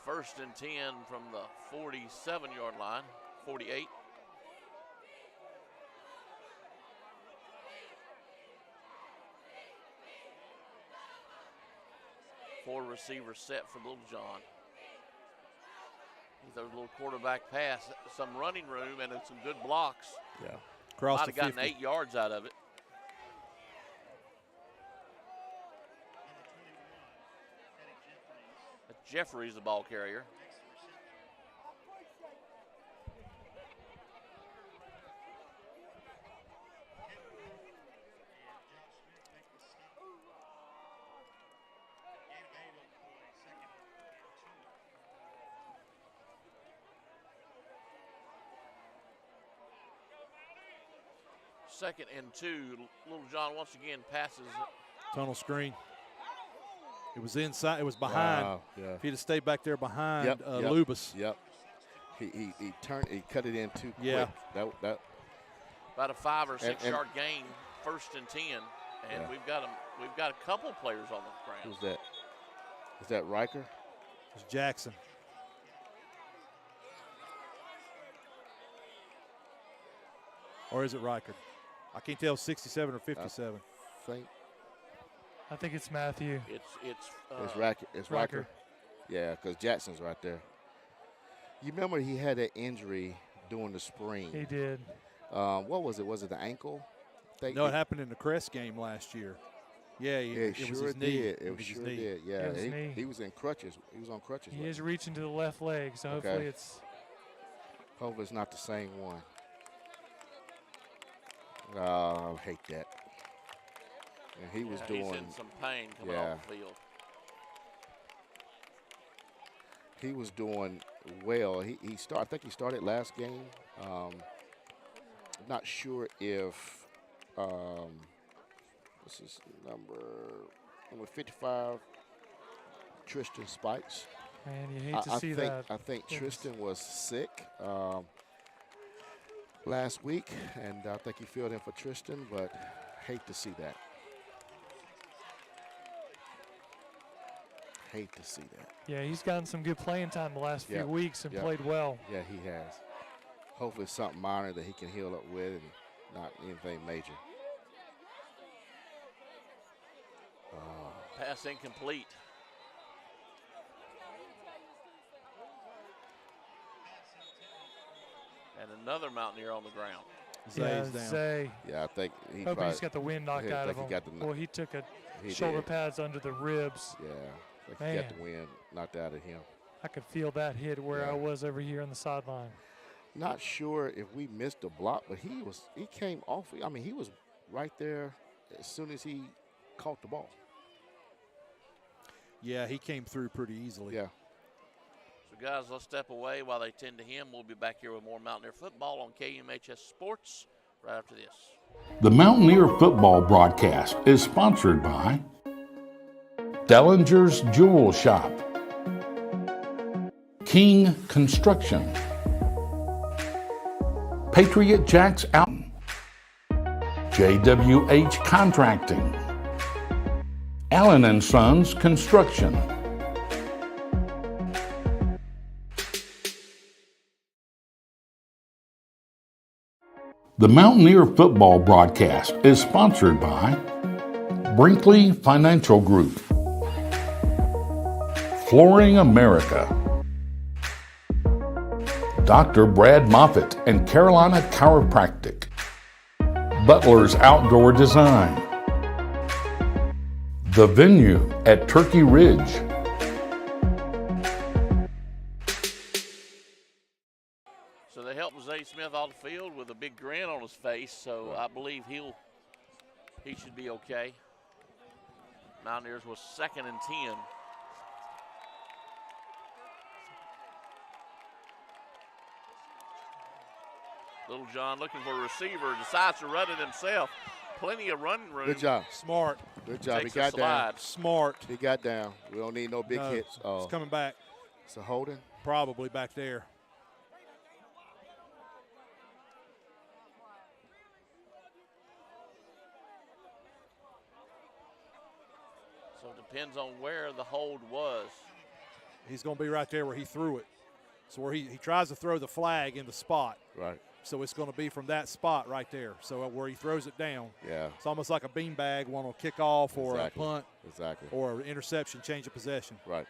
First and 10 from the 47-yard line, 48. Four receivers set for Little John. There's a little quarterback pass, some running room, and some good blocks. Yeah. Across Might the have gotten 50. 8 yards out of it. Jeffrey's the ball carrier. Second and 2. Little John once again passes. Tunnel screen. It was inside. It was behind. Wow, yeah. If he'd have stayed back there behind Yep. Lubas. Yep. He turned. He cut it in too quick. Yeah. That. About a 5 or 6 and yard gain, 1st and 10, and Yeah. we've got a couple players on the ground. Who's that? Is that Riker? It's Jackson. Or is it Riker? I can't tell 67 or 57. I think it's Matthew. It's Riker. It's Riker. Yeah, because Jackson's right there. You remember he had that injury during the spring. He did. What was it? Was it the ankle? No, it happened in the Crest game last year. Yeah, it was sure his knee. did. It sure did. Yeah, he was in crutches. He was on crutches. He is reaching to the left leg, so hopefully it's. Hopefully it's not the same one. I hate that. And he was doing. He's in some pain coming off the field. He was doing well. I think he started last game. Not sure if this is number 55, Tristan Spikes. Man, you hate to see that. I think Tristan was sick last week, and I think he filled in for Tristan, but hate to see that. Hate to see that. Yeah, he's gotten some good playing time the last few weeks and played well. Yeah, he has. Hopefully it's something minor that he can heal up with and not anything major. Pass incomplete. And another Mountaineer on the ground. Zay's down. Zay. Yeah, I think he Hope probably he's got the wind knocked out of him. Well, he took shoulder pads under the ribs. Yeah, I think he got the wind knocked out of him. I could feel that hit where I was over here on the sideline. Not sure if we missed a block, but he came off. I mean, he was right there as soon as he caught the ball. Yeah, he came through pretty easily. Yeah. So, guys, let's step away while they tend to him. We'll be back here with more Mountaineer football on KMHS Sports right after this. The Mountaineer football broadcast is sponsored by Dellinger's Jewel Shop, King Construction, Patriot Jacks Out, JWH Contracting, Allen & Sons Construction, the Mountaineer football broadcast is sponsored by Brinkley Financial Group, Flooring America, Dr. Brad Moffitt and Carolina Chiropractic, Butler's Outdoor Design, The Venue at Turkey Ridge, So they helped Zay Smith off the field with a big grin on his face, so I believe he should be okay. Mountaineers was 2nd and 10. Little John looking for a receiver, decides to run it himself. Plenty of running room. Good job. Smart. Good job. Takes He got a down. slide. Smart. He got down. We don't need no big No, hits. It's coming back. So holding. Probably back there. So it depends on where the hold was. He's going to be right there where he threw it. So where he tries to throw the flag in the spot. Right. So it's going to be from that spot right there. So where he throws it down. Yeah. It's almost like a beanbag, one on kickoff or Exactly. a punt Exactly. or an interception, change of possession. Right.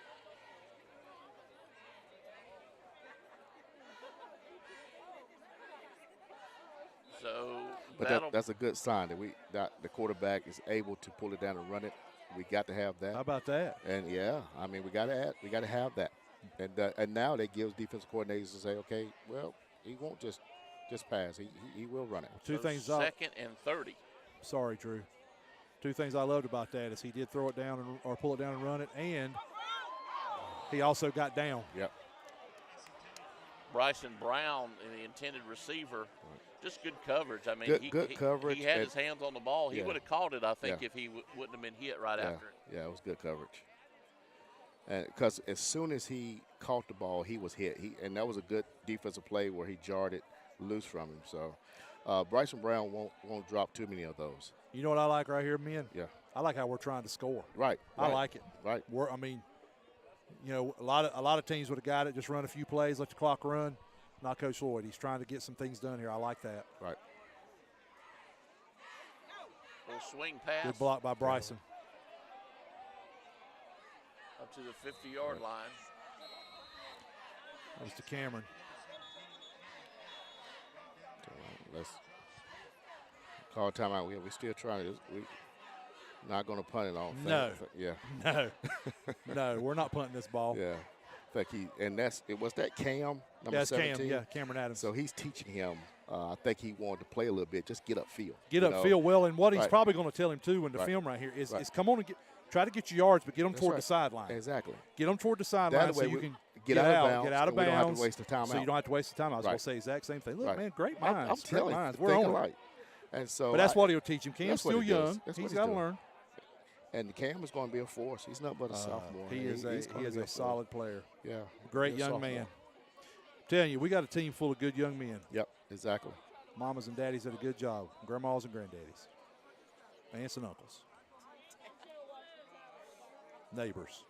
So But that's a good sign that the quarterback is able to pull it down and run it. We got to have that. How about that? And yeah, I mean we got to have that. And now that gives defensive coordinators to say, okay, well, he won't just pass. He will run it. Two so things. 2nd and 30. Sorry, Drew. Two things I loved about that is he did throw it down or pull it down and run it, and he also got down. Yep. Bryson Brown, the intended receiver, just good coverage. I mean, Good coverage. He had his hands on the ball. He Yeah. would have caught it, I think, Yeah. if he wouldn't have been hit right Yeah. after it. Yeah, it was good coverage. And because as soon as he caught the ball, he was hit. And that was a good defensive play where he jarred it loose from him. So Bryson Brown won't drop too many of those. You know what I like right here, men? Yeah. I like how we're trying to score. Right. I like it. Right. I mean, you know, a lot of teams would have got it, just run a few plays, let the clock run. Not Coach Lloyd. He's trying to get some things done here. I like that. Right. Little swing pass Good block by Bryson. up to the 50-yard line. That was to Cameron. Let's call timeout. We're still trying to. We're not going to punt it on. No. Yeah. No. No, we're not punting this ball. Yeah. In fact, was that Cam, number That's 17? Cam. Yeah, Cameron Adams. So he's teaching him. I think he wanted to play a little bit, just get upfield. Get upfield well, and what he's Right. probably going to tell him too in the Right. film right here is Right. come on and try to get your yards, but get them That's toward right. the sideline. Exactly. Get them toward the sideline That so way you we can get out of bounds. Get out of and we don't bounds. have to waste the time so out. you don't have to waste the time. I was going Right. to say the exact same thing. Look, Right. man, great I'm minds. Great telling you, minds. think We're on it. alike. And so But that's what he'll teach him. Cam's that's what still he does. young. That's what He's he's got to doing. learn. And Cam is going to be a force. He's not but a sophomore. He is a solid player. Yeah. Great he's a young sophomore. man. Telling you, we got a team full of good young men. Yep. Exactly. Mamas and daddies did a good job. Grandmas and granddaddies. Aunts and uncles. Neighbors.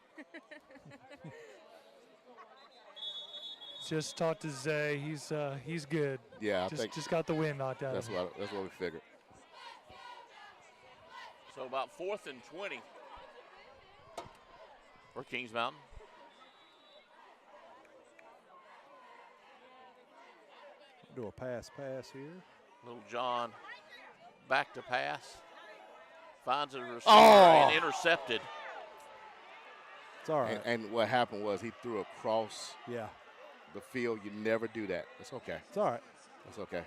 Just talked to Zay. He's good. Yeah, I think Just got the wind knocked out that's of him. what we figured. So about 4th and 20 for Kings Mountain. Do a pass here. Little John back to pass. Finds a receiver Oh! and intercepted. It's all right. And what happened was he threw across Yeah, the field. You never do that. It's okay. it's all right. It's okay.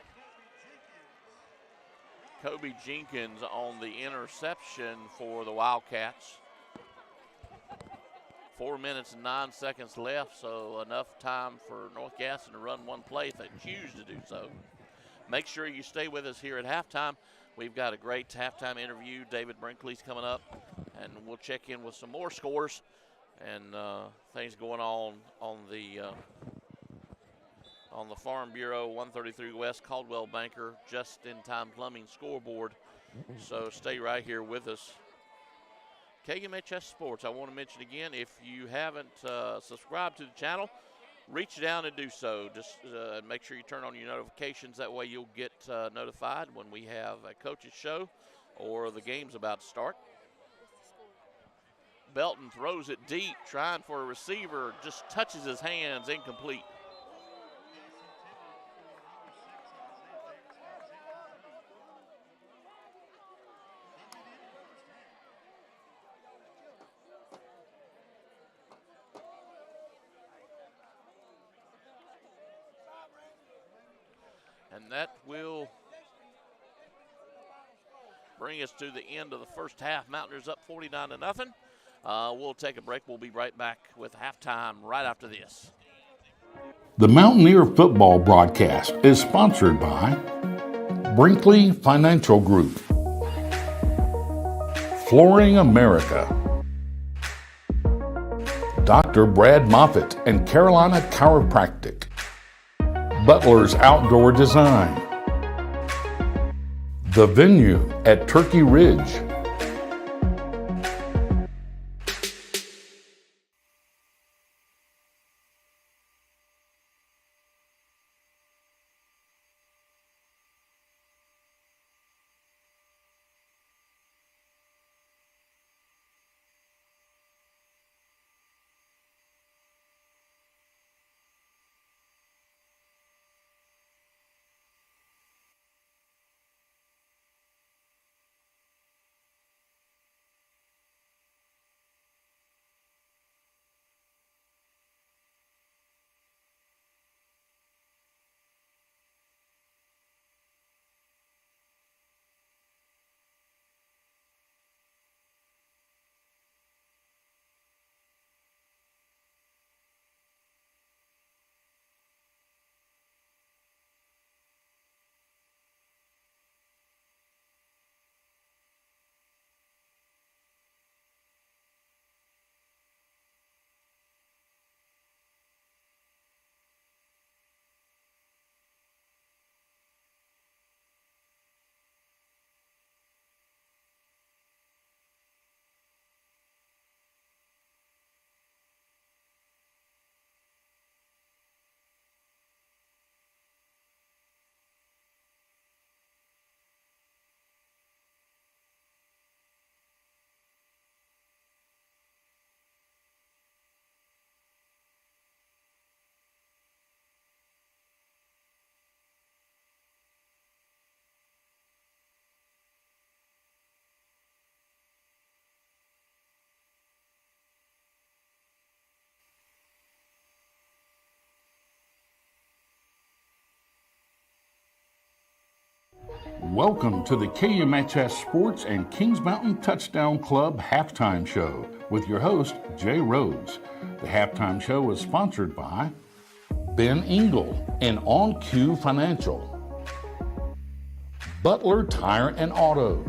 Kobe Jenkins on the interception for the Wildcats. 4 minutes and 9 seconds left, so enough time for North Gaston to run one play if they choose to do so. Make sure you stay with us here at halftime. We've got a great halftime interview. David Brinkley's coming up, and we'll check in with some more scores and things going on the Farm Bureau 133 West Caldwell Banker Just-in-Time Plumbing scoreboard So stay right here with us. KMHS Sports, I want to mention again, if you haven't subscribed to the channel, reach down and do so. Just make sure you turn on your notifications. That way you'll get notified when we have a coach's show or the game's about to start. Belton throws it deep, trying for a receiver, just touches his hands, incomplete. And that will bring us to the end of the first half. Mountaineers up 49-0. We'll take a break. We'll be right back with halftime right after this. The Mountaineer football broadcast is sponsored by Brinkley Financial Group, Flooring America, Dr. Brad Moffitt and Carolina Chiropractic, Butler's Outdoor Design, The Venue at Turkey Ridge, Welcome to the KMHS Sports and Kings Mountain Touchdown Club Halftime Show with your host, Jay Rhodes. The halftime show is sponsored by Ben Engel and On Cue Financial, Butler Tire and Auto,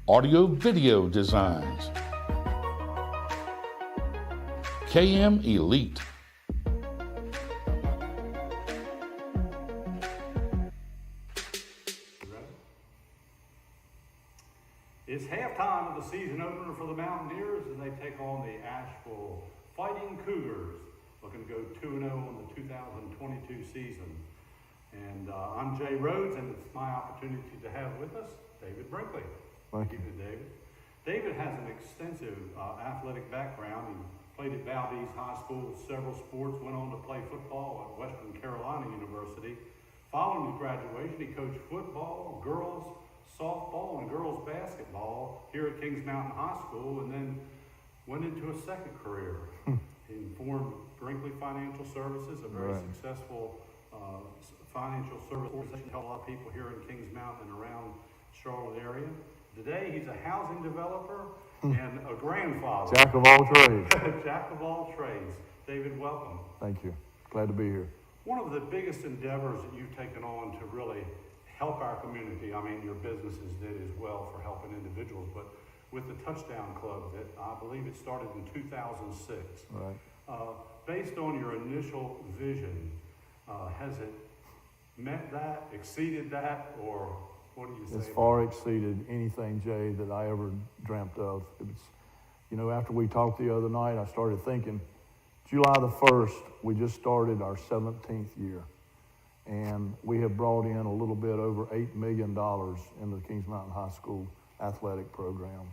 Audio Video Designs, KM Elite, It's halftime of the season opener for the Mountaineers as they take on the Asheville Fighting Cougars, looking to go 2-0 on the 2022 season. And I'm Jay Rhodes, and it's my opportunity to have with us David Brinkley. Thank you, David. David has an extensive athletic background. He played at Valdez High School with several sports, went on to play football at Western Carolina University. Following his graduation, he coached football, girls softball, and girls basketball here at Kings Mountain High School, and then went into a second career. He formed Brinkley Financial Services, a very successful financial service organization to help a lot of people here in Kings Mountain and around Charlotte area. Today, he's a housing developer and a grandfather. Jack of all trades. Jack of all trades. David, welcome. Thank you. Glad to be here. One of the biggest endeavors that you've taken on to really help our community, I mean, your businesses did as well for helping individuals, but with the Touchdown Club that I believe it started in 2006. Right. Based on your initial vision, has it met that, exceeded that, or what do you say? It's far exceeded anything, Jay, that I ever dreamt of. It was, you know, after we talked the other night, I started thinking, July the 1st, we just started our 17th year. And we have brought in a little bit over $8 million into the Kings Mountain High School athletic program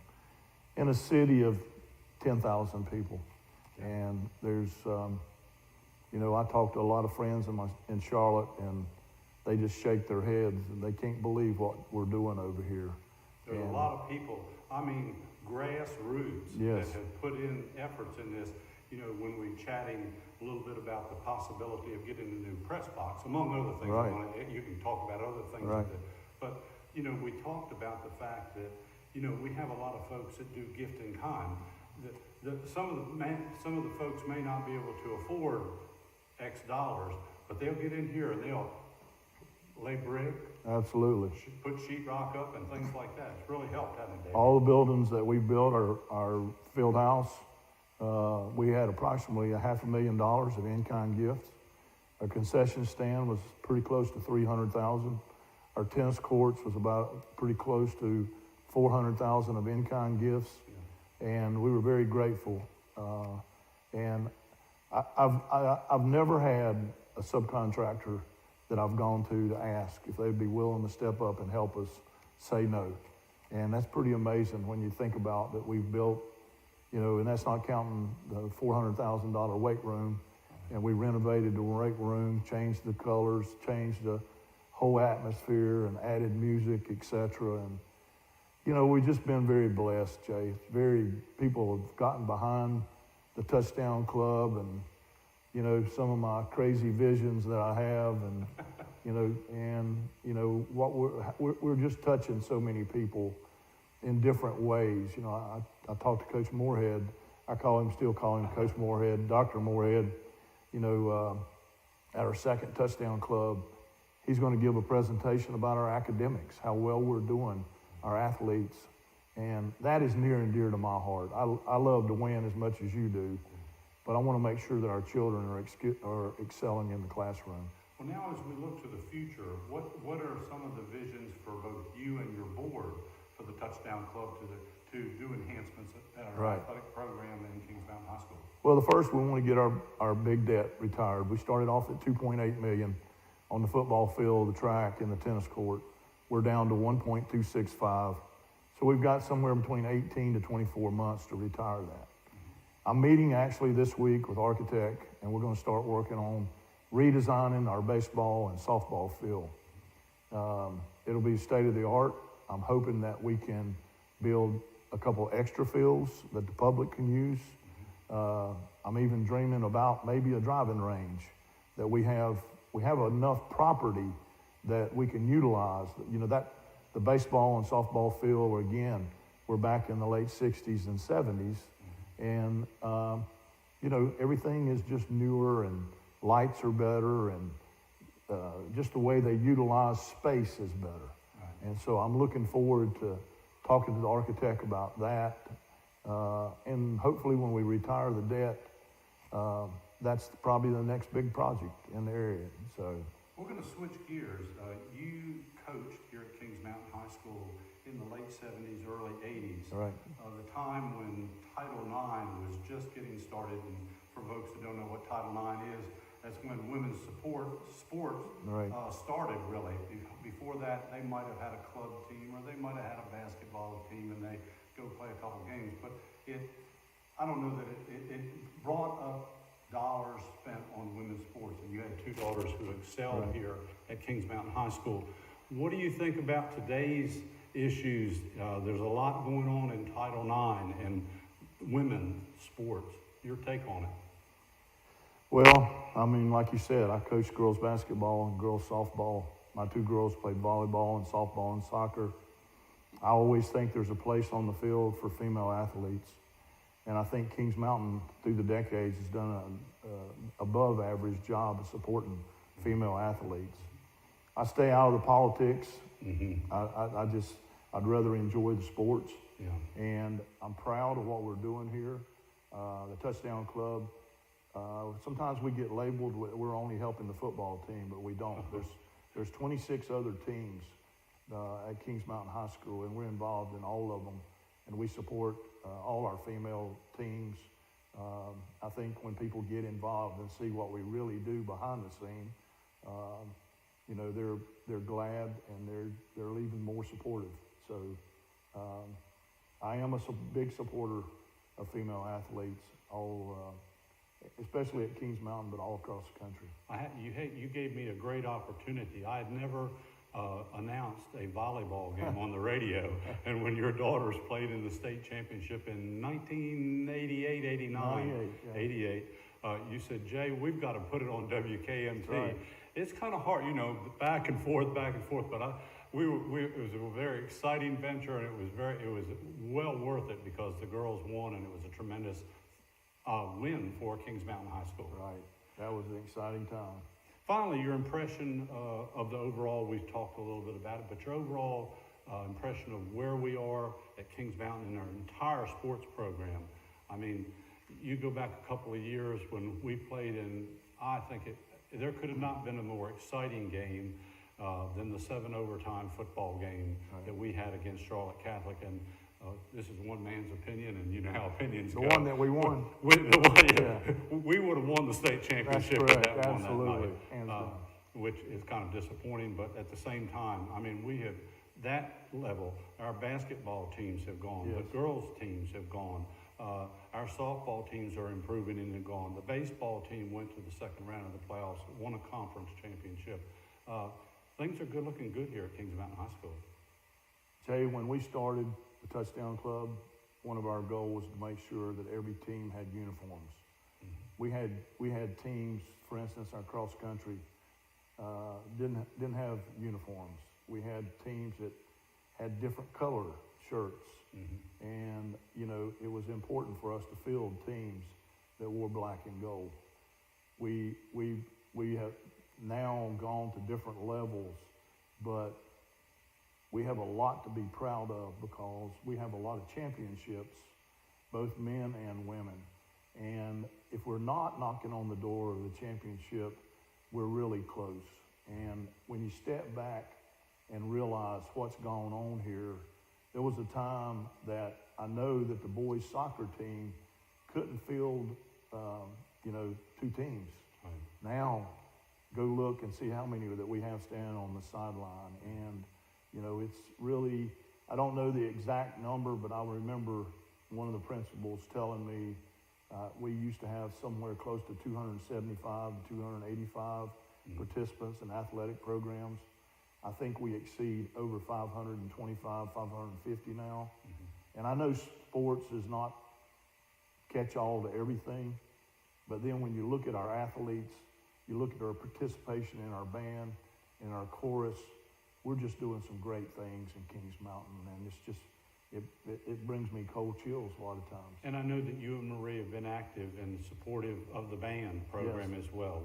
in a city of 10,000 people. And there's, you know, I talked to a lot of friends in Charlotte, and they just shake their heads and they can't believe what we're doing over here. There's a lot of people, I mean, grassroots Yes. that have put in efforts in this. You know, when we're chatting a little bit about the possibility of getting a new press box, among other things. Right. You can talk about other things. Right. But, you know, we talked about the fact that, you know, we have a lot of folks that do gift in kind. Some of the folks may not be able to afford X dollars, but they'll get in here and they'll lay brick, Absolutely. put sheetrock up and things like that. It's really helped, hasn't it, Dave? All the buildings that we built, our field house, we had approximately $500,000 of in-kind gifts. Our concession stand was pretty close to $300,000. Our tennis courts was about pretty close to $400,000 of in-kind gifts, and we were very grateful. And I've never had a subcontractor that I've gone to ask if they'd be willing to step up and help us say no. And that's pretty amazing when you think about that we've built, you know, and that's not counting the $400,000 weight room. And we renovated the weight room, changed the colors, changed the whole atmosphere, and added music, etc. And, you know, we've just been very blessed, Jay. People have gotten behind the Touchdown Club and, you know, some of my crazy visions that I have, and, you know, what we're just touching so many people in different ways. You know, I talked to Coach Moorhead. Still call him Coach Moorhead, Dr. Moorhead, you know, at our second Touchdown Club. He's going to give a presentation about our academics, how well we're doing, our athletes. And that is near and dear to my heart. I love to win as much as you do, but I want to make sure that our children are excelling in the classroom. Well, now as we look to the future, what are some of the visions for both you and your board for the Touchdown Club to do enhancements at our athletic program in Kings Mountain High School? Well, the first, we want to get our big debt retired. We started off at $2.8 million on the football field, the track, and the tennis court. We're down to $1.265. So we've got somewhere between 18 to 24 months to retire that. I'm meeting actually this week with Architect, and we're going to start working on redesigning our baseball and softball field. It'll be state of the art. I'm hoping that we can build a couple extra fields that the public can use. I'm even dreaming about maybe a driving range that we have enough property that we can utilize. You know, that the baseball and softball field, again, we're back in the late 60s and 70s. And, you know, everything is just newer, and lights are better, and just the way they utilize space is better. Right. And so I'm looking forward to talking to the architect about that. And hopefully when we retire the debt, that's probably the next big project in the area. So we're going to switch gears. You coached here at Kings Mountain High School in the late 70s, early 80s. Right. The time when Title IX was just getting started. And for folks who don't know what Title IX is, that's when women's sports started, really. Before that, they might have had a club team, or they might have had a basketball team, and they go play a couple games. But I don't know that it brought up dollars spent on women's sports. And you had two daughters who excelled here at Kings Mountain High School. What do you think about today's issues? There's a lot going on in Title IX and women's sports. Your take on it? Well, I mean, like you said, I coached girls basketball and girls softball. My two girls played volleyball and softball and soccer. I always think there's a place on the field for female athletes. And I think Kings Mountain, through the decades, has done an above average job of supporting female athletes. I stay out of the politics. Mm-hmm. I'd rather enjoy the sports. Yeah. And I'm proud of what we're doing here. The Touchdown Club. Sometimes we get labeled we're only helping the football team, but we don't. There's 26 other teams at Kings Mountain High School, and we're involved in all of them, and we support all our female teams. I think when people get involved and see what we really do behind the scene, you know, they're glad and they're even more supportive. So I am a big supporter of female athletes, especially at Kings Mountain, but all across the country. You gave me a great opportunity. I had never announced a volleyball game on the radio, and when your daughters played in the state championship in 1988, 89, 88, you said, Jay, we've got to put it on WKMT. Right. It's kind of hard, you know, back and forth, but it was a very exciting venture, and it was well worth it because the girls won, and it was a tremendous win for Kings Mountain High School. Right. That was an exciting time. Finally, your impression of the overall, we've talked a little bit about it, but your overall impression of where we are at Kings Mountain in our entire sports program. I mean, you go back a couple of years when we played in, I think there could have not been a more exciting game than the 7 overtime football game that we had against Charlotte Catholic. And this is one man's opinion, and you know how opinions go. The one that we won. We would have won the state championship That's if correct. that won Absolutely. that night, which is kind of disappointing. But at the same time, I mean, we have that level. Our basketball teams have gone. Yes. The girls' teams have gone. Our softball teams are improving and have gone. The baseball team went to the second round of the playoffs, won a conference championship. Things are looking good here at Kings Mountain High School. Jay, when we started the Touchdown Club, one of our goals was to make sure that every team had uniforms. Mm-hmm. We had teams, for instance, our cross country didn't have uniforms. We had teams that had different color shirts. Mm-hmm. And, you know, it was important for us to field teams that wore black and gold. We have now gone to different levels, but we have a lot to be proud of because we have a lot of championships, both men and women. And if we're not knocking on the door of the championship, we're really close. And when you step back and realize what's going on here, there was a time that I know that the boys soccer team couldn't field, 2 teams. Right. Now, go look and see how many that we have standing on the sideline. And, you know, it's really, I don't know the exact number, but I remember one of the principals telling me we used to have somewhere close to 275 to 285 participants in athletic programs. I think we exceed over 525, 550 now. Mm-hmm. And I know sports is not catch-all to everything, but then when you look at our athletes, you look at our participation in our band, in our chorus, we're just doing some great things in Kings Mountain, and it's just, it brings me cold chills a lot of times. And I know that you and Marie have been active and supportive of the band program as well.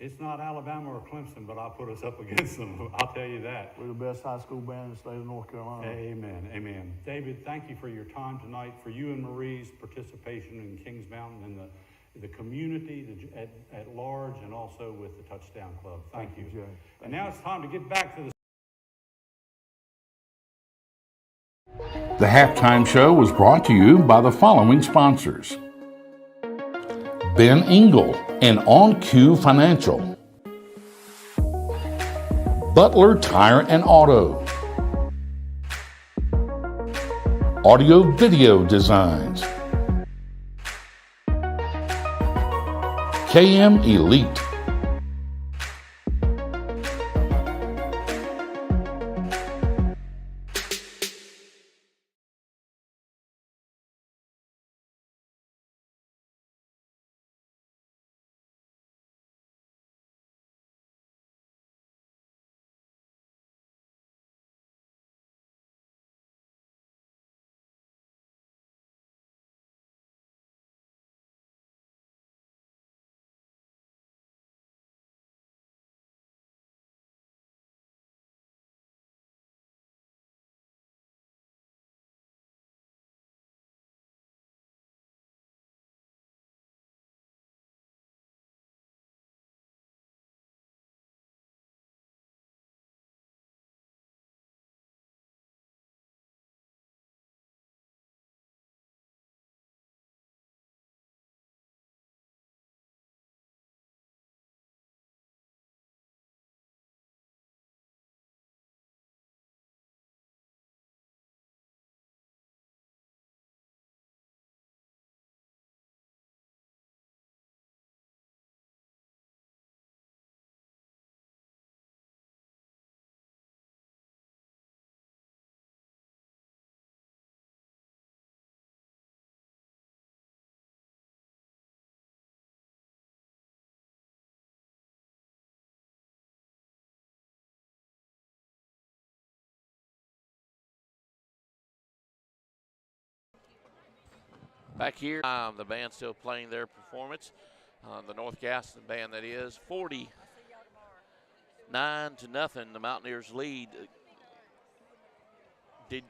It's not Alabama or Clemson, but I'll put us up against them. I'll tell you that. We're the best high school band in the state of North Carolina. Amen, amen. David, thank you for your time tonight, for you and Marie's participation in Kings Mountain and the community at large, and also with the Touchdown Club. Thank you. Jay. And now it's time to get back to the The halftime show was brought to you by the following sponsors: Ben Engel and On Q Financial, Butler Tire and Auto, Audio Video Designs, KM Elite, Back here, the band still playing their performance. The North Gaston band, that is. 49-0, the Mountaineers lead. Did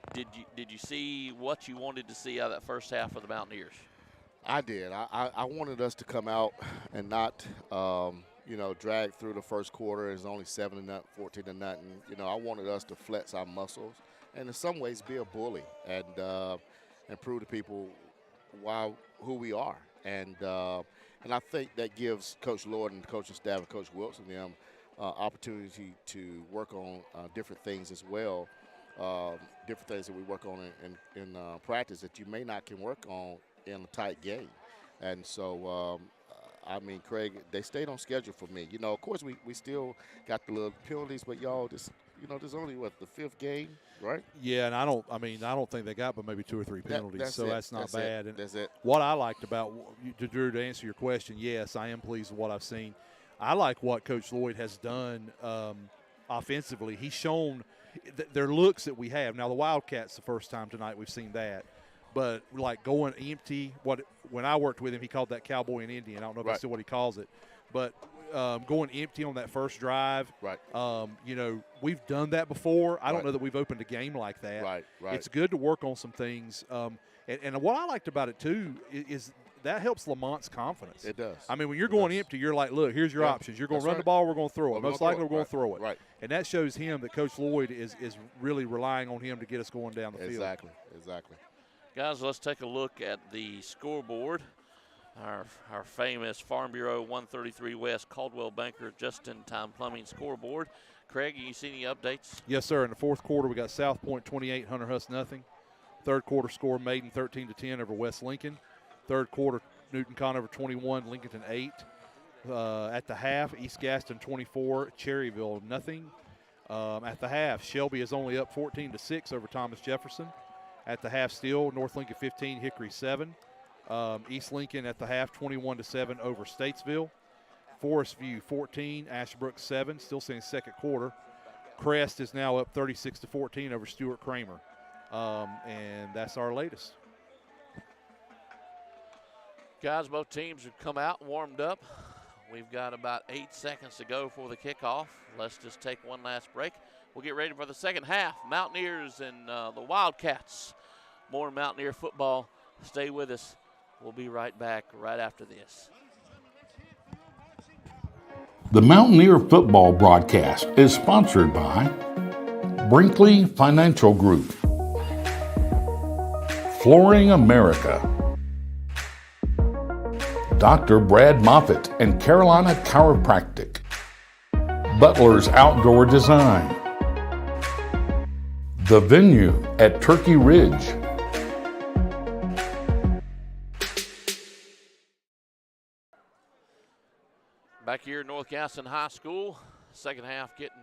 you see what you wanted to see out of that first half of the Mountaineers? I did. I wanted us to come out and not, drag through the first quarter. It's only 7-0, 14-0. I wanted us to flex our muscles and in some ways be a bully and prove to people who we are. And I think that gives Coach Lord and the coaching staff and Coach Wilson them opportunity to work on different things as well. Different things that we work on in practice that you may not can work on in a tight game. And so, Craig, they stayed on schedule for me. Of course, we still got the little penalties, but y'all, there's only, the fifth game, right? Yeah, and I don't think they got but maybe 2 or 3 penalties, that's not bad. And that's it. What I liked about Drew, to answer your question, yes, I am pleased with what I've seen. I like what Coach Lloyd has done offensively. He's shown their looks that we have. Now, the Wildcats, the first time tonight we've seen that. But, going empty, when I worked with him, he called that cowboy and Indian. I don't know if that's still what he calls it. But going empty on that first drive, we've done that before. I don't know that we've opened a game like that. Right. It's good to work on some things. And what I liked about it, too, is that helps Lamont's confidence. It does. When you're going empty, you're like, look, here's your options. You're going to run the ball, we're going to throw it. Most likely we're going to throw it. Right. And that shows him that Coach Lloyd is really relying on him to get us going down the field. Exactly. Guys, let's take a look at the scoreboard. Our famous Farm Bureau 133 West Caldwell Banker just-in-time plumbing scoreboard. Craig, you see any updates? Yes, sir. In the fourth quarter, we got South Point 28, Hunter Huss nothing. Third quarter score, Maiden 13-10 over West Lincoln. Third quarter, Newton Conover 21, Lincolnton 8. At the half, East Gaston 24, Cherryville nothing. At the half, Shelby is only up 14-6 over Thomas Jefferson. At the half, still North Lincoln 15, Hickory 7. East Lincoln at the half 21-7 over Statesville. Forest View 14, Ashbrook 7. Still saying second quarter. Crest is now up 36-14 over Stuart Kramer, and that's our latest. Guys, both teams have come out and warmed up. We've got about 8 seconds to go for the kickoff. Let's just take one last break. We'll get ready for the second half. Mountaineers and the Wildcats. More Mountaineer football. Stay with us. We'll be right back right after this. The Mountaineer football broadcast is sponsored by Brinkley Financial Group, Flooring America, Dr. Brad Moffitt and Carolina Chiropractic, Butler's Outdoor Design, The Venue at Turkey Ridge, back here at North Gaston High School, second half getting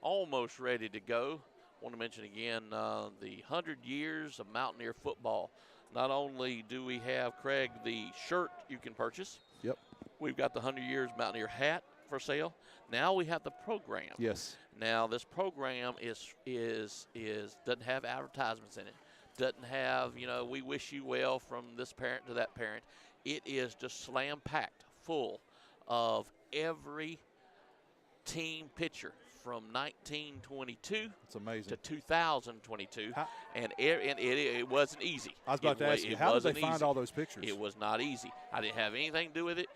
almost ready to go. Want to mention again the 100 years of Mountaineer football. Not only do we have, Craig, the shirt you can purchase. Yep. We've got the 100 years Mountaineer hat for sale. Now we have the program. Yes. Now this program doesn't have advertisements in it. Doesn't have, we wish you well from this parent to that parent. It is just slam packed full of every team picture from 1922 It's amazing. to 2022, and it wasn't easy. I was about to ask you, how did they find all those pictures? It was not easy. I didn't have anything to do with it.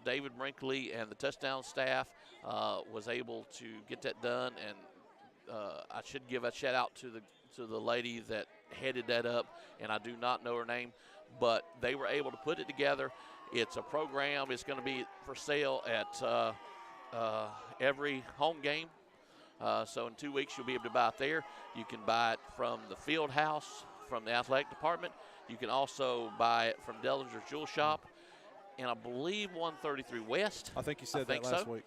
David Brinkley and the touchdown staff was able to get that done, and I should give a shout out to the lady that headed that up, and I do not know her name, but they were able to put it together. It's a program. It's going to be for sale at every home game. So in 2 weeks, you'll be able to buy it there. You can buy it from the field house, from the athletic department. You can also buy it from Dellinger's Jewel Shop, and I believe 133 West. I think you said that last week.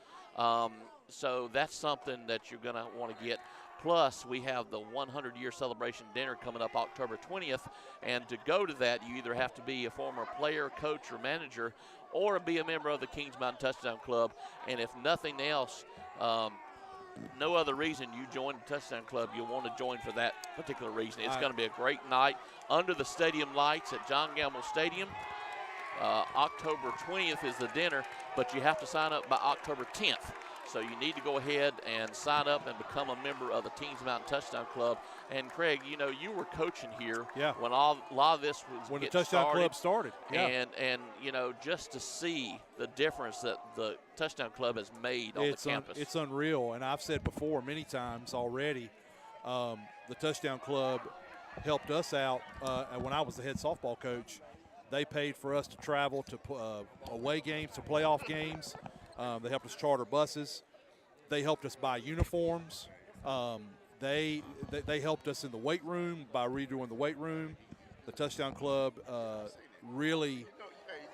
So that's something that you're going to want to get. Plus, we have the 100-year celebration dinner coming up October 20th, and to go to that, you either have to be a former player, coach, or manager, or be a member of the Kings Mountain Touchdown Club. And if nothing else, no other reason you joined the Touchdown Club, you'll want to join for that particular reason. It's going to be a great night under the stadium lights at John Gamble Stadium. October 20th is the dinner, but you have to sign up by October 10th. So you need to go ahead and sign up and become a member of the Kings Mountain Touchdown Club. And Craig, you know, you were coaching here when a lot of this was when the Touchdown Club started. Yeah. And you know, just to see the difference that the Touchdown Club has made on the campus. It's unreal. And I've said before many times already, the Touchdown Club helped us out. And when I was the head softball coach, they paid for us to travel to away games, to playoff games. They helped us charter buses. They helped us buy uniforms. They helped us in the weight room by redoing the weight room. The Touchdown Club really,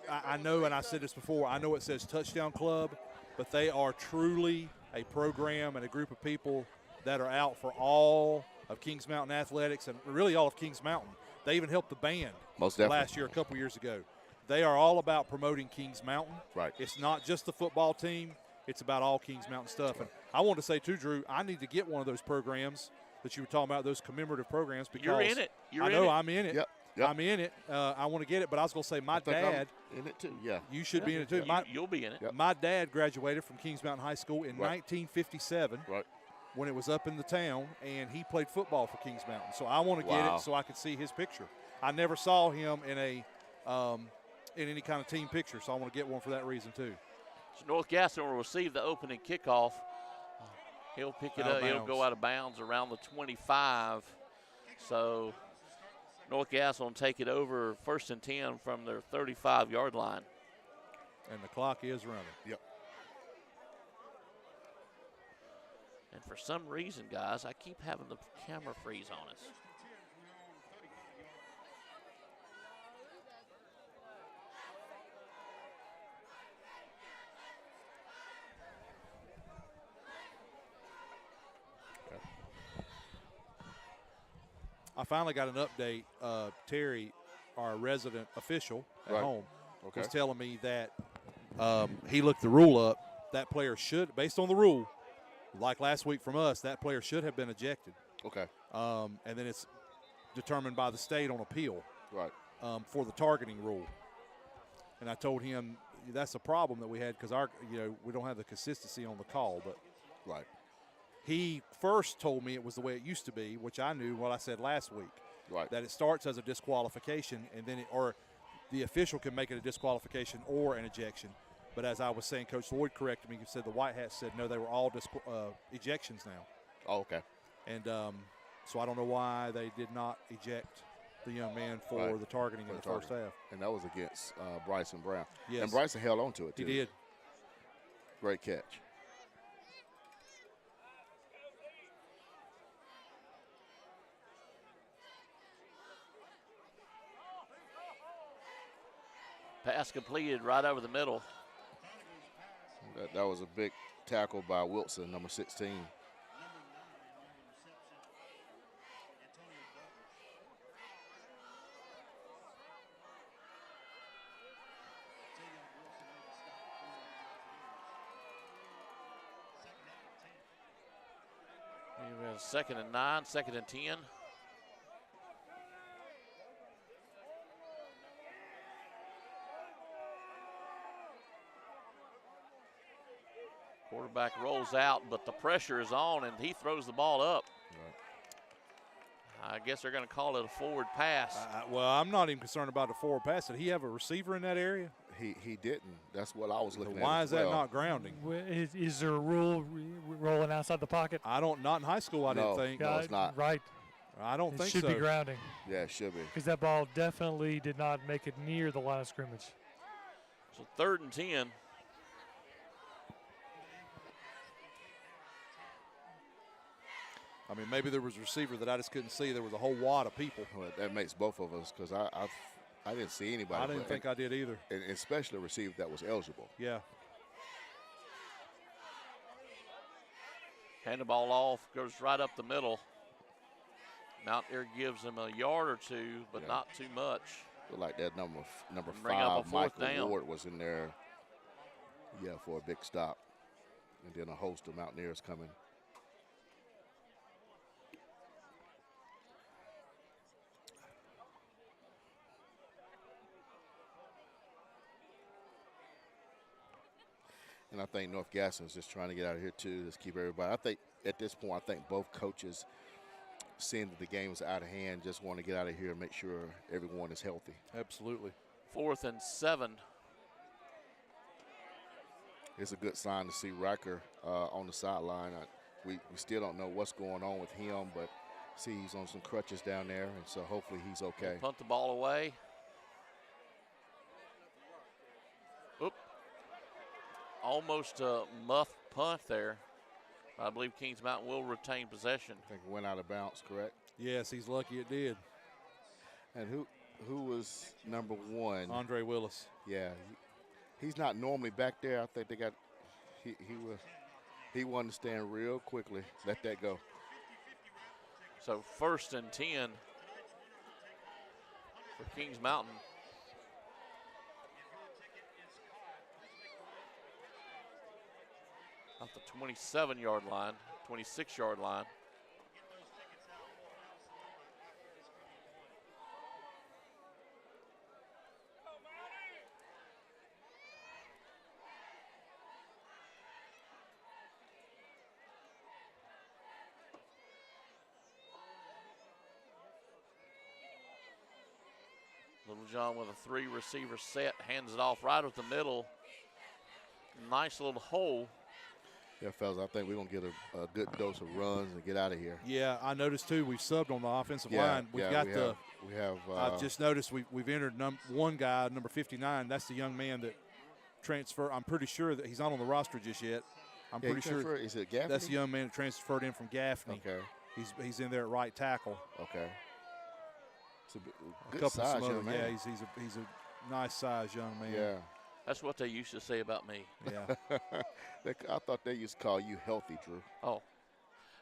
I know, and I said this before, I know it says Touchdown Club, but they are truly a program and a group of people that are out for all of Kings Mountain athletics and really all of Kings Mountain. They even helped the band last year, a couple years ago. They are all about promoting Kings Mountain. Right. It's not just the football team. It's about all Kings Mountain stuff. And I want to say, too, Drew, I need to get one of those programs that you were talking about, those commemorative programs. Because you're in it. I'm in it. Yep. I'm in it. I want to get it. But I was going to say, my dad. I'm in it, too, yeah. You should be in it, too. You'll be in it. Yep. My dad graduated from Kings Mountain High School in 1957. Right. When it was up in the town, and he played football for Kings Mountain. So I want to get it so I could see his picture. I never saw him in in any kind of team picture, so I want to get one for that reason too. So North Gaston will receive the opening kickoff. He'll pick it up. He'll go out of bounds around the 25. So North Gaston will take it over 1st and 10 from their 35-yard line. And the clock is running. Yep. And for some reason, guys, I keep having the camera freeze on us. I finally got an update. Terry, our resident official at home, was telling me that he looked the rule up. That player should, based on the rule, like last week from us, that player should have been ejected. Okay. And then it's determined by the state on appeal. Right. For the targeting rule. And I told him that's a problem that we had because we don't have the consistency on the call. But right. He first told me it was the way it used to be, which I knew what I said last week. Right. That it starts as a disqualification, and then the official can make it a disqualification or an ejection. But as I was saying, Coach Lloyd corrected me. He said the White Hats said no, they were all ejections now. Oh, okay. And so I don't know why they did not eject the young man for the targeting in the first half. And that was against Bryson Brown. Yes. And Bryson held on to it, too. He did. Great catch. Pass completed right over the middle. That was a big tackle by Wilson, number 16. We have 2nd and 9, 2nd and 10. Quarterback rolls out, but the pressure is on, and he throws the ball up. Right. I guess they're going to call it a forward pass. Well, I'm not even concerned about the forward pass. Did he have a receiver in that area? He didn't. That's what I was looking at. Why is that not grounding? Is there a rule rolling outside the pocket? Not in high school, I didn't think. No, it's not. Right. I don't think so. It should be grounding. Yeah, it should be. Because that ball definitely did not make it near the line of scrimmage. So 3rd and 10. I mean, maybe there was a receiver that I just couldn't see. There was a whole wad of people. Well, that makes both of us because I didn't see anybody. I didn't think I did either. And especially a receiver that was eligible. Yeah. Hand the ball off, goes right up the middle. Mountaineer gives him a yard or two, but not too much. Look like that number Bring up 5, a 4th Michael down. Ward, was in there, for a big stop. And then a host of Mountaineers coming And I think North Gaston is just trying to get out of here too. Just keep everybody. I think at this point, I think both coaches, seeing that the game is out of hand, just want to get out of here and make sure everyone is healthy. Absolutely. 4th and 7. It's a good sign to see Riker on the sideline. We still don't know what's going on with him, but see he's on some crutches down there, and so hopefully he's okay. We'll punt the ball away. Oop. Almost a muff punt there. I believe Kings Mountain will retain possession. I think it went out of bounds, correct? Yes, he's lucky it did. And who was number 1? Andre Willis. Yeah, he's not normally back there. I think they got he wanted to stand real quickly. Let that go. So 1st and 10 for Kings Mountain. Off the 27-yard line, 26-yard line. Little John with a 3-receiver set, hands it off right up the middle. Nice little hole. Yeah, fellas, I think we're going to get a good dose of runs and get out of here. Yeah, I noticed, too, we've subbed on the offensive line. We have I've just noticed we've entered one guy, number 59. That's the young man that transferred. I'm pretty sure that he's not on the roster just yet. I'm pretty sure. Is it Gaffney? That's the young man that transferred in from Gaffney. Okay. He's in there at right tackle. Okay. It's a good couple size young man. Yeah, he's a nice size young man. Yeah. That's what they used to say about me. Yeah. I thought they used to call you healthy, Drew. Oh,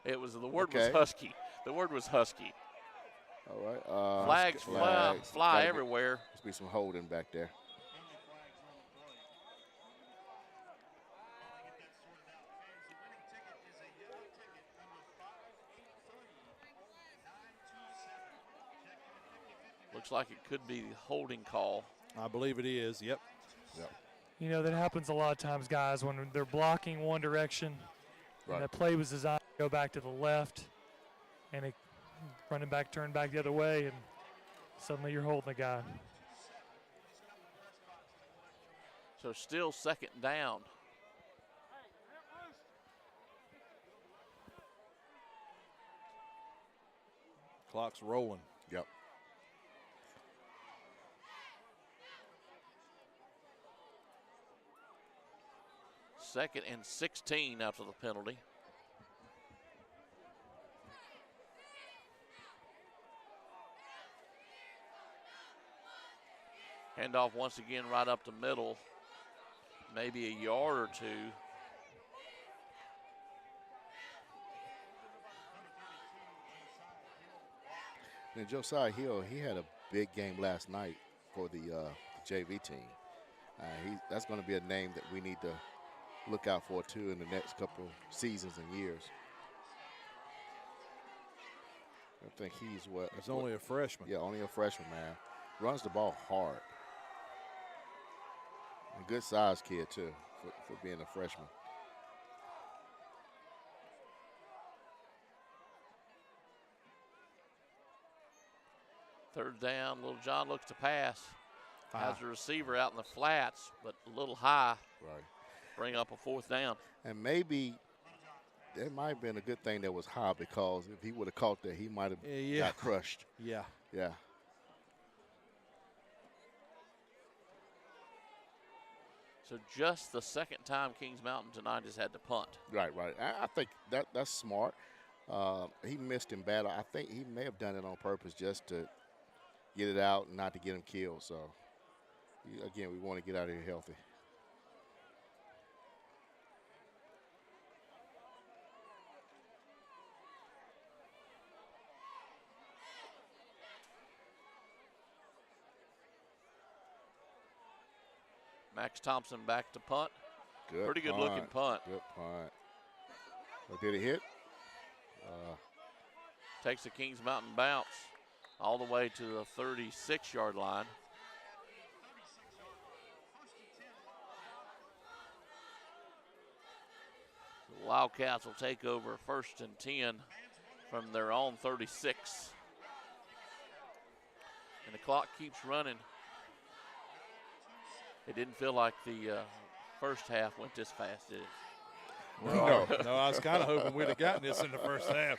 the word was husky. The word was husky. All right. Flags fly everywhere. Must be some holding back there. Looks like it could be the holding call. I believe it is. Yep. You know, that happens a lot of times, guys, when they're blocking one direction. Right. And the play was designed to go back to the left, and it running back, turn back the other way, and suddenly you're holding the guy. So still 2nd down. Clock's rolling. Yep. Second and 16 after the penalty. Handoff once again right up the middle. Maybe a yard or two. And Josiah Hill, he had a big game last night for the JV team. That's going to be a name that we need to look out for too in the next couple seasons and years. I think he's He's only a freshman. Yeah, only a freshman, man. Runs the ball hard. A good size kid too for being a freshman. Third down, Little John looks to pass. Has the receiver out in the flats, but a little high. Right. Bring up a 4th down. And maybe that might have been a good thing that was high, because if he would have caught that, he might have got crushed. Yeah. Yeah. So just the 2nd time Kings Mountain tonight has had to punt. Right. I think that's smart. He missed him bad. I think he may have done it on purpose just to get it out and not to get him killed. So, again, we want to get out of here healthy. Max Thompson back to punt. Pretty good looking punt. Good punt. Oh, did it hit? Takes the Kings Mountain bounce all the way to the 36-yard line. Wildcats will take over 1st and 10 from their own 36. And the clock keeps running. It didn't feel like the first half went this fast, did it? No, I was kind of hoping we'd have gotten this in the first half.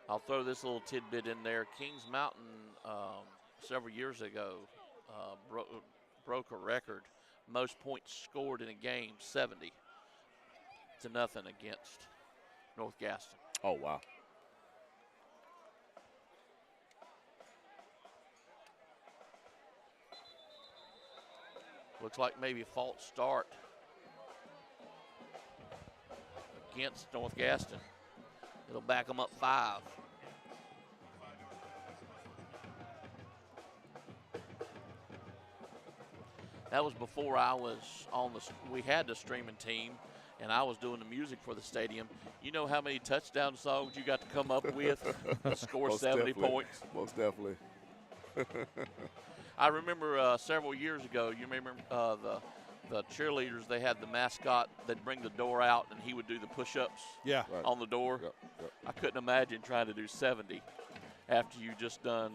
I'll throw this little tidbit in there. Kings Mountain several years ago broke a record. Most points scored in a game, 70 to nothing against North Gaston. Oh, wow. Looks like maybe a false start against North Gaston. It'll back them up 5. That was before I was on we had the streaming team, and I was doing the music for the stadium. You know how many touchdown songs you got to come up with to score 70 points? Most definitely. I remember several years ago, you remember the cheerleaders, they had the mascot that'd bring the door out, and he would do the push-ups on the door. Yep. I couldn't imagine trying to do 70 after you just done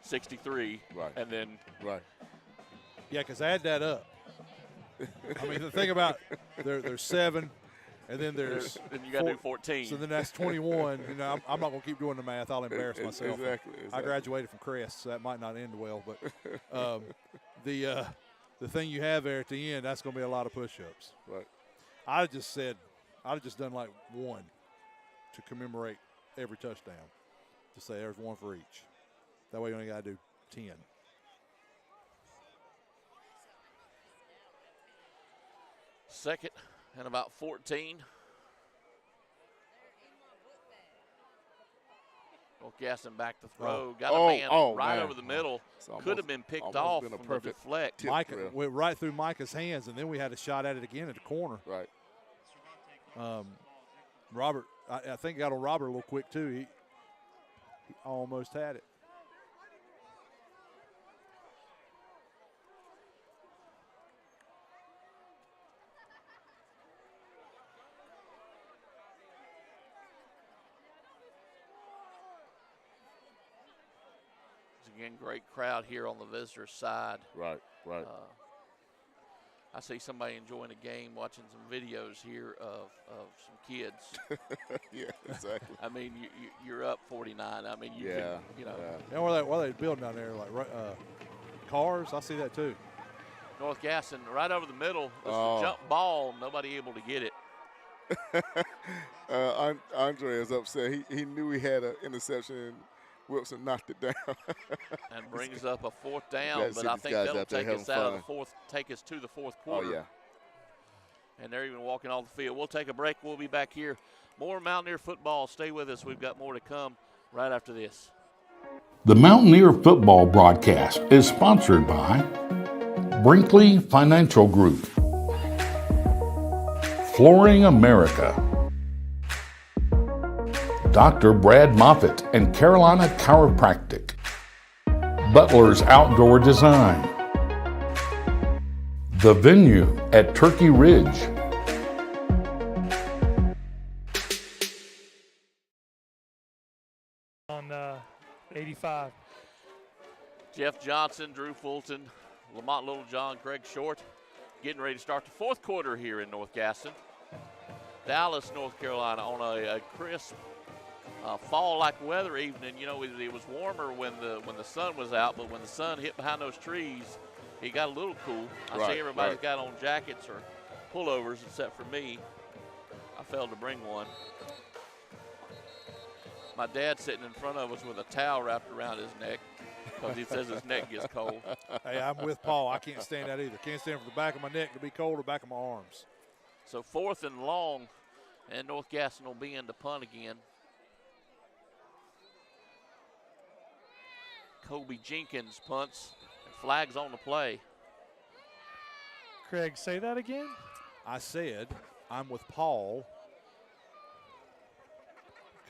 63. Right. And then. Right. Yeah, because add that up. I mean, the thing about there's 7, and then there's. Then you got to do 14. So then that's 21. You know, I'm not going to keep doing the math. I'll embarrass myself. Exactly. I graduated from Crest, so that might not end well. But the thing you have there at the end, that's going to be a lot of push-ups. Right. I'd have just done like 1 to commemorate every touchdown. To say there's 1 for each. That way you only got to do 10. Second and about 14. North Gaston back to throw. Got a man right over the middle. Could have been picked off from the deflect. Micah went right through Micah's hands, and then we had a shot at it again at the corner. Right. Robert, I think got on Robert a little quick too. He almost had it. Again, great crowd here on the visitor side. Right. I see somebody enjoying the game, watching some videos here of some kids. Yeah, exactly. I mean, you're up 49. I mean, you can, you know. Yeah. And what are they building down there? Like cars? I see that too. North Gaston, right over the middle. This is a jump ball. Nobody able to get it. Andre is upset. He knew he had an interception, and Wilson knocked it down. And brings up a 4th down, but I think that'll take us out of the take us to the 4th quarter. Oh, yeah. And they're even walking off the field. We'll take a break. We'll be back here. More Mountaineer football. Stay with us. We've got more to come right after this. The Mountaineer football broadcast is sponsored by Brinkley Financial Group, Flooring America, Dr. Brad Moffitt and Carolina Chiropractic, Butler's Outdoor Design, The Venue at Turkey Ridge, on 85. Jeff Johnson, Drew Fulton, Lamont Littlejohn, Greg Short getting ready to start the 4th quarter here in North Gaston. Dallas, North Carolina on a crisp fall-like weather evening. You know, it was warmer when the sun was out, but when the sun hit behind those trees, it got a little cool. I see everybody's got on jackets or pullovers except for me. I failed to bring one. My dad's sitting in front of us with a towel wrapped around his neck because he says his neck gets cold. Hey, I'm with Paul. I can't stand that either. Can't stand for the back of my neck to be cold or the back of my arms. So 4th and long, and North Gaston will be in to punt again. Kobe Jenkins punts, and flags on the play. Craig, say that again? I said I'm with Paul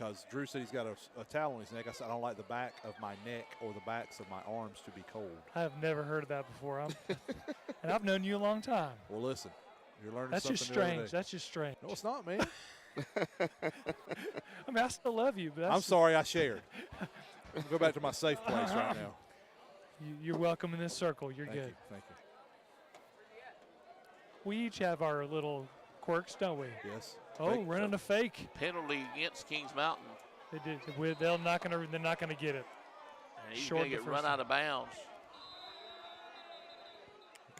because Drew said he's got a towel on his neck. I said, I don't like the back of my neck or the backs of my arms to be cold. I have never heard of that before. And I've known you a long time. Well, listen, you're learning That's something just new every strange. day. That's just strange. No, it's not, man. I mean, I still love you, but that's I'm sorry I shared. I'll go back to my safe place right now. You're welcome in this circle. You're good. Thank you. We each have our little quirks, don't we? Yes. Oh, running a fake. Penalty against Kings Mountain. They did. They're not gonna get it. And he's Short going to the get first run one. out of bounds.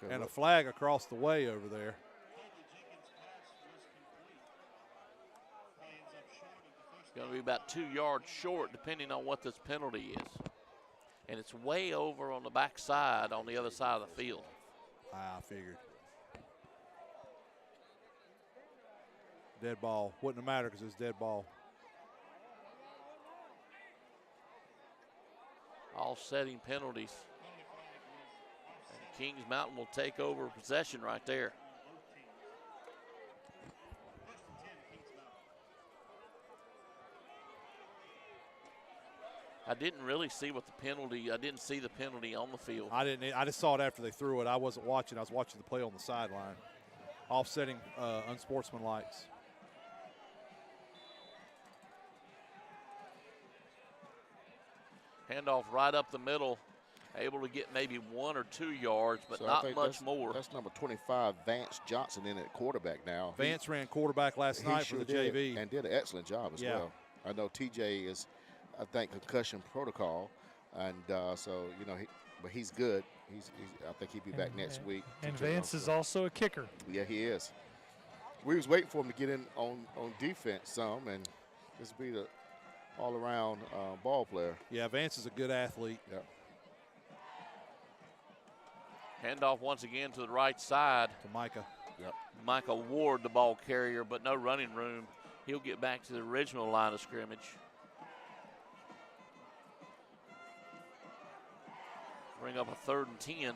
Okay, And a flag across the way over there. Going to be about 2 yards short, depending on what this penalty is. And it's way over on the back side on the other side of the field. I figured. Dead ball. Wouldn't have mattered because it's dead ball. Offsetting penalties. And Kings Mountain will take over possession right there. I didn't really see what the penalty, I didn't see the penalty on the field. I didn't. I just saw it after they threw it. I wasn't watching. I was watching the play on the sideline. Offsetting unsportsmanlikes. Handoff right up the middle, able to get maybe 1 or 2 yards, but So I not think much more. That's number 25, Vance Johnson, in at quarterback now. Vance ran quarterback last night for the did, JV. and did an excellent job as well. I know TJ is, I think, concussion protocol, and so but he's good. I think he'll be back next week. And TJ Vance is also a kicker. Yeah, he is. We was waiting for him to get in on defense some, and this will be the all-around ball player. Yeah, Vance is a good athlete. Yeah. Handoff once again to the right side. To Micah. Yep. Micah Ward, the ball carrier, but no running room. He'll get back to the original line of scrimmage. Bring up a 3rd and 10.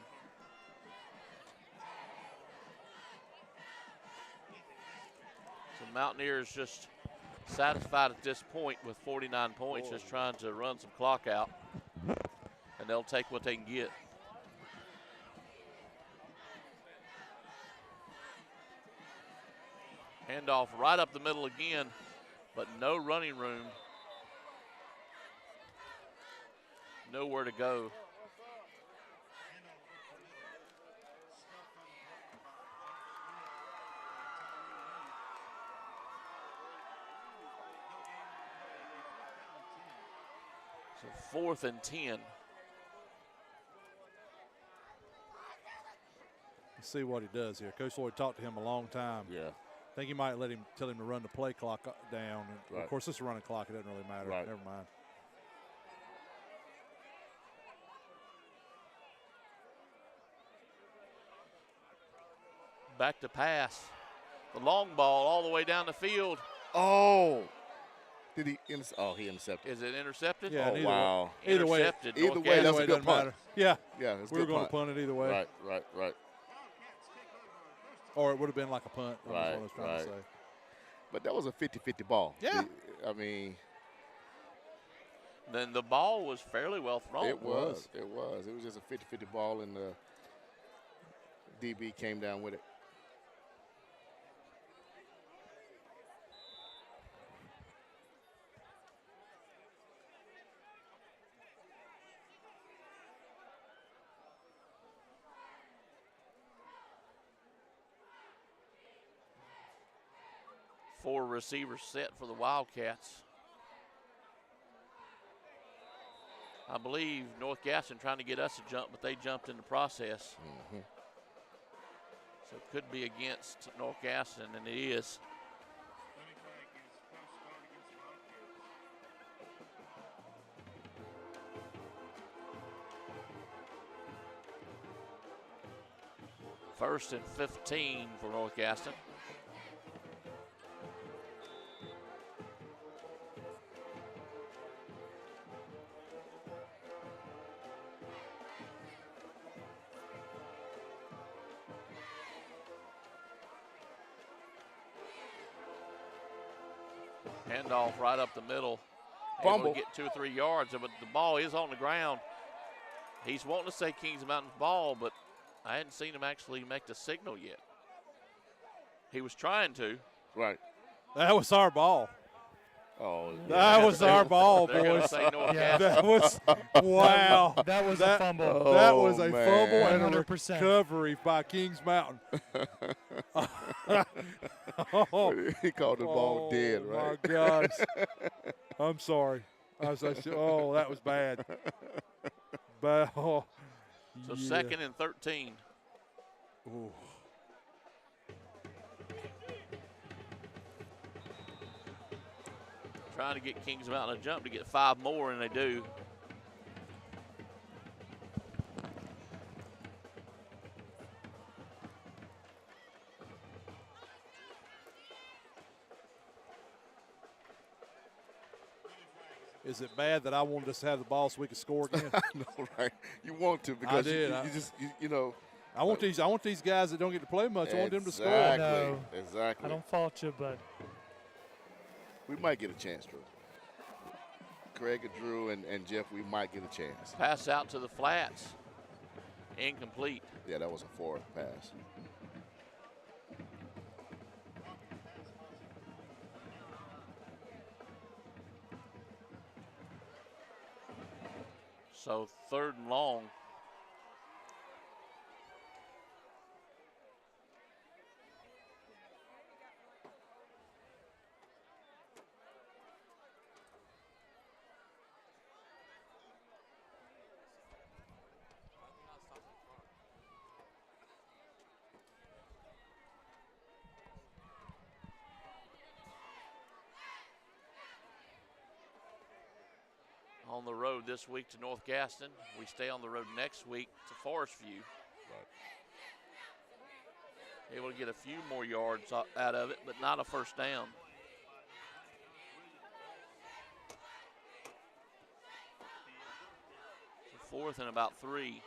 So Mountaineers just satisfied at this point with 49 points, just trying to run some clock out. And they'll take what they can get. Handoff right up the middle again, but no running room. Nowhere to go. So 4th and 10. Let's see what he does here. Coach Lloyd talked to him a long time. Yeah. I think he might tell him to run the play clock down. And Right. Of course, this is running clock. It doesn't really matter. Right. Never mind. Back to pass. The long ball all the way down the field. Oh. Did he? He intercepted. Is it intercepted? Yeah, Oh, either wow. Either way, Intercepted. either North way, Gaston. that's a it good doesn't punt. matter. Yeah, Yeah, it's we were good going to punt. punt it either way. Right. Or it would have been like a punt. That's what I was trying to say. But that was a 50-50 ball. Yeah. I mean, Then the ball was fairly well thrown. it was. It was just a 50-50 ball, and the DB came down with it. Four receivers set for the Wildcats. I believe North Gaston trying to get us to jump, but they jumped in the process. Mm-hmm. So it could be against North Gaston, and it is. First and 15 for North Gaston. Handoff right up the middle. Fumble. Able to get 2 or 3 yards, but the ball is on the ground. He's wanting to say Kings Mountain ball, but I hadn't seen him actually make the signal yet. He was trying to. Right. That was our ball. Oh, That was our ball, They're gonna boys. say North Yeah. Gaston. That was wow. That was a fumble. That Oh, was a man. fumble and a 100%. recovery by Kings Mountain. Oh, He called the ball dead, right? my gosh. I'm sorry. Oh, that was bad. Oh, So yeah. 2nd and 13. Ooh. Trying to get Kings Mountain a jump to get 5 more, and they do. Is it bad that I wanted us to have the ball so we could score again? I know, right? You want to because did. you just you know. I want these guys that don't get to play much. I want them to score. Exactly. No. Exactly. I don't fault you, but We might get a chance, Drew. Craig and Drew and Jeff, we might get a chance. Pass out to the flats. Incomplete. Yeah, that was a 4th pass. So 3rd and long. On the road this week to North Gaston. We stay on the road next week to Forest View. Able to get a few more yards out of it, but not a first down. So 4th and about 3.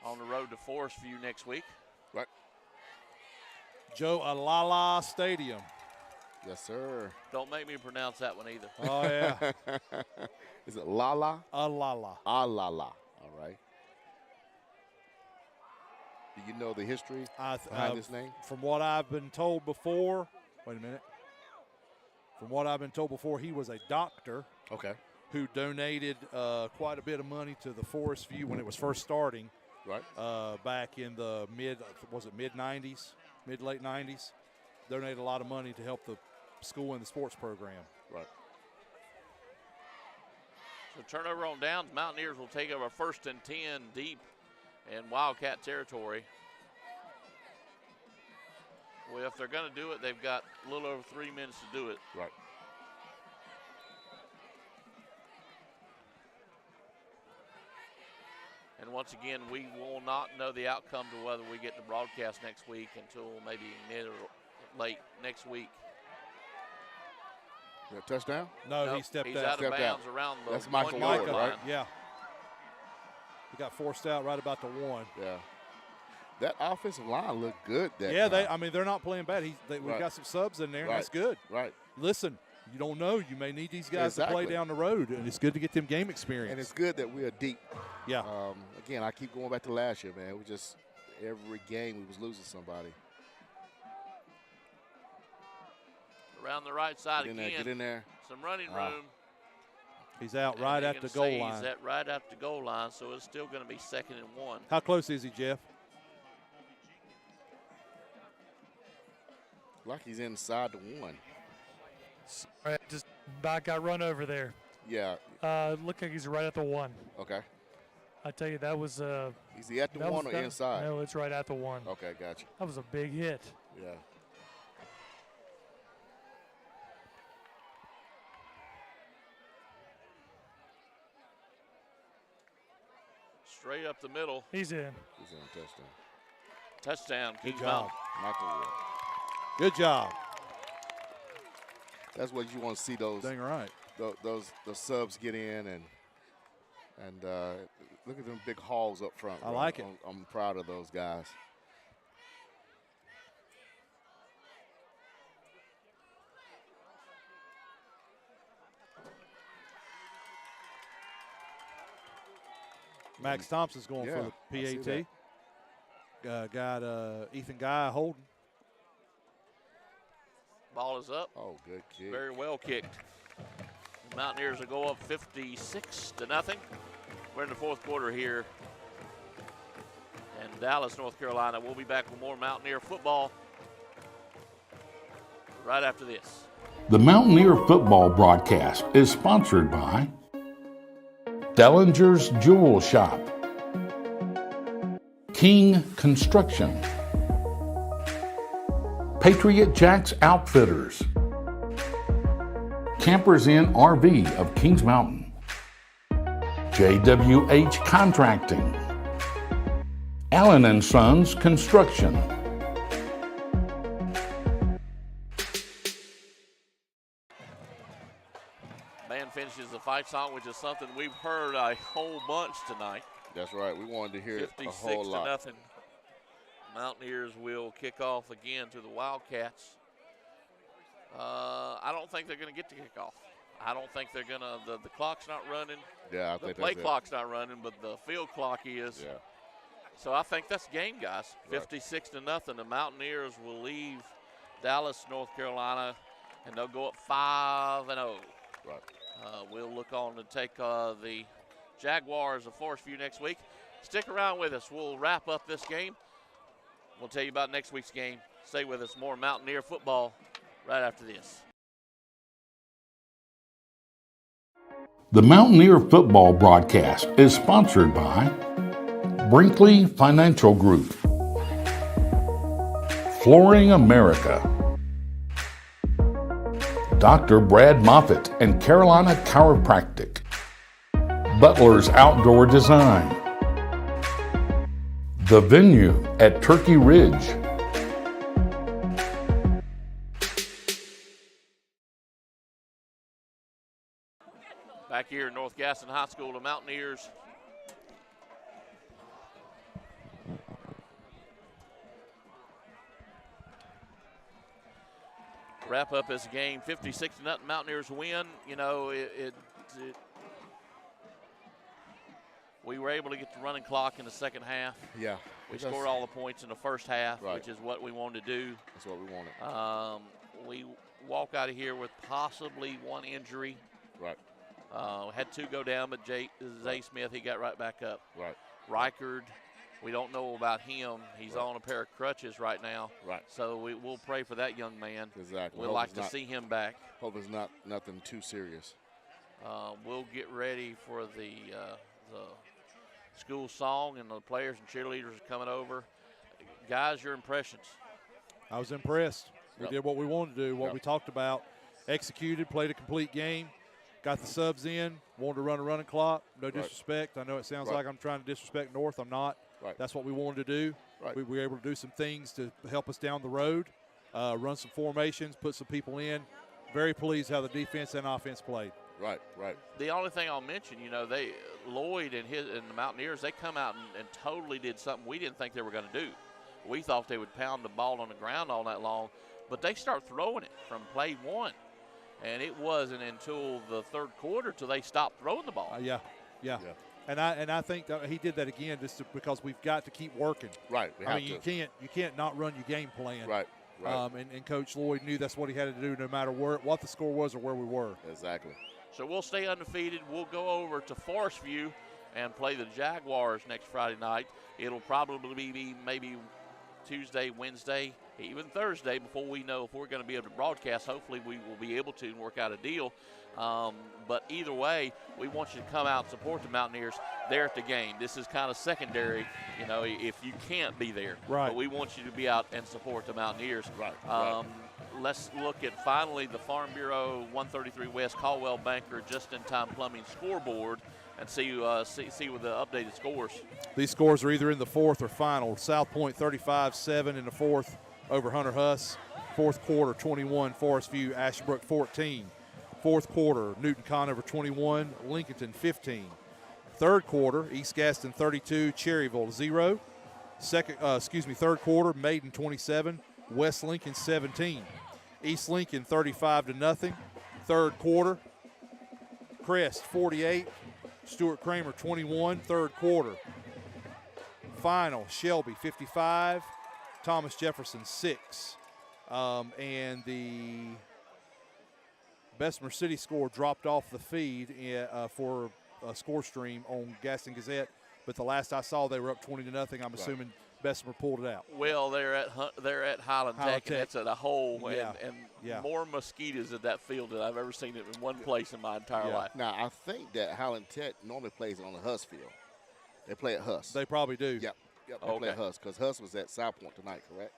On the road to Forest View next week. Right. Joe Alala Stadium. Yes, sir. Don't make me pronounce that one either. Oh, yeah. Is it Lala? Alala. Alala. All right. Do you know the history behind this name? From what I've been told before, wait a minute. From what I've been told before, he was a doctor Okay. who donated quite a bit of money to the Forest View when it was first starting. Right. Back in the mid-90s, mid-late 90s. Donated a lot of money to help the school and the sports program. Right. So turnover on downs. Mountaineers will take over 1st and 10 deep in Wildcat territory. Well, if they're going to do it, they've got a little over 3 minutes to do it. Right. And once again, we will not know the outcome to whether we get the broadcast next week until maybe mid or late next week. Is that a touchdown? No, Nope, he stepped he's out. out of Stepped bounds out. around the That's Michael 1 yard Ward, line. right? Yeah. He got forced out right about the 1. Yeah. That offensive line looked good. Yeah, time. they're not playing bad. We've Right. got some subs in there, and Right. that's good. Right. Listen, you don't know. You may need these guys to Exactly. play down the road, and it's good to get them game experience. And it's good that we are deep. Yeah. Again, I keep going back to last year, man. We just every game we was losing somebody. Around the right side Get in again. there. Get in there. Some running room. He's out And right they at can the goal say line. He's at right at the goal line, so it's still going to be 2nd and 1. How close is he, Jeff? Like he's inside the 1. all right, just about got run over there. Yeah. Look like he's right at the 1. Okay. I tell you, that was Is he at the that 1 was- or that- inside? No, it's right at the 1. Okay, gotcha. That was a big hit. Yeah. Straight up the middle. He's in. He's in a touchdown. Touchdown, Kings job. Mountain. Michael Ward. Good job. That's what you want to see those Dang right. those subs get in and look at them big hauls up front. I bro. like it. I'm proud of those guys. Max Thompson's going Yeah, for I see the PAT. Got Ethan Guy holding. Ball is up. Oh, good kick. Very well kicked. The Mountaineers will go up 56-0. We're in the fourth quarter here. And Dallas, North Carolina. We'll be back with more Mountaineer football right after this. The Mountaineer football broadcast is sponsored by Dellinger's Jewel Shop, King Construction, Patriot Jacks Outfitters, Campers Inn RV of Kings Mountain, JWH Contracting, Allen & Sons Construction. Band finishes the fight song, which is something we've heard a whole bunch tonight. That's right. We wanted to hear it a whole 56-0. lot. Mountaineers will kick off again to the Wildcats. I don't think they're going to get to kick off. I don't think they're going to. The clock's not running. Yeah, I The think play that's clock's not running, but the field clock is. Yeah. So I think that's game, guys. Right. 56-0. The Mountaineers will leave Dallas, North Carolina, and they'll go up 5-0. Right. We'll look on to take the Jaguars of Forest View next week. Stick around with us. We'll wrap up this game. We'll tell you about next week's game. Stay with us. More Mountaineer football right after this. The Mountaineer football broadcast is sponsored by Brinkley Financial Group, Flooring America, Dr. Brad Moffitt and Carolina Chiropractic, Butler's Outdoor Design, The Venue at Turkey Ridge, Back here in North Gaston High School, the Mountaineers wrap up this game 56-0. Mountaineers win. You know, we were able to get the running clock in the second half. Yeah. We scored all the points in the first half, Right. which is what we wanted to do. That's what we wanted. We walk out of here with possibly one injury. Right. Had two go down, but Zay Smith, he got right back up. Right. Reichard, we don't know about him. He's on a pair of crutches right now. Right. So we'll pray for that young man. Exactly. We'd Hope like it's to not- see him back. Hope it's not nothing too serious. We'll get ready for the school song, and the players and cheerleaders are coming over. Guys, your impressions? I was impressed. We Yep. did what we wanted to do, what Yep. we talked about, executed, played a complete game, got the subs in, wanted to run a running clock. No disrespect. I know it sounds Right. like I'm trying to disrespect North. I'm not. Right. That's what we wanted to do. Right. We were able to do some things to help us down the road, run some formations, put some people in. Very pleased how the defense and offense played. Right. Right. The only thing I'll mention, you know, Lloyd and the Mountaineers, they come out and totally did something we didn't think they were going to do. We thought they would pound the ball on the ground all night long, but they start throwing it from play one. And it wasn't until the third quarter till they stopped throwing the ball. Yeah. And I think that he did that again because we've got to keep working. Right. We have I mean, to. you can't not run your game plan. Right. Right. And Coach Lloyd knew that's what he had to do, no matter what the score was or where we were. Exactly. So we'll stay undefeated. We'll go over to Forest View and play the Jaguars next Friday night. It'll probably be maybe Tuesday, Wednesday, even Thursday before we know if we're going to be able to broadcast. Hopefully we will be able to and work out a deal. But either way, we want you to come out and support the Mountaineers there at the game. This is kind of secondary, you know, if you can't be there. Right. But we want you to be out and support the Mountaineers. Right. Let's look at finally the Farm Bureau 133 West Caldwell Banker Just-in-Time Plumbing scoreboard and see with the updated scores. These scores are either in the fourth or final. South Point 35-7 in the fourth over Hunter Huss. Fourth quarter 21, Forest View, Ashbrook 14. Fourth quarter, Newton Conover 21, Lincolnton 15. Third quarter, East Gaston 32, Cherryville 0. Third quarter, Maiden 27, West Lincoln 17. East Lincoln 35-0. Third quarter, Crest 48, Stuart Kramer 21, third quarter. Final, Shelby 55, Thomas Jefferson 6. And the Bessemer City score dropped off the feed for a score stream on Gaston Gazette, but the last I saw they were up 20-0. I'm assuming Bessemer pulled it out. Well, they're at Highland Tech, and that's at a hole, and more mosquitoes at that field than I've ever seen it in one place in my entire life. Now, I think that Highland Tech normally plays on the Huss field. They play at Huss. They probably do. Yep, they play at Huss, because Huss was at South Point tonight, correct?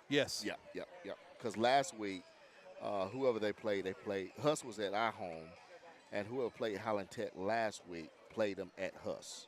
Yes. Yep. Because last week, whoever they played, Huss was at our home, and whoever played Highland Tech last week played them at Huss.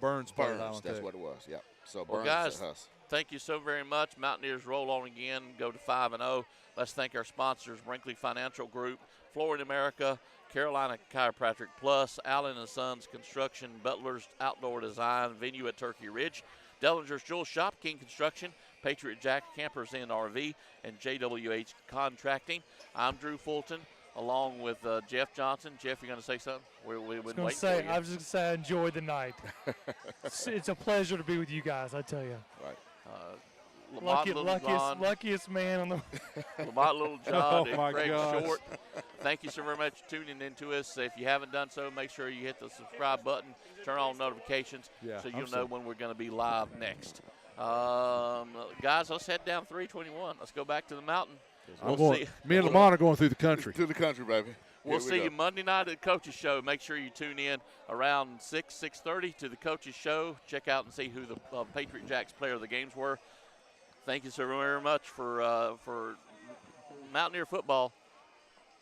Burns, that's what it was, yep. So well, Burns guys, at Huss. Thank you so very much. Mountaineers roll on again, go to 5-0. Let's thank our sponsors, Brinkley Financial Group, Flooring America, Carolina Chiropractic Plus, Allen & Sons Construction, Butler's Outdoor Design, Venue at Turkey Ridge, Dellinger's Jewel Shop, King Construction, Patriot Jack Campers Inn RV, and JWH Contracting. I'm Drew Fulton, along with Jeff Johnson. Jeff, you're going to say something? I was just going to say I enjoyed the night. It's a pleasure to be with you guys, I tell you. Right. Luckiest man on the Lamont Littlejohn and Craig gosh. Short. Thank you so very much for tuning in to us. If you haven't done so, make sure you hit the subscribe button, turn on notifications so you'll know when we're going to be live next. Guys, let's head down 321. Let's go back to the mountain. Me and Lamont are going through the country. Through the country, baby. We'll see you Monday night at the Coaches Show. Make sure you tune in around 6:30 to the Coaches Show. Check out and see who the Patriot Jacks player of the games were. Thank you so very much for Mountaineer football.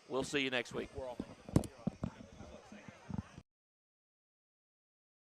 We'll see you next week.